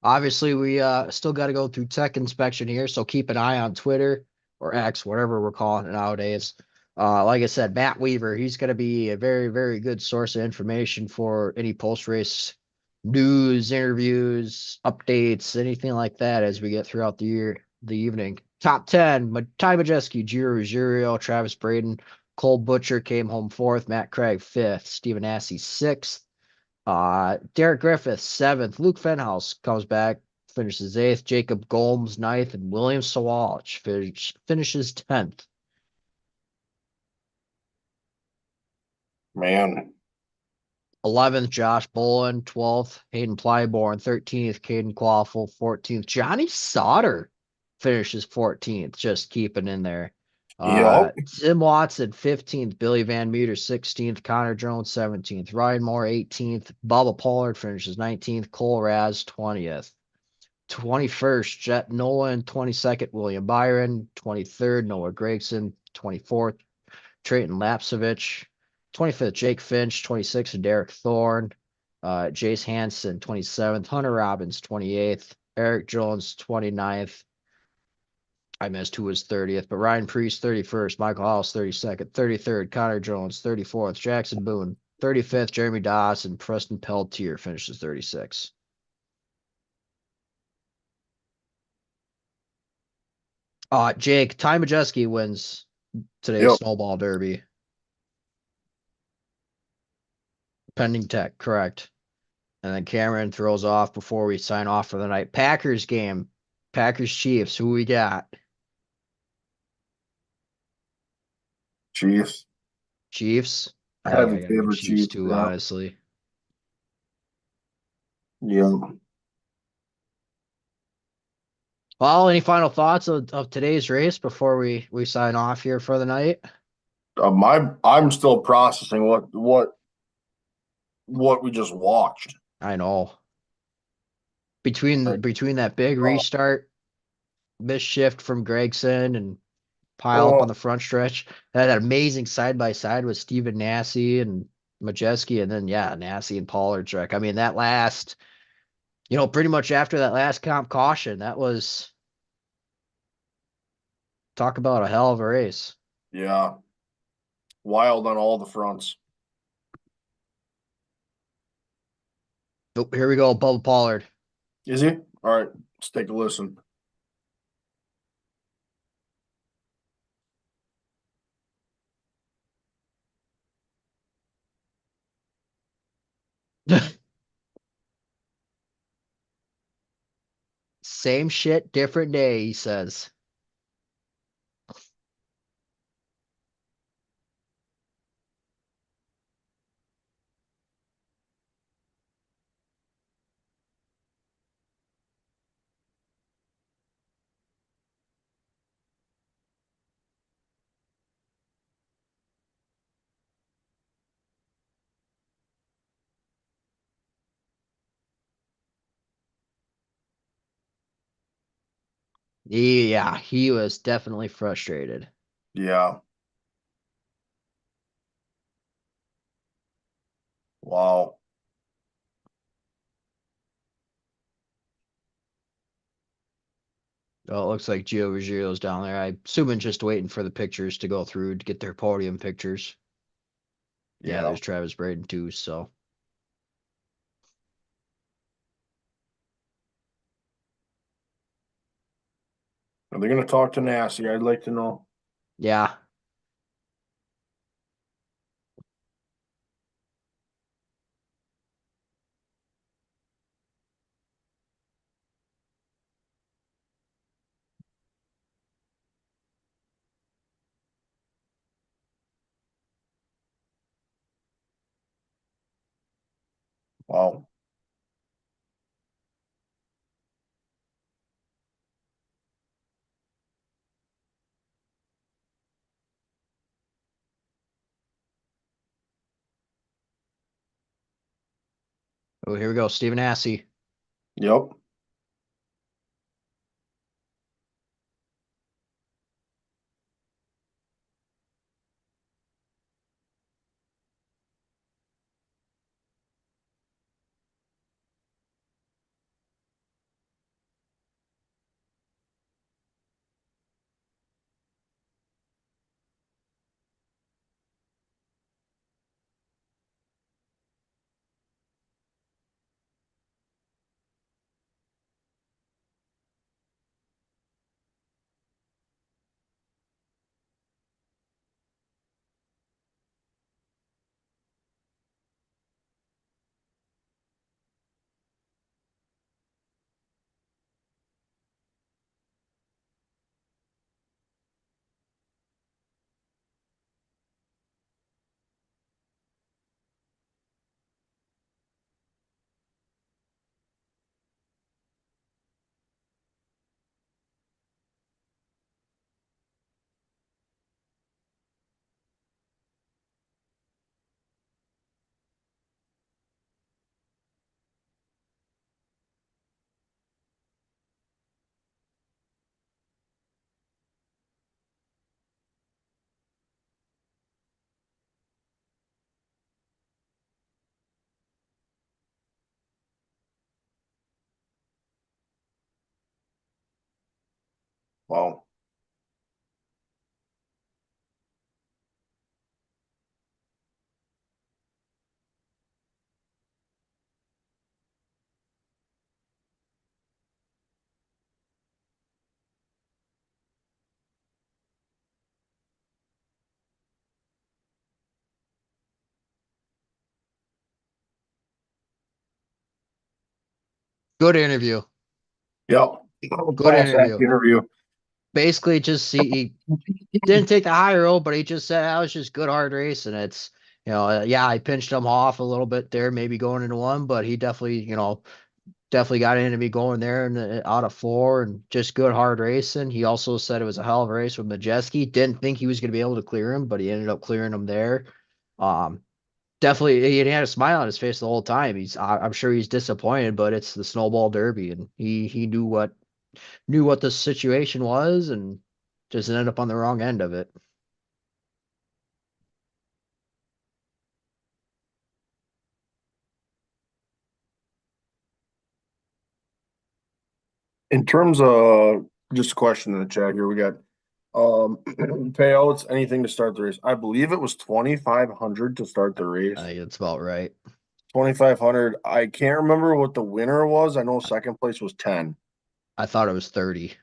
[SPEAKER 2] Obviously, we still got to go through tech inspection here, so keep an eye on Twitter or X, whatever we're calling it nowadays. Like I said, Matt Weaver, he's going to be a very, very good source of information for any post race news, interviews, updates, anything like that as we get throughout the year, the evening. Top 10, Ty Majeski, Giro Ruggiero, Travis Braden, Cole Butcher came home fourth, Matt Craig fifth, Stephen Assey sixth. Derek Griffith, seventh. Luke Fenhouse comes back, finishes eighth. Jacob Gomes, ninth. And William Sawalch finishes 10th.
[SPEAKER 1] Man.
[SPEAKER 2] 11th, Josh Bolin. 12th, Hayden Plyborn. 13th, Caden Quaffle. 14th, Johnny Sauter finishes 14th, just keeping in there.
[SPEAKER 1] Yep.
[SPEAKER 2] Tim Watson, 15th. Billy Van Meter, 16th. Connor Jones, 17th. Ryan Moore, 18th. Bubba Pollard finishes 19th. Cole Raz, 20th. 21st, Jet Nolan. 22nd, William Byron. 23rd, Noah Gregson. 24th, Trayton Lapsevich. 25th, Jake Finch. 26th, Derek Thorne. Jace Hansen, 27th. Hunter Robbins, 28th. Eric Jones, 29th. I missed who was 30th, but Ryan Priest, 31st. Michael House, 32nd. 33rd, Connor Jones. 34th, Jackson Boone. 35th, Jeremy Dawson. Preston Peltier finishes 36th. Jake, Ty Majeski wins today's
[SPEAKER 1] Yep.
[SPEAKER 2] Snowball Derby. Pending tech, correct. And then Cameron throws off before we sign off for the night. Packers game. Packers Chiefs. Who we got?
[SPEAKER 1] Chiefs.
[SPEAKER 2] Chiefs.
[SPEAKER 1] I
[SPEAKER 2] I think
[SPEAKER 1] have
[SPEAKER 2] I
[SPEAKER 1] a
[SPEAKER 2] gotta go
[SPEAKER 1] favorite
[SPEAKER 2] Chiefs
[SPEAKER 1] Chiefs.
[SPEAKER 2] too,
[SPEAKER 1] Yeah.
[SPEAKER 2] honestly.
[SPEAKER 1] Yeah.
[SPEAKER 2] Well, any final thoughts of today's race before we sign off here for the night?
[SPEAKER 1] I'm still processing what we just watched.
[SPEAKER 2] I know. Between that big
[SPEAKER 1] Oh,
[SPEAKER 2] restart, missed shift from Gregson and pile up on
[SPEAKER 1] oh,
[SPEAKER 2] the front stretch, that amazing side by side with Steven Nasse and Majeski, and then yeah, Nasse and Pollard wreck. I mean, that last, pretty much after that last comp caution, that was talk about a hell of a race.
[SPEAKER 1] yeah. Wild on all the fronts.
[SPEAKER 2] Oh, here we go, Bubba Pollard.
[SPEAKER 1] Is he? All right. Let's take a listen.
[SPEAKER 2] Same shit, different day, he says. Yeah, he was definitely frustrated.
[SPEAKER 1] Yeah. Wow.
[SPEAKER 2] Oh, it looks like Gio Ruggiero's down there. I assuming just waiting for the pictures to go through to get their podium pictures. Yeah,
[SPEAKER 1] Yeah.
[SPEAKER 2] there's Travis Braden too. So
[SPEAKER 1] Are they going to talk to Nasse? I'd like to know.
[SPEAKER 2] yeah.
[SPEAKER 1] Wow.
[SPEAKER 2] Oh, here we go. Stephen Assey.
[SPEAKER 1] Yep. Wow.
[SPEAKER 2] Good interview.
[SPEAKER 1] Yep.
[SPEAKER 2] Good
[SPEAKER 1] Class act
[SPEAKER 2] interview.
[SPEAKER 1] interview.
[SPEAKER 2] Basically, just he didn't take the high road, but he just said that was just good hard race, and it's yeah, I pinched him off a little bit there, maybe going into one, but he definitely definitely got into me going there and out of four and just good hard racing. He also said it was a hell of a race with Majeski. Didn't think he was going to be able to clear him, but he ended up clearing him there. Um, Definitely, he had a smile on his face the whole time. I'm sure he's disappointed, but it's the Snowball Derby, and he knew what the situation was, and just ended up on the wrong end of it.
[SPEAKER 1] In terms of just a question in the chat here, we got payouts, anything to start the race. I believe it was 2,500 to start the
[SPEAKER 2] I
[SPEAKER 1] race.
[SPEAKER 2] think it's about right.
[SPEAKER 1] 2,500. I can't remember what the winner was. I know second place was 10.
[SPEAKER 2] I thought it was 30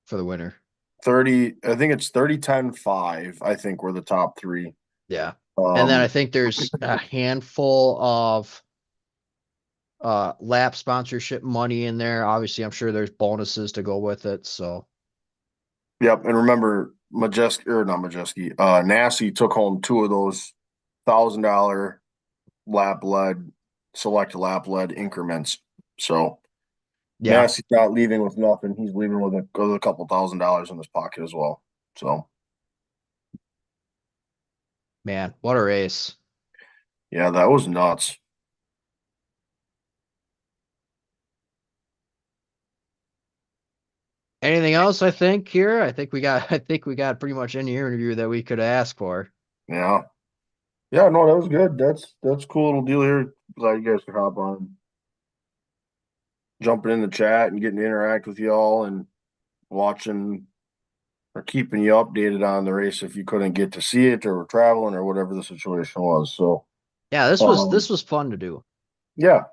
[SPEAKER 2] for the winner.
[SPEAKER 1] 30, I think it's 30, 10, 5, I think were the top three.
[SPEAKER 2] Yeah. And then I
[SPEAKER 1] Um,
[SPEAKER 2] think there's a handful of lap sponsorship money in there. Obviously, I'm sure there's bonuses to go with it. So
[SPEAKER 1] yep. And remember, Majeski or not Majeski, Nasty took home two of those $1,000 lap led, select lap led increments. So
[SPEAKER 2] yeah,
[SPEAKER 1] Nasty's not leaving with nothing. He's leaving with a couple $1,000 in his pocket as well. So
[SPEAKER 2] man, what a race.
[SPEAKER 1] yeah, that was nuts.
[SPEAKER 2] Anything else I think here? I think we got pretty much any interview that we could ask for.
[SPEAKER 1] Yeah. Yeah, no, that was good. That's a cool little deal here. Glad you guys could hop on, jumping in the chat and getting to interact with y'all and watching or keeping you updated on the race if you couldn't get to see it or were traveling or whatever the situation was. So
[SPEAKER 2] Yeah,
[SPEAKER 1] um
[SPEAKER 2] this was fun to do.
[SPEAKER 1] yeah,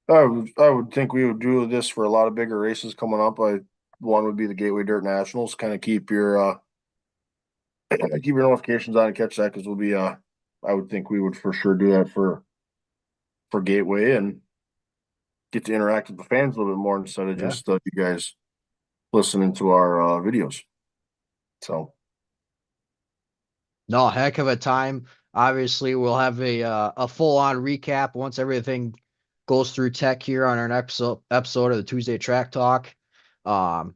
[SPEAKER 1] I would think we would do this for a lot of bigger races coming up. One would be the Gateway Dirt Nationals. Kind of keep your notifications on and catch that because we'll be I would think we would for sure do that for Gateway and get to interact with the fans a little bit more instead of
[SPEAKER 2] Yeah.
[SPEAKER 1] just you guys listening to our videos. So
[SPEAKER 2] No, heck of a time. Obviously, we'll have a full on recap once everything goes through tech here on our next episode of the Tuesday Track Talk. Um,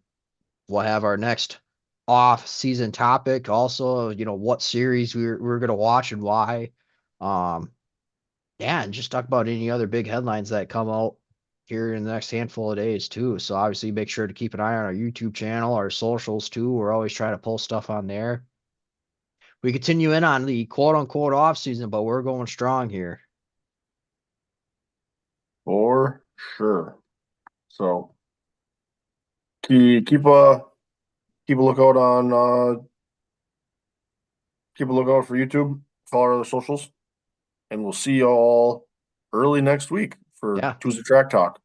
[SPEAKER 2] we'll have our next off season topic. Also, what series we're gonna watch and why. Um, yeah, and just talk about any other big headlines that come out here in the next handful of days too. So obviously, make sure to keep an eye on our YouTube channel, our socials too. We're always trying to post stuff on there. We continue in on the quote unquote off season, but we're going strong here.
[SPEAKER 1] for sure. So keep keep a lookout on keep a lookout for YouTube, follow our other socials, and we'll see y'all early next week for
[SPEAKER 2] Yeah.
[SPEAKER 1] Tuesday Track Talk.